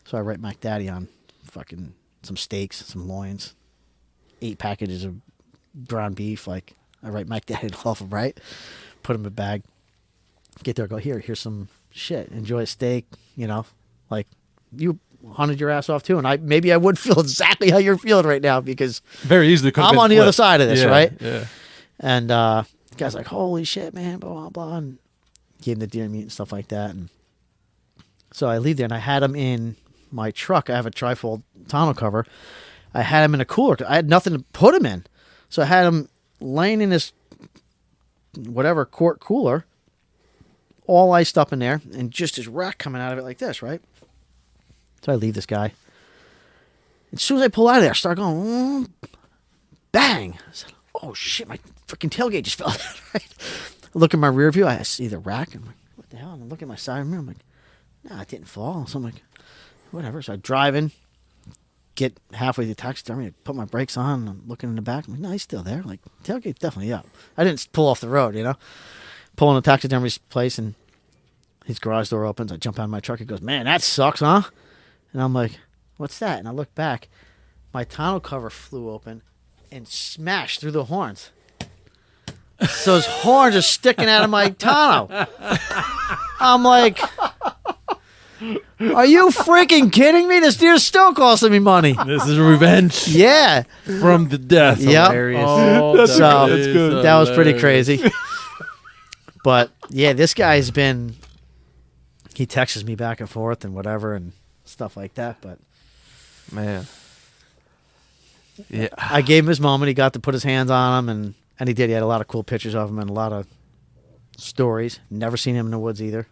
So I write Mac Daddy on fucking some steaks, some loins, 8 packages of ground beef. Like, I write Mac Daddy off of, right? Put him in a bag. Get there, go, here's some shit. Enjoy a steak, you know? Like, you hunted your ass off too, and maybe I would feel exactly how you're feeling right now because very easily I'm on the other side of this, right? Yeah. And the guy's like, holy shit, man, blah, blah, blah. And gave him the deer meat and stuff like that. And so I leave there, and I had him in my truck. I have a trifold tonneau cover. I had him in a cooler. I had nothing to put him in. So I had him laying in this whatever quart cooler, all iced up in there, and just his rack coming out of it like this, right? So I leave this guy. As soon as I pull out of there, I start going, bang. I said, oh, shit, my freaking tailgate just fell out, right? I look in my rear view. I see the rack. I'm like, what the hell? And I look at my side mirror. I'm like, nah, it didn't fall. So I'm like, whatever. So I drive in, get halfway to the taxidermy. I put my brakes on. And I'm looking in the back. I'm like, no, he's still there. Like, tailgate's definitely up. I didn't pull off the road, you know? Pull in the taxidermy's place, and his garage door opens. I jump out of my truck. He goes, man, that sucks, huh? And I'm like, what's that? And I look back. My tonneau cover flew open and smashed through the horns. So his horns are sticking out of my tonneau. I'm like, are you freaking kidding me? This deer's still costing me money. This is revenge. Yeah. From the death. Yep. Hilarious. Oh, That's good. That was pretty hilarious. crazy. But yeah, this guy's been, he texts me back and forth and whatever and stuff like that. But Man. Yeah. I gave him his moment. He got to put his hands on him, and he did. He had a lot of cool pictures of him and a lot of stories. Never seen him in the woods either.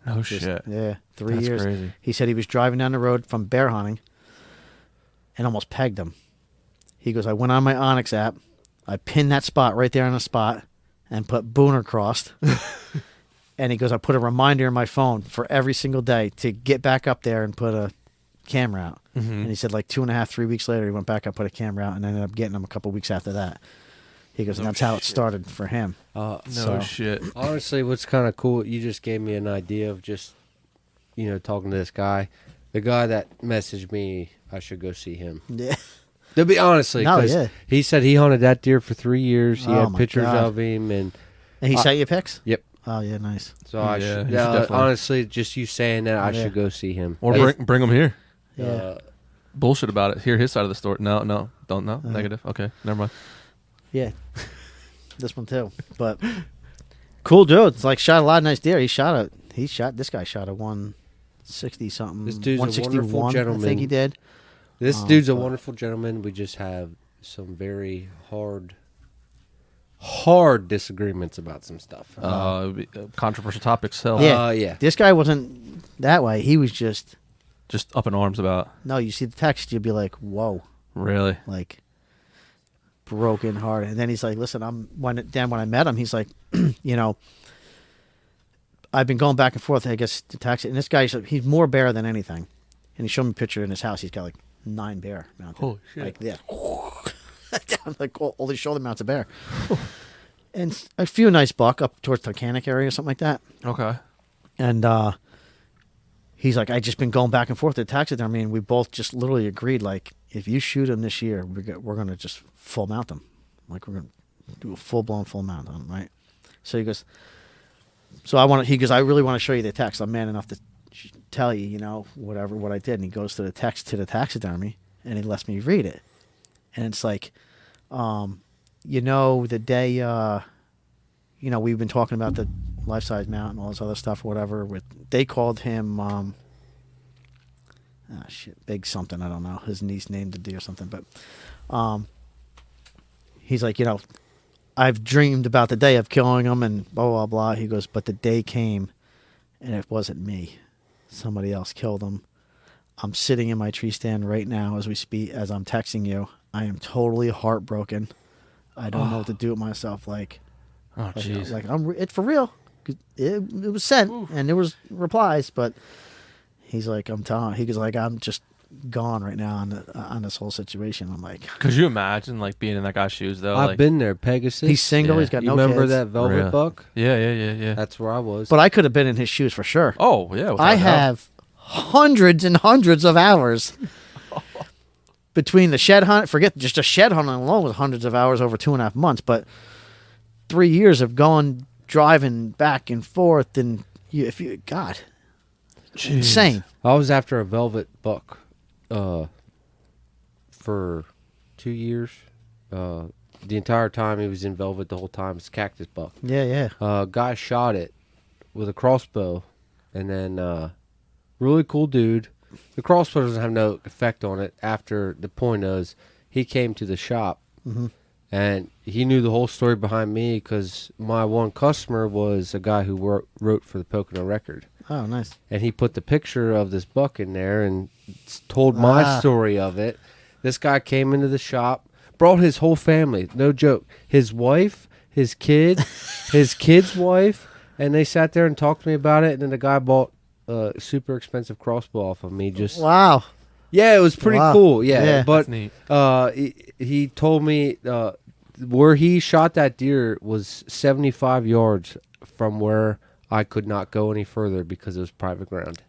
Oh, Just- shit. Yeah, 3 That's years. crazy. He said he was driving down the road from bear hunting and almost pegged him. He goes, I went on my Onyx app. I pinned that spot right there on the spot and put Booner crossed. And he goes, I put a reminder in my phone for every single day to get back up there and put a camera out. Mm-hmm. And he said like 2.5, 3 weeks later, he went back up, put a camera out, and ended up getting him a couple weeks after that. He goes, and No that's how it shit. started for him. No So- shit. Honestly, what's kind of cool, you just gave me an idea of just, talking to this guy. The guy that messaged me, I should go see him. Yeah. To be honestly, No, because yeah. he said he hunted that deer for 3 years. He Oh, had my pictures God. of him, and And he sent you pics? Yep. Oh, yeah, nice. so I Yeah, should. you should Yeah, definitely- honestly, just you saying that, I Yeah. should go see him. Or That's- bring him here. Yeah. Bullshit about it. Hear his side of the story. No, don't know. Uh-huh. Negative. Okay, never mind. Yeah. This one too. But cool dude. It's like shot a lot of nice deer. This guy shot a 160 something. This dude's a wonderful 161, I gentleman. think he did. This dude's a but- wonderful gentleman. We just have some very hard disagreements about some stuff. Controversial topics. Hell, Yeah. Yeah. This guy wasn't that way. He was just, just up in arms about. no, you see the text, you'd be like, whoa, Really. like broken heart. And then he's like, listen, when I met him, he's like, I've been going back and forth, I guess, to text it. And this guy, he's more bear than anything. And he showed me a picture in his house. He's got like 9 bear mounted. Holy shit. Like this. Down like all these shoulder mounts of bear. And a few nice buck up towards Titanic area or something like that. Okay. And he's like, I just been going back and forth to taxidermy, and we both just literally agreed, like, if you shoot him this year, we're going to just full mount him. Like, we're going to do a full-blown full mount on him, right? So he goes, he goes, I really want to show you the text. I'm man enough to tell you, you know, what I did. And he goes to the text to the taxidermy, and he lets me read it. And it's like, you know, the day, you know, we've been talking about the life-size mount and all this other stuff, or whatever. They called him, big something. I don't know. His niece named the deer or something. But he's like, you know, I've dreamed about the day of killing him and blah, blah, blah. He goes, but the day came, and it wasn't me. Somebody else killed him. I'm sitting in my tree stand right now as we speak, as I'm texting you. I am totally heartbroken. I don't know what to do with myself. Like, jeez. like it's for real. It was sent, and there was replies, but he's like, I'm just gone right now on this whole situation. I'm like, Could you imagine like being in that guy's shoes though? I've like, been there, Pegasus. he's single. Yeah. He's got You no remember kids. that velvet Really? buck? Yeah. That's where I was. But I could have been in his shoes for sure. Oh yeah. without I a doubt. have hundreds and hundreds of hours between the shed hunt. Forget just a shed hunt alone was hundreds of hours over 2.5 months, but 3 years of driving back and forth, and God, Jeez. insane. I was after a velvet buck for 2 years. The entire time he was in velvet, the whole time it's a cactus buck. Yeah. Guy shot it with a crossbow, and then really cool dude. The crossbow doesn't have no effect on it. After the point is, he came to the shop, and he knew the whole story behind me because my one customer was a guy who wrote for the Pocono Record. Oh, nice. And he put the picture of this buck in there and told my story of it. This guy came into the shop, brought his whole family, no joke, his wife, his kid, his kid's wife, and they sat there and talked to me about it. And then the guy bought a super expensive crossbow off of me. Just Wow. yeah, it was pretty Wow. cool. Yeah, Yeah. but That's neat. he told me where he shot that deer was 75 yards from where I could not go any further because it was private ground.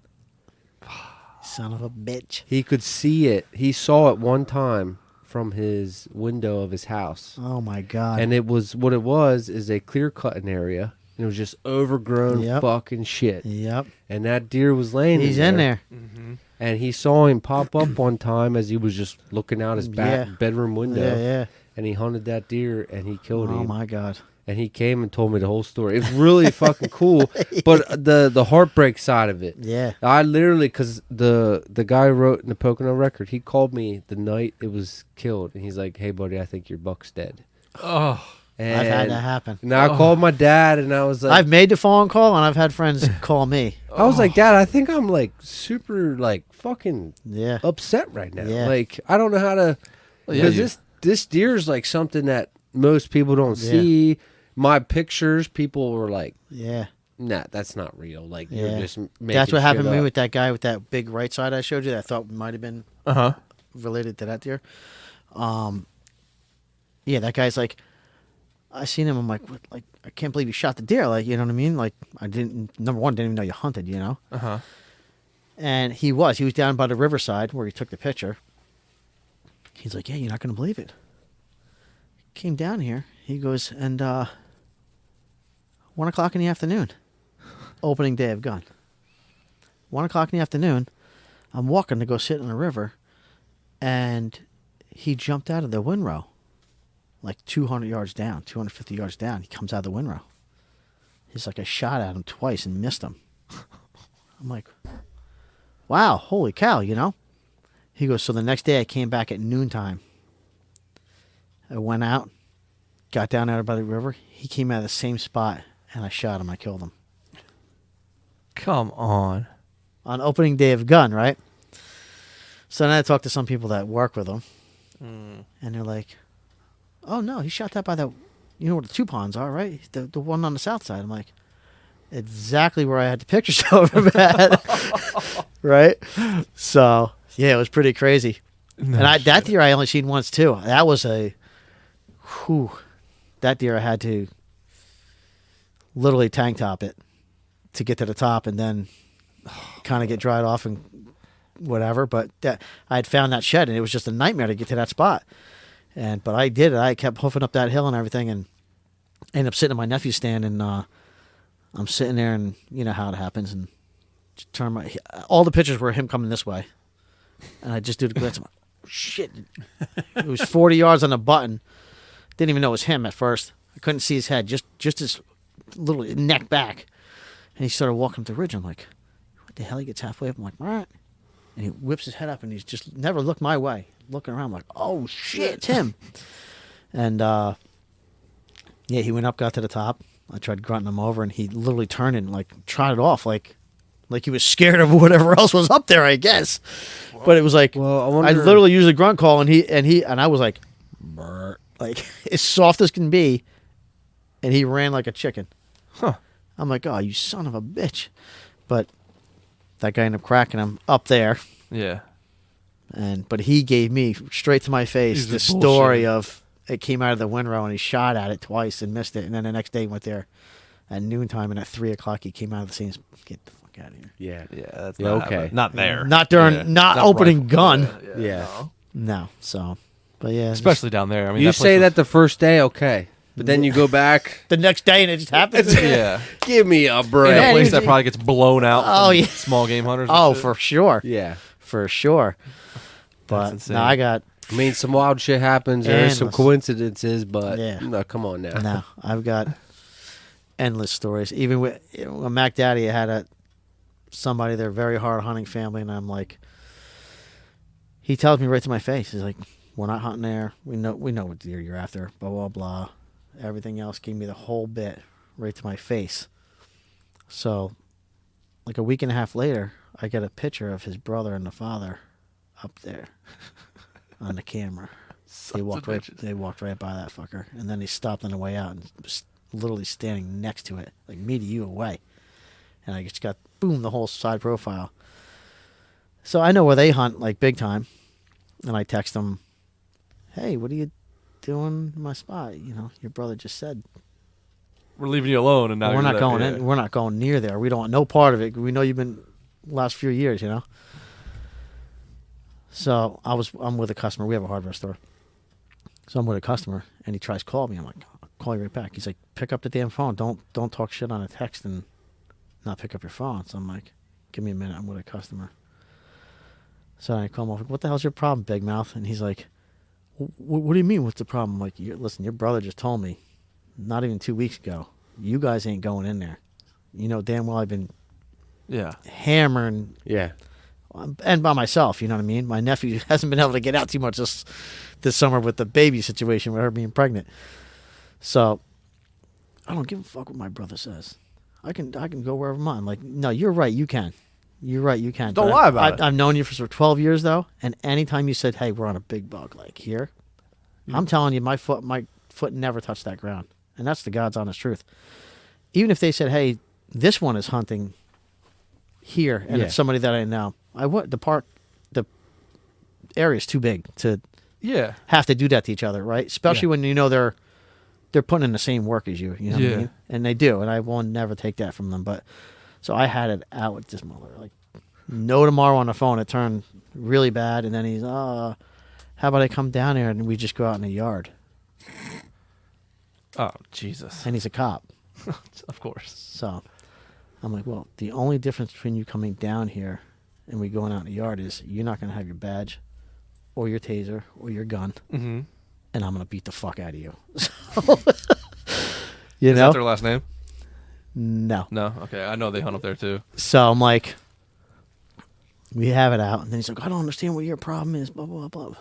Son of a bitch. He could see it. He saw it one time from his window of his house. Oh, my God. And it was what it was is a clear cutting area. And it was just overgrown fucking shit. Yep. And that deer was laying He's in there. Mm-hmm. And he saw him pop up one time as he was just looking out his back bedroom window. Yeah. And he hunted that deer and he killed him. Oh, my God. And he came and told me the whole story. It was really fucking cool. But the heartbreak side of it. Yeah. I literally, because the guy who wrote in the Pocono Record, he called me the night it was killed. And he's like, hey, buddy, I think your buck's dead. Oh. And I've had that happen. And I called my dad and I was like. I've made the phone call, and I've had friends call me. I was like, Dad, I think I'm like super like fucking Yeah. upset right now. Yeah. Like, I don't know how to. Well, yeah, Because this deer's like something that most people don't Yeah. see. My pictures, people were like, Yeah. nah, that's not real. Like, Yeah. you're just making That's what happened shit to me up. with that guy with that big right side I showed you that I thought might have been Uh-huh. related to that deer. Yeah, that guy's like, I seen him. I'm like, what? Like, I can't believe you shot the deer. Like, you know what I mean? Like, number one, didn't even know you hunted, you know? Uh-huh. And he was down by the riverside where he took the picture. He's like, yeah, you're not going to believe it. Came down here. He goes, and 1 o'clock in the afternoon, opening day of gun. 1 o'clock in the afternoon, I'm walking to go sit in the river, and he jumped out of the windrow, like 200 yards down, 250 yards down. He comes out of the windrow. He's like, I shot at him twice and missed him. I'm like, wow, holy cow, you know? He goes, so the next day I came back at noontime. I went out, got down there by the river. He came out of the same spot, and I shot him. I killed him. Come on. On opening day of gun, right? So then I talked to some people that work with him, and they're like, oh, no, he shot that by the, you know where the two ponds are, right? The one on the south side. I'm like, exactly where I had the pictures of him at. Right? So, yeah, it was pretty crazy. No And that shit. deer I only seen once, too. That was that deer I had to literally tank top it to get to the top and then kind of get dried off and whatever. But I had found that shed, and it was just a nightmare to get to that spot. But I did it. I kept hoofing up that hill and everything, and ended up sitting in my nephew's stand, and I'm sitting there, and you know how it happens, and just all the pictures were him coming this way, and I just do the glance. I'm like, shit, it was 40 yards on the button. Didn't even know it was him at first. I couldn't see his head, just his little neck back, and he started walking up the ridge. I'm like, what the hell? He gets halfway up. I'm like, all right, and he whips his head up, and he's just never looked my way. Looking around, I'm like, oh shit, it's him. And yeah, he went up, got to the top. I tried grunting him over, and he literally turned and like trotted off, like he was scared of whatever else was up there, I guess. Whoa. But it was like, well, I literally used a grunt call, and I was like, brr, like as soft as can be, and he ran like a chicken. Huh. I'm like, oh, you son of a bitch. But that guy ended up cracking him up there. Yeah. But he gave me straight to my face the story of it came out of the windrow, and he shot at it twice and missed it, and then the next day he went there at noontime, and at 3:00 he came out of the scene. Get the fuck out of here! Yeah, that's yeah, not okay. happening. Not there. Not during, not opening rifle. gun. Yeah. No. So, but yeah, Especially down there. I mean, you that place say was- that the first day, okay, but then you go back the next day, and it just happens. Yeah. Give me a break. In a Yeah, place he- that probably gets blown out. Oh, from yeah. Small game hunters. and Oh, shit. for sure. Yeah, For sure. But insane. no, I got I mean, some wild shit happens. There's some Endless. coincidences, but Yeah. no, come on now. no. I've got endless stories. Even with Mac Daddy had somebody, they're a very hard hunting family, and I'm like, he tells me right to my face. He's like, "We're not hunting there. We know what deer you're after." Blah blah blah. Everything else gave me the whole bit right to my face. So, like a week and a half later, I get a picture of his brother and the father up there on the camera. They walked right by that fucker, and then he stopped on the way out and was literally standing next to it, like me to you away. And I just got boom the whole side profile. So I know where they hunt like big time, and I text them, "Hey, what are you doing in my spot? You know, your brother just said We're leaving you alone, and now we're you're not there, going yeah. in. We're not going near there. We don't want no part of it. We know you've been last few years, you know." So I'm with a customer. We have a hardware store. So I'm with a customer, and he tries to call me. I'm like, "I'll call you right back." He's like, "Pick up the damn phone. Don't talk shit on a text and not pick up your phone." So I'm like, "Give me a minute. I'm with a customer." So I call him up. "What the hell's your problem, Big Mouth?" And he's like, "What do you mean? What's the problem?" I'm like, "Listen, your brother just told me, not even 2 weeks ago, you guys ain't going in there. You know damn well I've been Yeah. hammering." Yeah. And by myself, you know what I mean? My nephew hasn't been able to get out too much this summer with the baby situation with her being pregnant. So I don't give a fuck what my brother says. I can go wherever I'm like, "No, you're right, you can. You're right, you can." Don't But lie about it. I've known you for 12 years though, and anytime you said, "Hey, we're on a big buck," like here, I'm telling you, my foot never touched that ground. And that's the God's honest truth. Even if they said, "Hey, this one is hunting here," and it's somebody that I know, the area's too big to Yeah. have to do that to each other, right? Especially when you know they're putting in the same work as you. You know what I Yeah. mean? And they do, and I will never take that from them. But so I had it out with this mother, like no tomorrow on the phone. It turned really bad, and then he's, "How about I come down here and we just go out in the yard?" Oh, Jesus. And he's a cop. Of course. So I'm like, "Well, the only difference between you coming down here and we going out in the yard is you're not going to have your badge or your taser or your gun, Mm-hmm. and I'm going to beat the fuck out of you." So, you Is know? that their last name? No. No. Okay. I know they hunt up there too. So I'm like, we have it out, and then he's like, "I don't understand what your problem is, blah, blah, blah."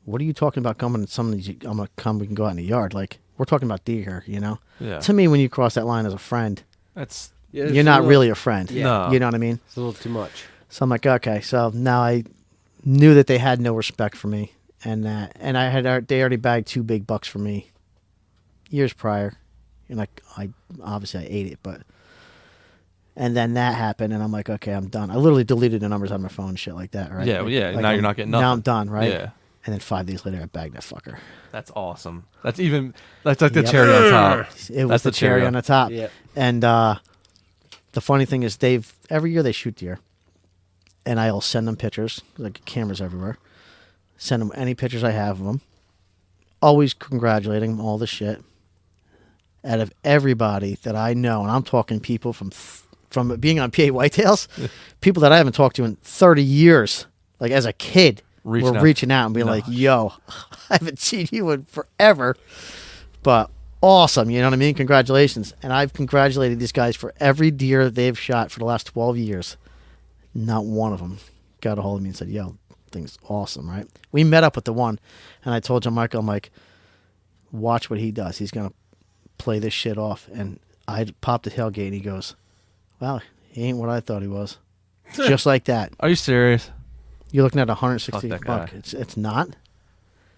What are you talking about coming to some of these? I'm going to come, we can go out in the yard. Like, we're talking about deer here, you know? Yeah. To me, when you cross that line as a friend, That's Yeah, you're not really a friend. No. You know what I mean? It's a little too much. So I'm like, okay. So now I knew that they had no respect for me, and they already bagged 2 big bucks for me years prior, and I obviously I ate it, and then that happened, and I'm like, okay, I'm done. I literally deleted the numbers on my phone, and shit like that, right? Yeah, well, yeah, now you're not getting Now nothing. I'm done, right? Yeah. And then 5 days later, I bagged that fucker. That's awesome. That's like the Yep. cherry on top. It was That's the cherry on the top. Yeah. And the funny thing is every year they shoot deer, and I'll send them pictures, like cameras everywhere. Send them any pictures I have of them. Always congratulating them, all the shit. Out of everybody that I know, and I'm talking people from being on PA Whitetails, people that I haven't talked to in 30 years, like as a kid, were reaching out and being like, yo, I haven't seen you in forever, but awesome, you know what I mean? Congratulations. And I've congratulated these guys for every deer they've shot for the last 12 years. Not one of them got a hold of me and said, yo, thing's awesome, right? We met up with the one, and I told John Michael, I'm like, watch what he does. He's going to play this shit off. And I popped the tailgate, and he goes, wow, he ain't what I thought he was. Just like that. Are you serious? You're looking at 160 Fuck that buck. guy. It's not.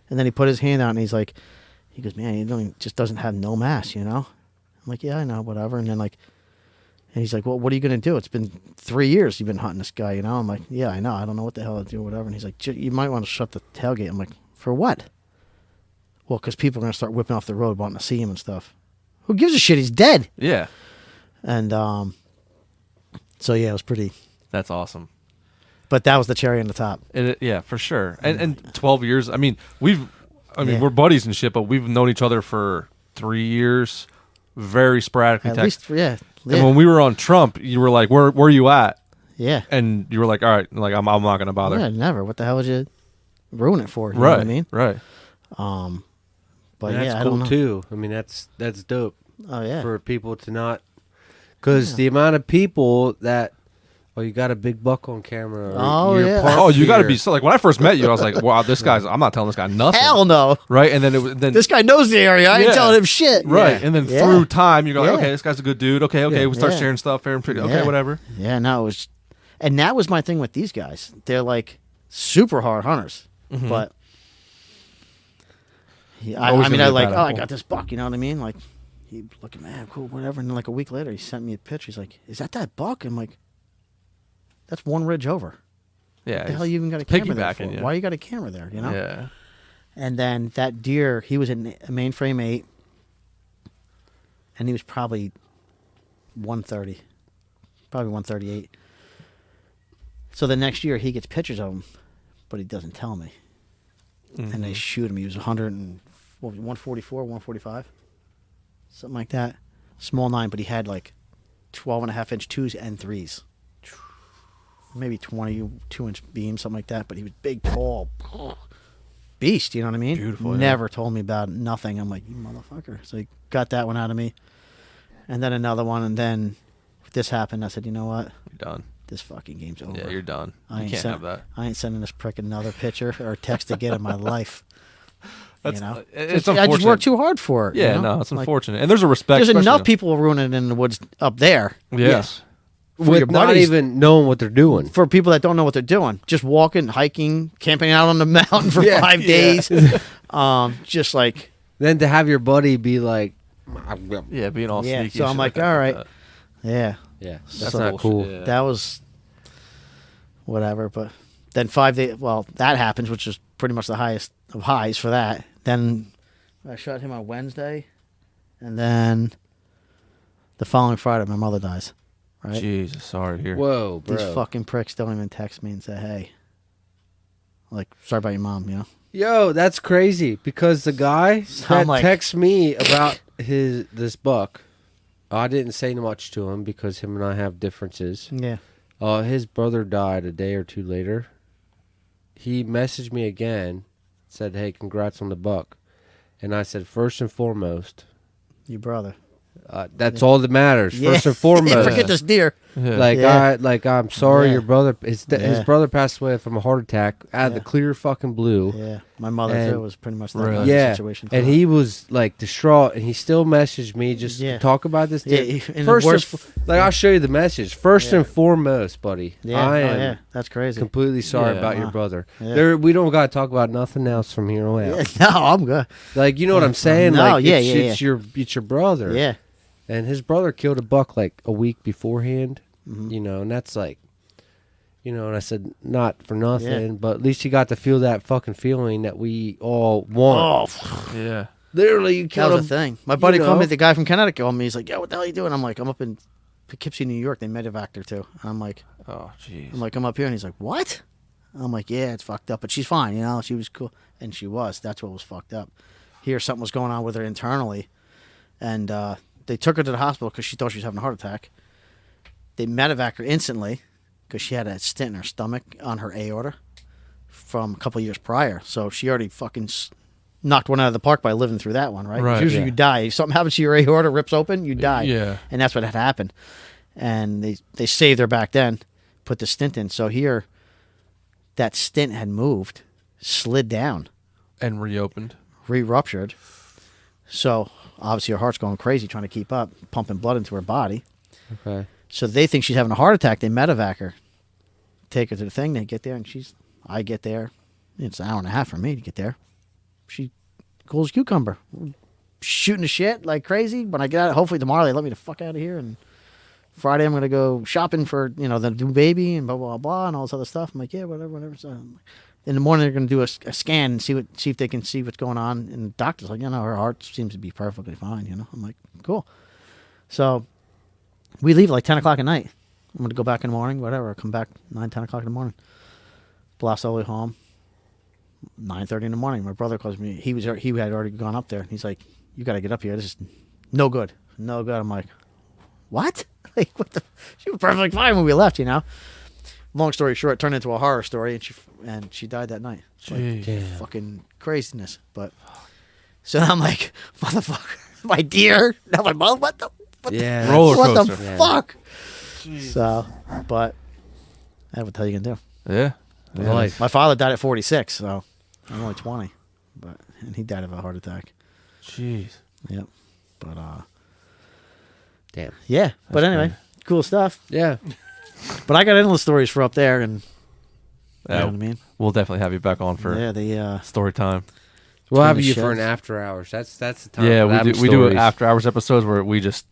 And then he put his hand out, and he goes, man, he just doesn't have no mass, you know? I'm like, yeah, I know, whatever. And then and he's like, well, what are you going to do? It's been 3 years you've been hunting this guy, you know? I'm like, yeah, I know. I don't know what the hell to do, whatever. And he's like, you might want to shut the tailgate. I'm like, for what? Well, because people are going to start whipping off the road wanting to see him and stuff. Who gives a shit? He's dead. Yeah. And so, yeah, it was pretty. That's awesome. But that was the cherry on the top. Yeah, for sure. And 12 years. I mean, Yeah. we're buddies and shit, but we've known each other for 3 years, very sporadically. At least, yeah. And when we were on Trump, you were like, "Where are you at?" Yeah. And you were like, "All right, like I'm not gonna bother." Yeah, never. What the hell would you ruin it for? You Right. know what I mean? Right. But And yeah, that's I cool don't know. too. I mean, that's dope Oh yeah. for people to not, because the amount of people that, oh, you got a big buck on camera. Or Oh, you're yeah. parked Oh, you got to here. be so like when I first met you, I was like, "Wow, this guy's." I'm not telling this guy nothing. Hell no. Right, and then This guy knows the area. I ain't Yeah. telling him shit. right, Yeah. and then Yeah. through time, you go, like, Yeah. "Okay, this guy's a good dude." Okay, Yeah. we start Yeah. sharing stuff, fair and pretty. Okay, Yeah. whatever. Yeah, no, it was, and that was my thing with these guys. They're like super hard hunters, but I Always mean, gonna I be a like, bad oh, I apple. got this buck. You know what I mean? Like, he looking, man, cool, whatever. And then like a week later, he sent me a picture. He's like, "Is that buck?" I'm like, "That's one ridge over. Yeah, What the hell he's you even got a camera there for? piggybacking you. Why you got a camera there? You know?" Yeah, And then that deer, he was in a mainframe 8, and he was probably 130, probably 138. So the next year, he gets pictures of him, but he doesn't tell me. And they shoot him. He was 144, 145, something like that. Small 9, but he had like 12.5-inch 2s and 3s. Maybe 22-inch beam, something like that. But he was big, tall, beast. You know what I mean? Beautiful, yeah. Never told me about nothing. I'm like, you motherfucker. So he got that one out of me, and then another one, and then this happened. I said, you know what? you're done. This fucking game's over. Yeah, you're done. I You ain't can't send- have that. I ain't sending this prick another picture or text again in my life. That's you know, it's I unfortunate. just worked too hard for it. Yeah, you know? no, it's Like, unfortunate. And there's a respect. there's especially- enough people ruining it in the woods up there. Yes. For your with not buddies, even knowing what they're doing. for people that don't know what they're doing, just walking, hiking, camping out on the mountain for Yeah, 5 yeah. days. Just like, Then to have your buddy be like, Yeah, being all Yeah, sneaky. so and I'm shit like, that, all fuck right. that. yeah, yeah, That's that's not not bullshit, cool. yeah. that was whatever. But then 5 days, well, that happens, which is pretty much the highest of highs for that. Then I shot him on Wednesday, and then the following Friday, my mother dies. Right? Jesus, sorry to hear. Whoa, bro. These fucking pricks don't even text me and say, hey, like, sorry about your mom, you know? Yo, that's crazy because the guy So that I'm like- texts me about this buck, I didn't say much to him because him and I have differences. Yeah. His brother died a day or two later. He messaged me again, said, "Hey, congrats on the buck," and I said, first and foremost, Your brother. that's all that matters. Yeah. First and foremost, Forget this deer. Yeah. I'm sorry, Yeah. your brother. His Yeah. brother passed away from a heart attack out of the Yeah. clear fucking blue. Yeah. My mother, And- too, was pretty much that Really? kind of Yeah, situation. and he was like distraught, and he still messaged me just Yeah. to talk about this. Yeah, dude. and the First, worst- like I'll show you the message. First Yeah. and foremost, buddy, yeah. I Oh, am yeah. That's crazy. completely sorry Yeah. about your Wow. brother. Yeah. We don't got to talk about nothing else from here on out. Yeah, no, I'm good. Like you know what I'm saying? No, like yeah, it's, yeah, it's your brother. Yeah. And his brother killed a buck like a week beforehand. Mhm. You know, and that's like, you know, and I said not for nothing, but at least he got to feel that fucking feeling that we all want. Oh, Yeah. Literally, you that killed was him. the thing. My buddy called know? me, the guy from Connecticut called me. He's like, yeah, what the hell are you doing? I'm like, I'm up in Poughkeepsie, New York. They medevaced her too. And I'm like, Oh, jeez. I'm up here, and he's like, what? I'm like, yeah, it's fucked up, but she's fine. You know, she was cool, and she was. That's what was fucked up. Here, something was going on with her internally, and they took her to the hospital because she thought she was having a heart attack. They medevaced her instantly because she had a stent in her stomach on her aorta from a couple of years prior. So she already fucking knocked one out of the park by living through that one, right? 'Cause Right, usually yeah. you die. If something happens to your aorta, rips open, you die. Yeah. And that's what had happened. And they saved her back then, put the stent in. So here, that stent had moved, slid down, And reopened. re-ruptured. So obviously her heart's going crazy trying to keep up, pumping blood into her body. Okay. So they think she's having a heart attack. They medevac her, take her to the thing. They get there, and I get there. It's an hour and a half for me to get there. She cool as cucumber, shooting the shit like crazy. When I get out, hopefully tomorrow they let me the fuck out of here. And Friday I'm gonna go shopping for the new baby and blah blah blah and all this other stuff. I'm like, yeah, whatever. So in the morning they're gonna do a scan and see if they can see what's going on. And the doctor's like, her heart seems to be perfectly fine. I'm like, cool. So we leave at like 10 o'clock at night. I'm going to go back in the morning, whatever. I'll come back 9, 10 o'clock in the morning. Blast all the way home. 9:30 in the morning. My brother calls me. He had already gone up there. He's like, you got to get up here. This is no good. No good. I'm like, what? Like, what the? She was perfectly fine when we left, Long story short, it turned into a horror story, and she died that night. Jeez. Damn. Fucking craziness. But so I'm like, motherfucker, my dear. Now my mom, what the? Yeah. Roller What the coaster. Yeah. fuck? So, but I have what the hell you can do. Yeah. Yeah. Life. My father died at 46, so I'm only 20, and he died of a heart attack. Jeez. Yep. But Damn. yeah. But anyway, cool stuff. Yeah. But I got endless stories for up there, and you Yeah, know what I mean. We'll definitely have you back on for Yeah, the story time. We'll have the you for an sheds. after hours. That's the time. Yeah, for we having do. We do stories. after hours episodes where we just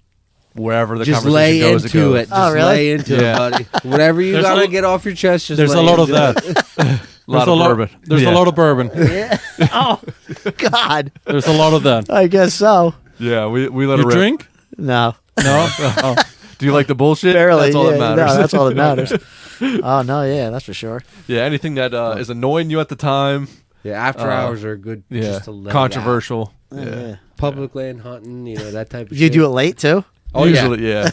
wherever the Just conversation lay goes, into goes. it. Just Oh, really? lay into Yeah. it, buddy. Whatever you There's a gotta lo- get off your chest, just There's a lay lot of into that. it. Lot of bourbon. There's Yeah. a lot of bourbon. yeah. Oh God. There's a lot of that. I guess so. Yeah, we let You it rip. drink? No. No. Oh. Do you like the bullshit? Barely. That's all yeah, that matters. No, that's all that matters. Oh no, yeah, that's for sure. Yeah, anything that is annoying you at the time. Yeah, after hours are good. Yeah, Just to let controversial. Oh, Yeah. yeah. Public land hunting, that type of Did you shit. do it late too? Oh, yeah. Usually, yeah.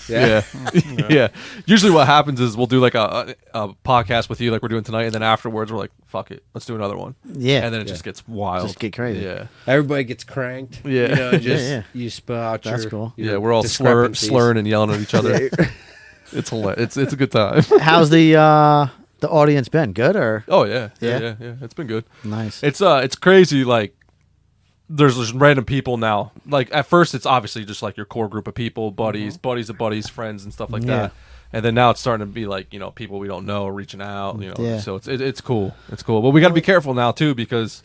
Yeah. Usually, what happens is we'll do like a podcast with you, like we're doing tonight, and then afterwards we're like, "Fuck it, let's do another one." Yeah. And then it just gets wild. Just get crazy. Yeah. Everybody gets cranked. Yeah. Just Yeah. you spill out That's your. cool. your Yeah, we're all discrepancies. slurring and yelling at each other. Yeah. It's hilarious. It's a good time. How's the audience been? Good or Oh yeah. Yeah? Yeah. It's been good. nice? It's crazy. Like there's just random people now. Like at first, it's obviously just like your core group of people, buddies, buddies of buddies, friends, and stuff like Yeah. that. And then now it's starting to be like people we don't know reaching out. Yeah. So it's cool. It's cool. But we got to be careful now too because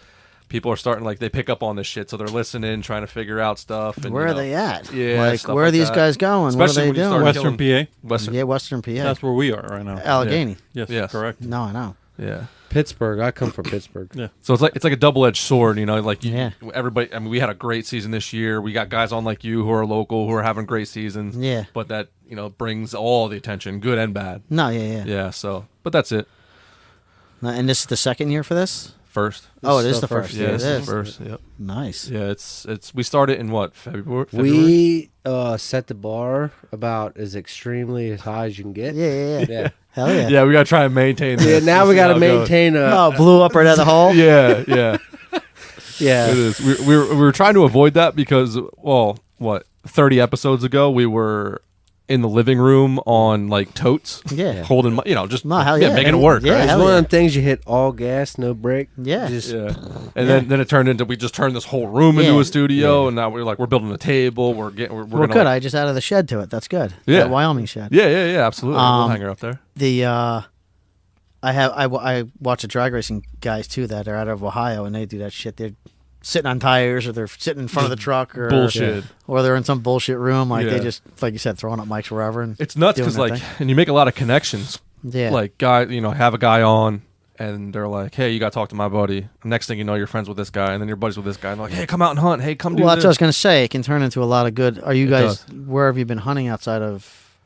people are starting they pick up on this shit, so they're listening, trying to figure out stuff. And, Where are they at? Yeah, like stuff where are like these that. guys going? Especially what are when they you doing? start Western PA. Western. Yeah, Western PA. That's where we are right now. Allegheny. Yes, Yes. correct. No, I know. Yeah. Pittsburgh. I come from Pittsburgh. Yeah. So it's like a double-edged sword, Like Yeah. everybody. I mean, we had a great season this year. We got guys on like you who are local who are having great seasons. Yeah. But that brings all the attention, good and bad. No, yeah. Yeah. So, but that's it. And this is the second year for this? First. Oh, it is is the the first. first, Yeah. It This is is. first. Yep. Nice. Yeah. It's we started in what February. We set the bar about as extremely as high as you can get. Yeah. Yeah. Hell yeah. Yeah. We got to try and maintain. Yeah, This. now We'll we see got how to it goes. maintain a. Oh, blew up right out of the hole? Yeah. Yeah. Yeah. It is. We were trying to avoid that because 30 episodes ago we were in the living room on like totes. Yeah. Holding, just No, hell yeah. making it work. Yeah, right? It's hell one yeah. of them things you hit all gas, no brake. Yeah. Just Yeah, and then it turned into we just turned this whole room into Yeah. a studio, and now we're building a table. We're Well, gonna good. I just added the shed to it. That's good. Yeah. That Wyoming shed. yeah, absolutely. We'll hang her up there. The I watch the drag racing guys too that are out of Ohio, and they do that shit. They're sitting on tires, or they're sitting in front of the truck, or Bullshit. or they're in some bullshit room. Like Yeah. they just, like you said, throwing up mics wherever. And It's nuts doing because their thing. and you make a lot of connections. Yeah. Like have a guy on. And they're like, "Hey, you got to talk to my buddy." Next thing you know, you're friends with this guy, and then you're buddies with this guy. And they're like, "Hey, come out and hunt. Hey, come do Well, that's this." what I was gonna say. It can turn into a lot of good. Are you It guys? does. Where have you been hunting outside of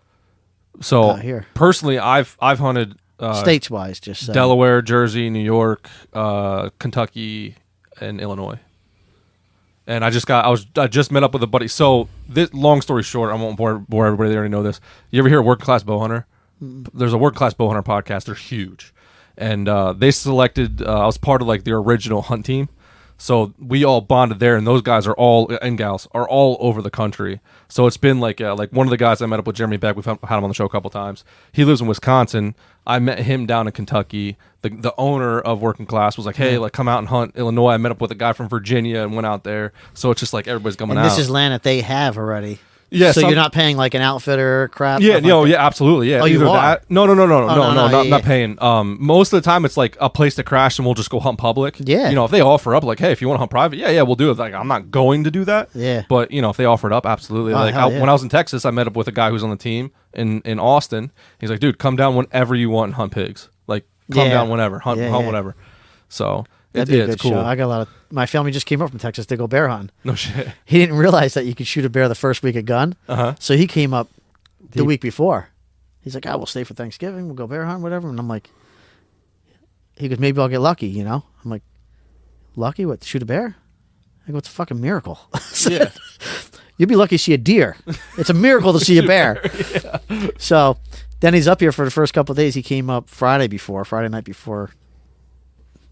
So Out here. personally, I've hunted States wise, just saying. Delaware, Jersey, New York, Kentucky, and Illinois. And I just met up with a buddy. So this, long story short, I won't bore everybody. They already know this. You ever hear of Working Class Bow Hunter? There's a Working Class Bow Hunter podcast. They're huge, and they selected. I was part of like the original hunt team. So we all bonded there, and those guys are all and gals are all over the country. So it's been like one of the guys I met up with, Jeremy Beck. We've had him on the show a couple times. He lives in Wisconsin. I met him down in Kentucky. The owner of Working Class was like, "Hey, like come out and hunt Illinois." I met up with a guy from Virginia and went out there. So it's just like everybody's coming And out. this is land that they have already. Yeah, So you're not paying like an outfitter crap. Yeah, stuff no, like that? yeah, absolutely, yeah. Oh, you Either are? that. No, yeah. not paying. Most of the time it's like a place to crash, and we'll just go hunt public. Yeah. You know, if they offer up, like, hey, if you want to hunt private, yeah, we'll do it. Like, I'm not going to do that. Yeah. But you know, if they offer it up, absolutely. Oh, Like, hell yeah. when I was in Texas, I met up with a guy who's on the team in Austin. He's like, dude, come down whenever you want and hunt pigs. Like, come Yeah. down whenever, hunt Yeah. whenever. So That'd be a it's good cool. show. I got a lot of my family just came up from Texas to go bear hunting. No shit. He didn't realize that you could shoot a bear the first week of gun. Uh-huh. So he came up the week before. He's like, we'll stay for Thanksgiving. We'll go bear hunt, whatever. And I'm like, he goes, maybe I'll get lucky, you know? I'm like, lucky? What, to shoot a bear? I go, it's a fucking miracle. Yeah. You'd be lucky to see a deer. It's a miracle to see a bear. So then he's up here for the first couple of days. He came up Friday night before,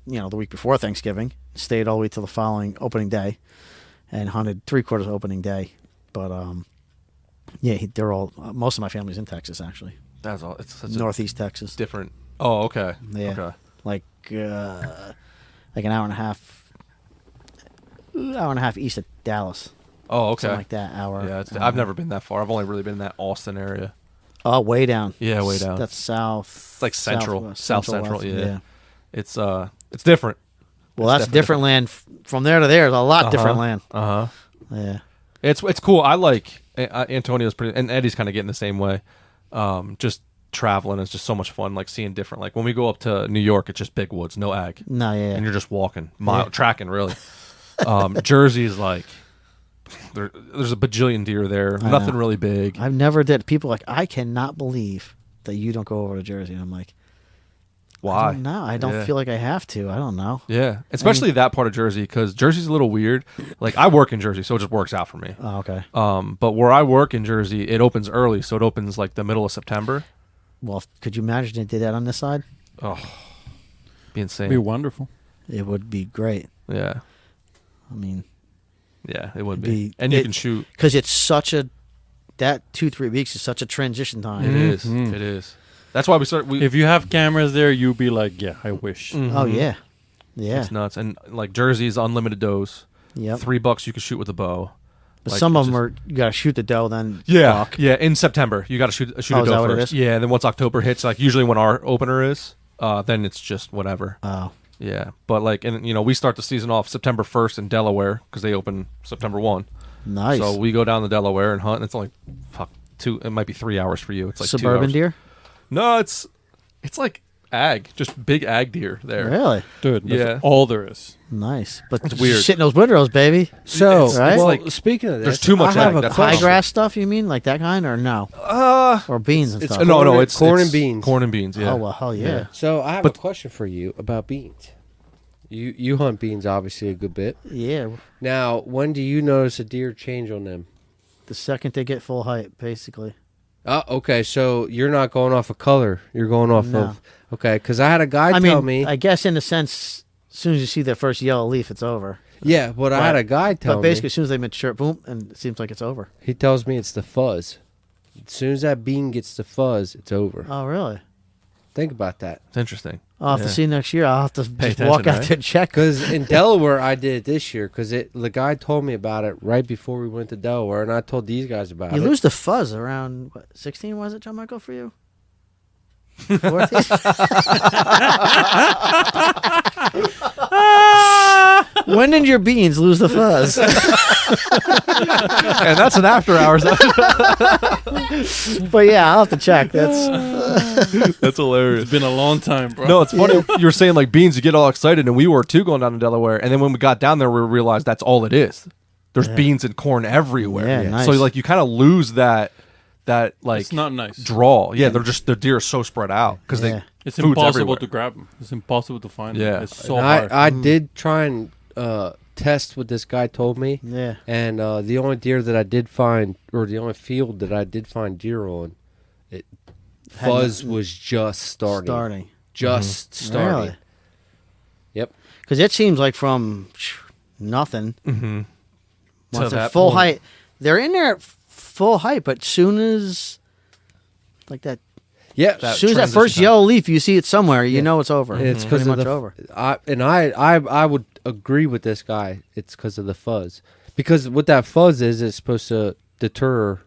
the week before Thanksgiving. Stayed all the way till the following opening day and hunted 3/4 opening day. But, they're all, most of my family's in Texas, actually. That's all. It's such Northeast Texas. a different. Oh, okay. Yeah. Okay. Like an hour and a half east of Dallas. Oh, okay. Something like that, hour. Yeah, I've never been that far. I've only really been in that Austin area. Oh, way down. Yeah, way down. That's south. It's like central, southwest, south central. west, Yeah. It's different. Well, It's that's definitely different land. From there to there is a lot different land. Uh huh. Yeah. It's cool. I like Antonio's pretty, and Eddie's kind of getting the same way. Just traveling is just so much fun. Like seeing different. Like when we go up to New York, it's just big woods, no ag, No, yeah. and you're just walking, Yeah. tracking really. Jersey's like there's a bajillion deer there. I Nothing know. really big. I've never did. People are like, I cannot believe that you don't go over to Jersey. And I'm like, Why? No, I don't Yeah. feel like I have to. I don't know. Yeah, especially that part of Jersey because Jersey's a little weird. Like I work in Jersey, so it just works out for me. Oh, okay. But where I work in Jersey, it opens early, so it opens like the middle of September. Well, could you imagine it did that on this side? Oh, be insane. Be wonderful. It would be great. Yeah, I mean, yeah, it would It'd be. be- And you it- can shoot. because it's that 2-3 weeks is such a transition time. It is. Mhm. It is. That's why we start. If you have cameras there, you'll be like, yeah, I wish. Oh yeah, yeah. It's nuts. And like Jersey's unlimited does. Yep. $3 you can shoot with a bow. But Like, some of it's them are you gotta shoot the doe then. Yeah, buck. yeah. In September, you got to shoot Oh, a is that doe what it first. is? Yeah, and then once October hits, like usually when our opener is, then it's just whatever. Oh, Yeah, but like, and we start the season off September 1st in Delaware because they open September 1. nice. So we go down to Delaware and hunt. And it's only it might be 3 hours for you. It's like 2 suburban hours. deer. No, it's like ag, just big ag deer there. Really Dude, that's Yeah. all there is. nice. But It's weird. Shitting those windrows, baby. So, It's right? well, like- speaking of this, there's too much I have ag, a that's High question. grass stuff, you mean, like that kind, or no? Or beans and it's stuff. No, Corn- it's corn it's and beans. Corn and beans. Yeah. Oh well, hell yeah. So I have But- a question for you about beans. You hunt beans obviously a good bit. Yeah. Now, when do you notice a deer change on them? The second they get full height, basically. Oh, okay. So you're not going off of color. You're going off No. of because I had a guy I tell mean, me. I guess in a sense, as soon as you see their first yellow leaf, it's over. Yeah, but I had a guy tell But basically, me. as soon as they mature, boom, and it seems like it's over. He tells me it's the fuzz. As soon as that bean gets the fuzz, it's over. Oh, really? Think about that. It's interesting. I'll have Yeah. to see next year. I'll have to Pay just walk attention, out right? there and check. Because in Delaware, I did it this year. Because the guy told me about it right before we went to Delaware, and I told these guys about You it. lose the fuzz around, what, 16, was it, John Michael, for you? 14? When did your beans lose the fuzz? And that's an after hours. But yeah, I'll have to check. That's hilarious. It's been a long time, bro. No, it's funny. You were saying like beans, you get all excited, and we were too going down to Delaware. And then when we got down there, we realized that's all it is. There's beans and corn everywhere. Yeah, nice. So like you kind of lose that that like It's not nice. draw. Yeah, their deer are so spread out because Yeah. It's food's impossible everywhere. to grab them. It's impossible to find Yeah. them. It's so And hard. I did try and test what this guy told me, Yeah. and the only deer that I did find, or the only field that I did find deer on, fuzz was just starting. Just starting. Really? Yep. Because it seems like from nothing, Mm-hmm. once To at that full point. height, they're in there at full height, but soon as like that, Yeah. That soon as that transition first time. yellow leaf, you see it somewhere, you Yeah. know it's over. It's It's because pretty of much the over. I would agree with this guy. It's because of the fuzz. Because what that fuzz is, it's supposed to deter.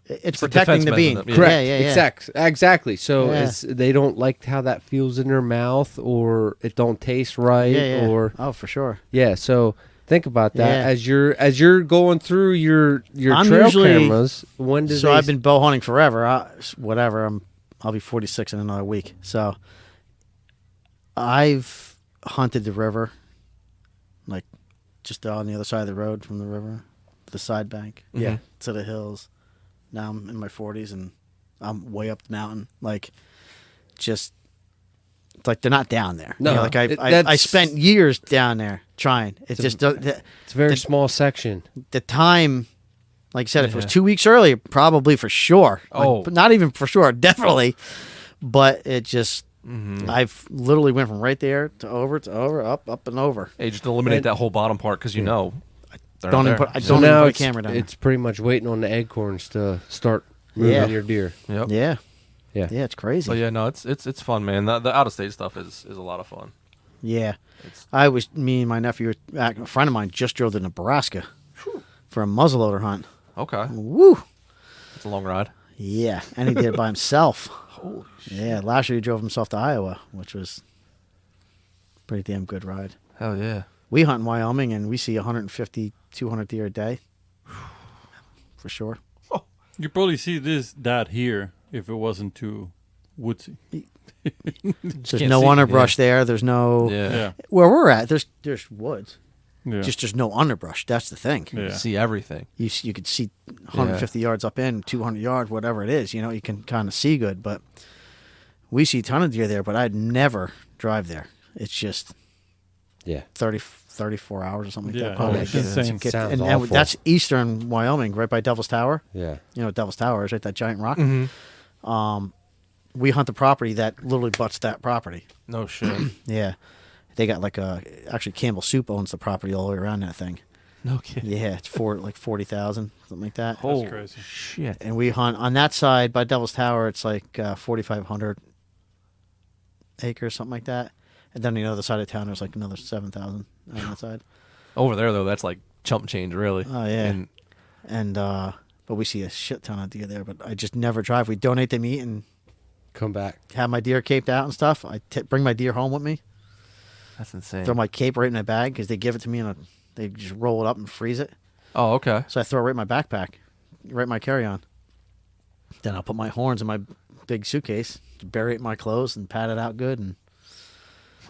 It's a protecting the defense bean. mechanism. Correct. Yeah, yeah, yeah. Exactly. So Yeah. they don't like how that feels in their mouth, or it don't taste right, Yeah, yeah. or Oh, for sure. yeah. So think about that Yeah. as you're going through your I'm trail usually- cameras. When does So I've been bow hunting forever. Whatever. I'll be 46 in another week. So I've hunted the river, like just on the other side of the road from the river, the side bank, Yeah. to the hills. Now I'm in my 40s and I'm way up the mountain. Like, just it's like they're not down there. No, like I that's- spent years down there trying. It just does. It's a very small section. The time, like I said, if it was Yeah. 2 weeks earlier, probably for sure. Oh. But not even for sure, definitely. But it just, Mm-hmm. I've literally went from right there to over, up and over. Hey, just eliminate And- that whole bottom part because you know. they're Don't not even there. put, I So don't even now put a it's, camera down. it's pretty much waiting on the acorns to start moving Yeah. your deer. Yep. yeah, Yeah. yeah, it's crazy. So yeah, no, it's fun, man. The out of state stuff is a lot of fun. Yeah. It's- Me and my nephew, a friend of mine, just drove to Nebraska for a muzzleloader hunt. Okay, Woo! it's a long ride. Yeah, and he did it by himself. Holy Yeah, last year he drove himself to Iowa, which was a pretty damn good ride. hell yeah. We hunt in Wyoming, and we see 150, 200 deer a day. For sure. You probably see that here if it wasn't too woodsy. There's can't no see- underbrush there. There's no... Yeah. Yeah. Where we're at, there's woods. Yeah. Just there's no underbrush. That's the thing. yeah. See everything. You could see 150 yards up in, 200 yards, whatever it is. You know, you can kind of see good. But we see a ton of deer there, but I'd never drive there. It's just Yeah. 34 hours or something like Yeah, that. Probably. it's to insane. Sounds and awful. that's eastern Wyoming, right by Devil's Tower. Yeah. You know what Devil's Tower is, right? That giant rock. Mm-hmm. We hunt the property that literally butts that property. No shit. Yeah. They got actually Campbell Soup owns the property all the way around that thing. No kidding. Yeah, it's like 40,000, something like that. Holy crazy. shit. And we hunt on that side by Devil's Tower. It's like 4,500 acres, something like that. And then on the other side of town, there's like another 7,000 on that side. Over there though, that's like chump change, really. Oh yeah. And But we see a shit ton of deer there. But I just never drive. We donate the meat and Come back. have my deer caped out and stuff. I bring my deer home with me. that's insane. Throw my cape right in my bag because they give it to me they just roll it up and freeze it. Oh, okay. So I throw it right in my backpack, right in my carry-on. Then I'll put my horns in my big suitcase, bury it in my clothes, and pat it out good. And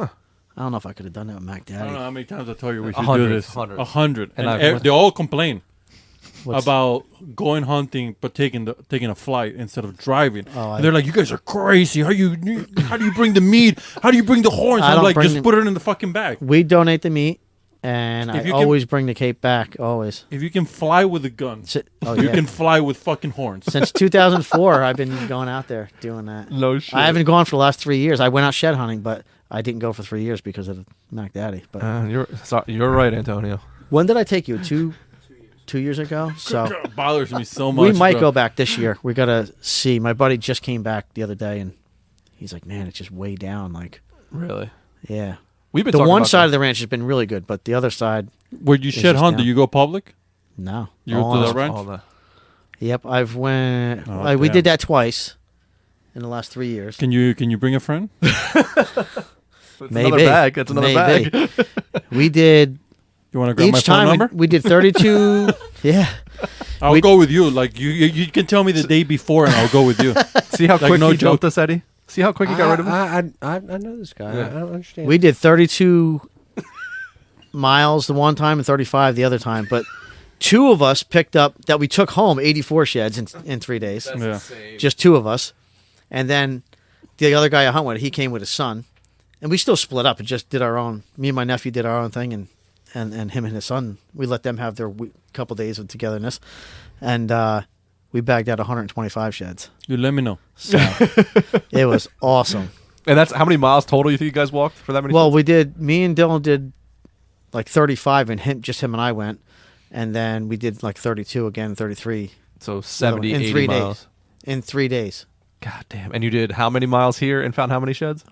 I don't know if I could have done that with Mac I don't know Daddy. how many times I told you we should 100, do this. 100. 100. And And I've- they all complain What's- about going hunting but taking a flight instead of driving. Oh, And they're like, "You guys are crazy. How do you bring the meat? How do you bring the horns?" I I'm don't like, bring "Just the- put it in the fucking bag." We donate the meat, and If I you can- always bring the cape back. Always. If you can fly with a gun, Oh, you yeah. can fly with fucking horns. Since 2004, I've been going out there doing that. No shit. I haven't gone for the last 3 years. I went out shed hunting, but I didn't go for 3 years because of Mac Daddy. But You're right, Antonio. when did I take you? 2 years ago. So It bothers me so much. we might bro. go back this year. We gotta see. My buddy just came back the other day, and he's like, "Man, it's just way down." Like, Really? yeah. We've been The talking one about side that. of the ranch has been really good, but the other side, Where you It's shed just hunt? Do down. you go public? no. You All to on the us. ranch? all the- Yep, I've went. Oh, we damn. did that twice in the last 3 years. Can you bring a friend? That's Maybe. another bag. That's another Maybe. bag. We did You want to grab my each phone time number? we did 32. Yeah, I'll we- go with you. Like you can tell me the day before, and I'll go with you. See how quick no he joke. jumped us, Eddie? See how quick he got rid of him? I know this guy. Yeah. I don't understand. we did 32 miles the one time and 35 the other time. But 2 of us picked up that we took home 84 sheds in 3 days. That's Yeah. insane. Just 2 of us, and then the other guy I hunt with, he came with his son, and we still split up and just did our own. Me and my nephew did our own thing, and him and his son, we let them have their couple days of togetherness, and we bagged out 125 sheds. You let me know. So it was awesome. And that's how many miles total you think you guys walked for that many? Well, sheds? we did. Me and Dylan did like 35, and him and I went, and then we did like 32 again, 33 so 70, in 80 3 days. miles. In 3 days. God damn. And you did how many miles here and found how many sheds?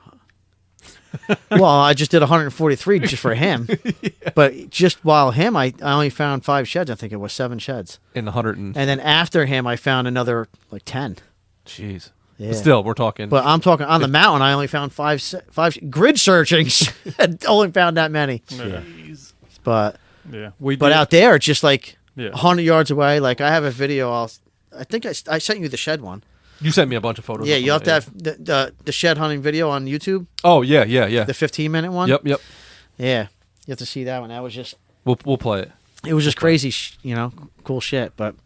Well, I just did 143 just for him, but just while him, I only found 5 sheds. I think it was 7 sheds, In the 100 and... and then after him, I found another like 10. Jeez. Yeah. But still, we're talking... But I'm talking on the mountain. I only found five grid searching. I only found that many. Yeah. But Yeah. but out there, it's just like Yeah. 100 yards away. Like I have a video. I think I sent you the shed one. You sent me a bunch of photos. Yeah, of you have them, to have the shed hunting video on YouTube. Oh, yeah. The 15-minute one. Yep. Yeah, you have to see that one. That was just We'll play it. it was just crazy. Cool shit. But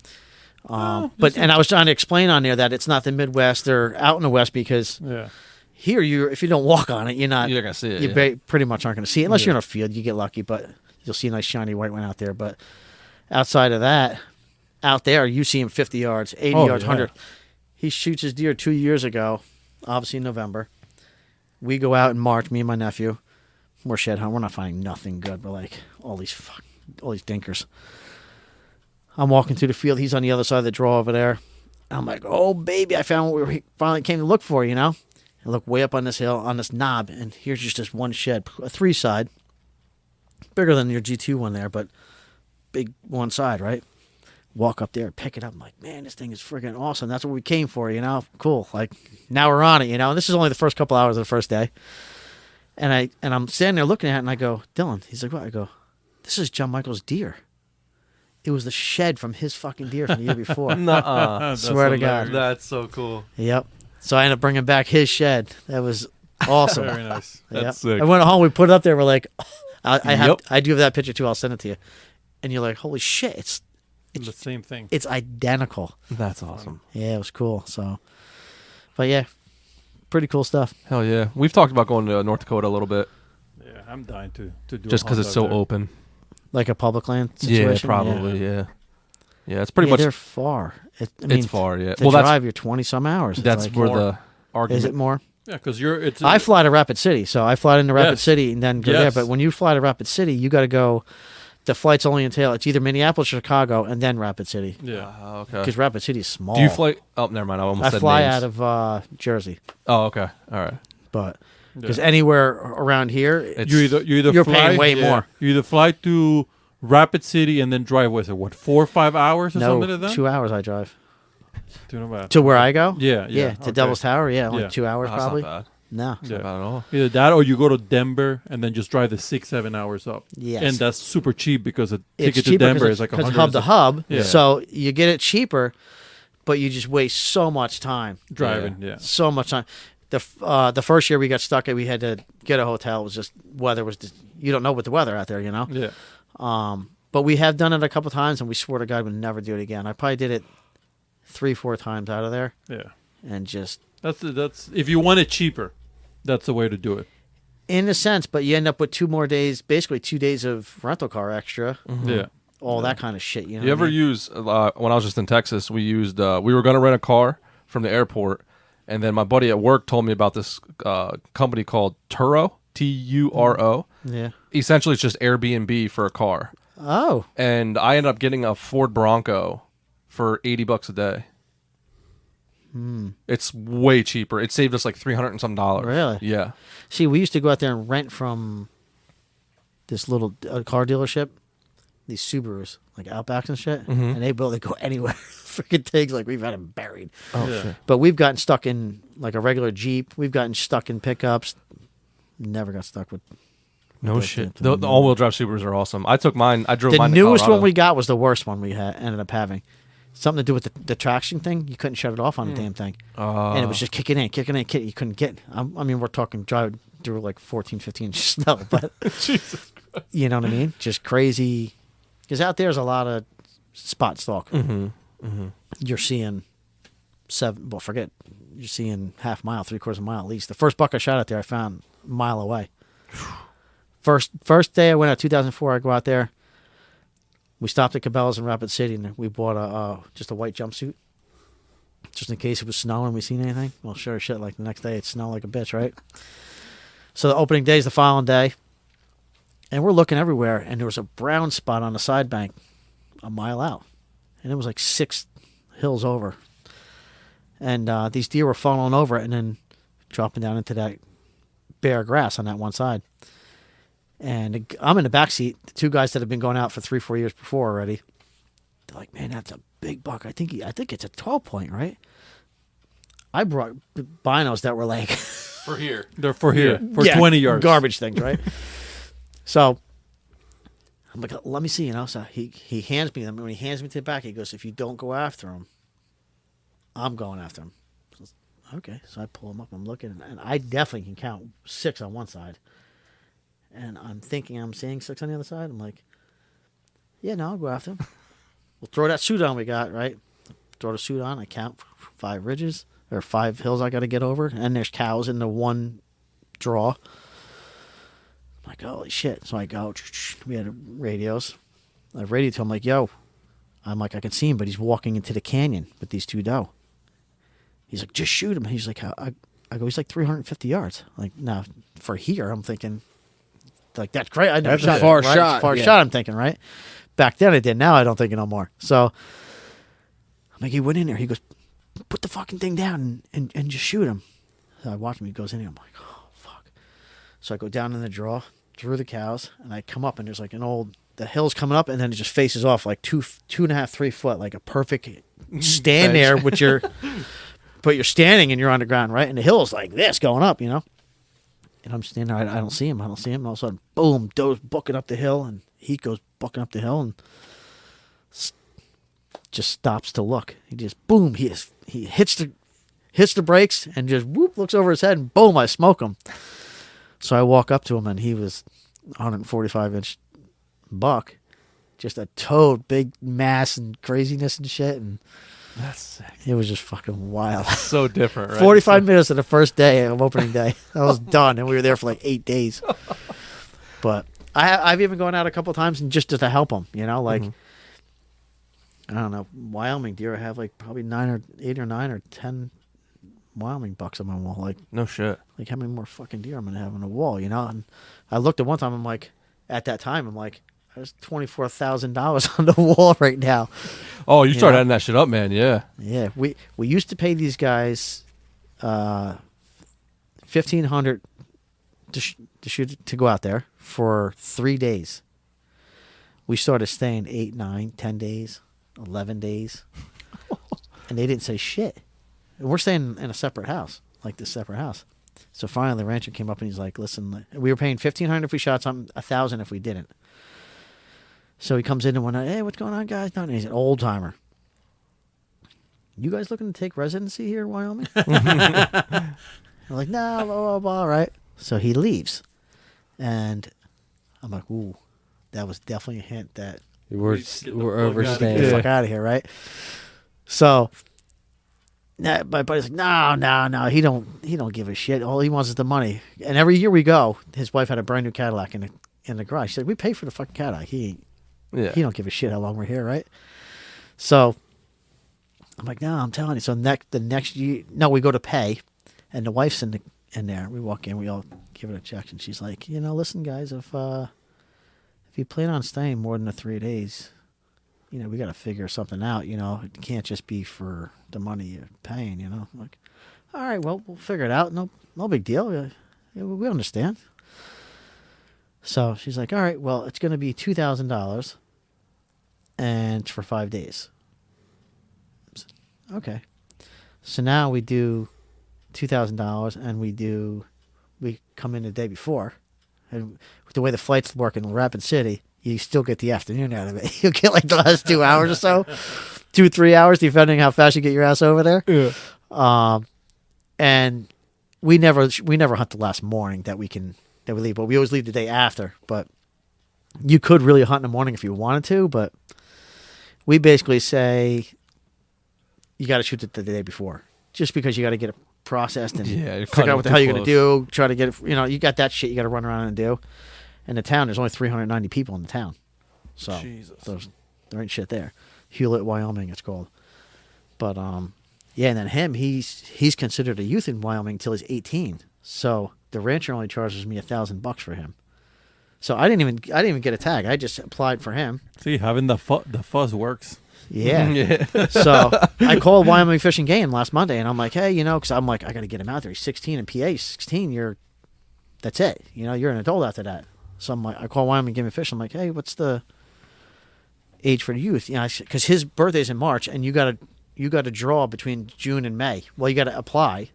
and I was trying to explain on there that it's not the Midwest or out in the West because Yeah. here if you don't walk on it, you're not. You're not going to see it. You yeah. pretty much aren't going to see it unless you're in a field. You get lucky, but you'll see a nice shiny white one out there. But outside of that, out there, you see him 50 yards, 80 Oh, yards, yeah. 100. He shoots his deer 2 years ago, obviously in November. We go out in March, me and my nephew. We're shed hunt. We're not finding nothing good, but like all these dinkers. I'm walking through the field. He's on the other side of the draw over there. I'm like, oh, baby, I found what we finally came to look for, I look way up on this hill, on this knob, and here's just this one shed, a 3-side. Bigger than your G2 one there, but big one side, right? Walk up there, pick it up. I'm like, man, this thing is freaking awesome. That's what we came for, Cool. Like, now we're on it, And this is only the first couple hours of the first day. And I'm standing there looking at it, and I go, Dylan. He's like, what? I go, this is John Michael's deer. It was the shed from his fucking deer from the year before. Nuh-uh. Swear to God. That's so cool. Yep. So I ended up bringing back his shed. That was awesome. Very nice. Yep. That's sick. I went home. We put it up there. We're like, Yep. I do have that picture too. I'll send it to you. And you're like, holy shit! It's the same thing. it's identical. That's awesome. Yeah, it was cool. So, but yeah, pretty cool stuff. Hell yeah. We've talked about going to North Dakota a little bit Yeah, I'm dying to do just because because it's so open. Like a public land situation. Yeah, probably. Yeah. Yeah, it's pretty Yeah, much... they're far. I mean, it's far, yeah. To Well, drive, you're 20 some hours. It's that's like, where more. the argument... is it more? Yeah, because it's. I fly to Rapid City, so I fly into Rapid Yes. City and then go there. Yes. But when you fly to Rapid City, you got to go. The flights only entail it's either Minneapolis, or Chicago, and then Rapid City Yeah. okay. because Rapid City is small. Do you fly... Oh, never mind. I almost I said fly names. out of Jersey, Oh, okay. All right. but because Yeah. anywhere around here, It's... You either You're fly, paying way more. You either fly to Rapid City and then drive. Was it 4 or 5 hours or no something like that? 2 hours I drive To where I go. Yeah, to okay. Devil's Tower. Yeah, only Yeah. 2 hours Oh, that's probably. not bad. No, It's not bad at all. Either that or you go to Denver and then just drive the 6-7 hours up. Yes. And that's super cheap because a it's ticket to cheaper Denver is like because 100 hub to hub. Yeah. So you get it cheaper, but you just waste so much time. driving. Yeah. So much time. The first year we got stuck, we had to get a hotel. It was just weather was just, you don't know what the weather out there, Yeah. But we have done it a couple times, and we swore to God we'd never do it again. I probably did it 3-4 times out of there, Yeah. and just That's if you want it cheaper, that's the way to do it. in a sense. But you end up with 2 more days, basically 2 days of rental car extra, Yeah. all that kind of shit. You know, You what I ever mean? use when I was just in Texas? We used we were going to rent a car from the airport, and then my buddy at work told me about this company called Turo, Turo. Yeah. Essentially, it's just Airbnb for a car, Oh, and I ended up getting a Ford Bronco for $80 a day. It's way cheaper. It saved us like $300 and some dollars. Really? Yeah. see, we used to go out there and rent from this little car dealership. These Subarus, like Outbacks and shit, and they build. They go anywhere. Freaking things like we've had them buried. Oh Yeah. shit. But we've gotten stuck in like a regular Jeep. We've gotten stuck in pickups. Never got stuck with No Like shit. the- The all-wheel drive Subarus are awesome. I took mine. I drove the mine. newest to one Colorado. we got was the worst one we had ended up having. Something to do with the traction thing. You couldn't shut it off on the damn thing, and it was just kicking in. You couldn't get. I mean, we're talking drive through like 14, 15 inches of snow, but you know what I mean? Just crazy. Because out there's a lot of spot stalk. Mm-hmm. You're seeing you're seeing half mile, 3/4 mile at least. The first buck I shot out there, I found a mile away. First day I went out, 2004, I go out there. We stopped at Cabela's in Rapid City, and we bought just a white jumpsuit, just in case it was snowing and we seen anything. Well, sure as shit, like the next day it snowed like a bitch, right? So the opening day is the following day, and we're looking everywhere, and there was a brown spot on the side bank a mile out, and it was like 6 hills over. And these deer were falling over it and then dropping down into that bare grass on that one side. And I'm in the back seat. The 2 guys that have been going out for 3-4 years before already, they're like, man, that's a big buck. I think it's a 12 point, right? I brought binos that were like For here. They're for here, for yeah, 20 yards. garbage things, right? So I'm like, let me see, you know. So he hands me them. When he hands me to the back, he goes, if you don't go after him, I'm going after him. So, okay, so I pull him up. I'm looking, and I definitely can count 6 on one side. And I'm thinking I'm seeing 6 on the other side. I'm like, yeah, no, I'll go after him. We'll throw that suit on we got, right? Throw the suit on. I count 5 ridges or 5 hills I got to get over. And there's cows in the one draw. I'm like, holy shit. So I go, we had radios. I radioed to him like, yo. I'm like, I can see him, but he's walking into the canyon with these 2 doe. He's like, just shoot him. He's like, I go, he's like 350 yards. Like, now, for here, I'm thinking, like, that's great. I never That's a shot far it, right? shot, It's a far yeah. shot, I'm thinking, right? Back then I did. Now I don't think it no more. So I'm like, he went in there. He goes, put the fucking thing down and just shoot him. So I watch him. He goes in there. I'm like, oh, fuck. So I go down in the draw, through the cows, and I come up, and there's like the hill's coming up, and then it just faces off like 2.5, 3 foot, like a perfect stand there with but you're standing and you're on the ground, right? And the hill's like this going up, you know? And I'm standing there. I don't see him. And all of a sudden, boom, doe's bucking up the hill, and he goes bucking up the hill and just stops to look. He just, boom, he hits the brakes and just whoop, looks over his head, and boom, I smoke him. So I walk up to him, and he was 145-inch buck, just a toad, big mass and craziness and shit, and That's sick. it was just fucking wild. So different, right? 45 minutes of the first day of opening day. I was done, and we were there for like 8 days. But I've even gone out a couple times and just to help them, you know, like, I don't know, Wyoming deer. I have like probably 8 or 9 or 10 Wyoming bucks on my wall. Like, No shit. like how many more fucking deer I'm going to have on the wall, you know? And I looked at one time, I'm like, at that time, I'm like, there's $24,000 on the wall right now. Oh, you started know? adding that shit up, man. Yeah. Yeah, we used to pay these guys $1,500 to shoot to go out there for 3 days. We started staying 8, 9, 10 days, 11 days, and they didn't say shit. And we're staying in a separate house, like this separate house. So finally, the rancher came up and he's like, "Listen, we were paying $1,500 if we shot something, $1,000 if we didn't." So he comes in and went, "Hey, what's going on, guys?" And he's an old timer. You guys looking to take residency here in Wyoming? I'm like, no, blah, blah, blah, right? So he leaves. And I'm like, ooh, that was definitely a hint that We're Get the we're fuck overstaying. get the Yeah. fuck out of here, right? So my buddy's like, no, he don't give a shit. All he wants is the money. And every year we go, his wife had a brand new Cadillac in the garage. She said, we pay for the fucking Cadillac. He don't give a shit how long we're here, right? So I'm like, no, I'm telling you. So the next year, no, we go to pay, and the wife's in there. We walk in, we all give it a check, and she's like, listen, guys, if you plan on staying more than the 3 days, we got to figure something out. It can't just be for the money you're paying. I'm like, all right, well, we'll figure it out. No big deal. We understand. So she's like, all right, well, it's going to be $2,000, and it's for 5 days. Okay. So now we do $2,000, and we come in the day before, and the way the flights work in Rapid City, you still get the afternoon out of it. You get like the last 2 hours or so, 2-3 hours, depending how fast you get your ass over there. Yeah. And we never hunt the last morning that we leave, but we always leave the day after. But you could really hunt in the morning if you wanted to, but we basically say you got to shoot it the day before, just because you got to get it processed and you're figure cutting out it what the hell too you're going to close. do. Try to get it. You got that shit you got to run around and do. In the town, there's only 390 people in the town, so there ain't shit there. Hewlett, Wyoming, it's called. But yeah, and then he's considered a youth in Wyoming until he's 18. So the rancher only charges me $1,000 for him. So I didn't even get a tag. I just applied for him. See, having the fuzz works. Yeah. So I called Wyoming Fish and Game last Monday, and I'm like, hey, because I'm like, I got to get him out there. He's 16 in PA. 16, that's it. You're an adult after that. So I'm like, I call Wyoming Game and Fish. I'm like, hey, what's the age for the youth? Because his birthday's in March, and you got to draw between June and May. Well, you got to apply,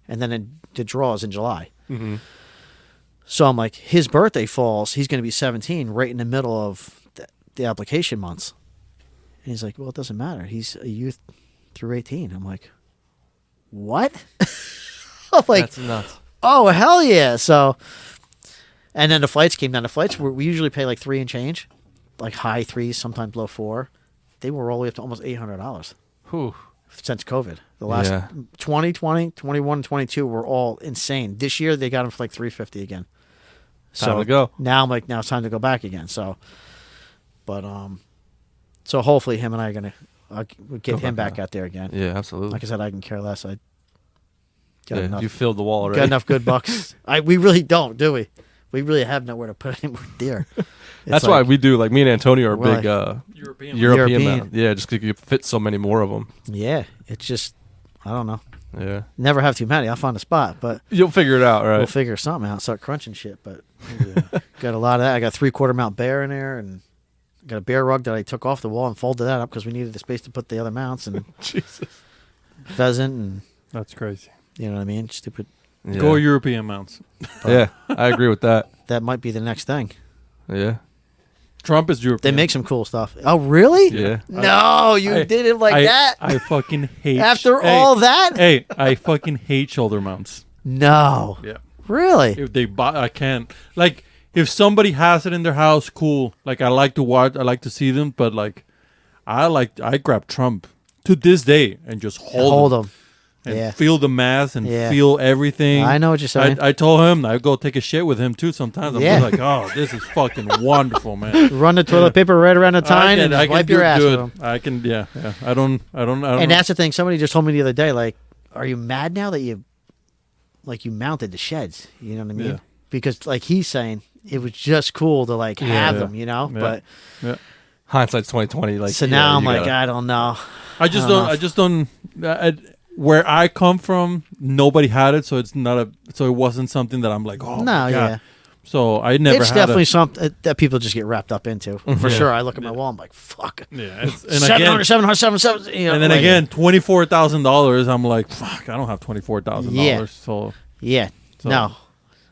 and then the draw is in July. Mm-hmm. So I'm like, his birthday falls. He's going to be 17 right in the middle of the application months. And he's like, well, it doesn't matter. He's a youth through 18. I'm like, what? I'm like, That's nuts. oh, hell yeah. So, and then the flights came down. The flights, we usually pay like $3 and change, like high threes, sometimes low $4. They were all the way up to almost $800 Whew. since COVID. The last 2020, 21, and 22 were all insane. This year, they got them for like $350 again. Time to go. Now I'm like, now it's time to go back again. So, but so hopefully him and I are gonna we'll get him back out there again. Yeah, absolutely. Like I said, I can care less. I got enough. You filled the wall already. Got enough good bucks. We really don't, do we? We really have nowhere to put any more deer. That's why we do. Like me and Antonio are big European. man. Yeah, just 'cause you fit so many more of them. Yeah, it's just I don't know. Yeah, Never have too many. I'll find a spot, but you'll figure it out, right? we'll figure something out. Start crunching shit, but got a lot of that. I got 3/4 mount bear in there, and got a bear rug that I took off the wall and folded that up because we needed the space to put the other mounts and Jesus. pheasant and That's crazy. you know what I mean. Stupid. Yeah. Go European mounts. Yeah, I agree with that. That might be the next thing. Yeah. Trump is European. They make some cool stuff. Oh, really? Yeah. No, you I- did it like that I fucking hate. after Hey, all that? Hey, I fucking hate shoulder mounts. No. Yeah. Really? If they buy, I can't. Like, if somebody has it in their house, cool. Like, I like to watch, I like to see them, but like, I grab Trump to this day and just hold him. them. And Yeah. feel the mass and Yeah. feel everything. I know what you're saying. I told him I go take a shit with him too sometimes. I'm Yeah. just like, oh, this is fucking wonderful, man. Run the toilet paper right around the time and just wipe your ass do with it. them. I can, yeah. I don't. And that's the thing. Somebody just told me the other day, like, are you mad now that you mounted the sheds? You know what I mean? Yeah. Because like he's saying, it was just cool to like have Yeah. them, you know. Yeah. But Hindsight's 2020. Like so yeah, now I'm you like, gotta- I don't know. I just I don't don't. know. I just don't. Where I come from, nobody had it, so it's not a. So it wasn't something that I'm like, oh No, my God. yeah. So I never. It's had definitely something that people just get wrapped up into. For Yeah. sure. I look at my wall, I'm like, fuck. Yeah. It's, and 700, again, 700, you know, and then like- again, $24,000. I'm like, fuck. I don't have $24,000. Yeah. So Yeah. So, no.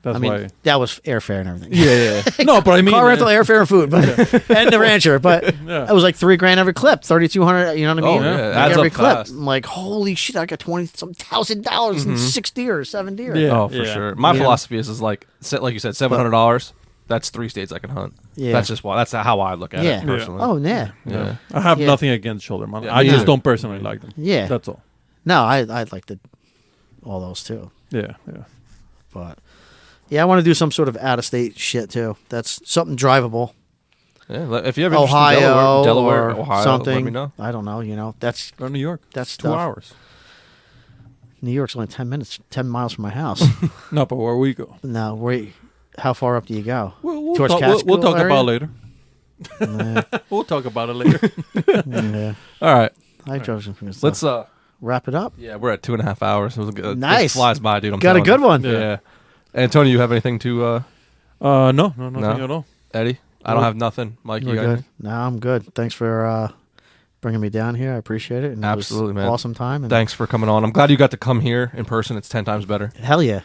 that's I mean, why. that was airfare and everything. Yeah, yeah. No, but I mean, Car rental, airfare, and food, but and the rancher. But Yeah. it was like $3,000 every clip, 3,200. You know what I Oh, mean? yeah. Like Adds every up clip. fast. I'm like, holy shit! I got $20,000 and 6 deer, or 7 deer. Yeah. Oh, for sure. My philosophy is like you said, $700. That's 3 states I can hunt. Yeah. That's just why. That's how I look at Yeah. it personally. Oh, yeah. Yeah. I have Yeah. nothing against shoulder mount. Yeah, I me just neither. don't personally like them. Yeah. That's all. No, I'd like all those too. Yeah. But yeah, I want to do some sort of out of state shit too. That's something drivable. Yeah. If you have interest in Ohio, Delaware, or Ohio, something. let me know. I don't know. You know, that's Go to New York. That's 2 stuff. hours. New York's only 10 miles from my house. No, but where we go. Now, how far up do you go? We'll Towards talk, we'll talk Catskill about area? it later. Nah, We'll talk about it later. yeah. All right. I drove some stuff. Let's wrap it up. yeah, we're at 2.5 hours. It was good. Nice. It flies by, dude. I'm Got a telling good you. one. Yeah. Antonio, you have anything to No, nothing No. at all. Eddie? I don't have nothing. Mike, you We're got good. anything? No, I'm good. Thanks for bringing me down here. I appreciate it. And Absolutely, it was man. Awesome time. And Thanks for coming on. I'm glad you got to come here in person. It's 10 times better. Hell yeah.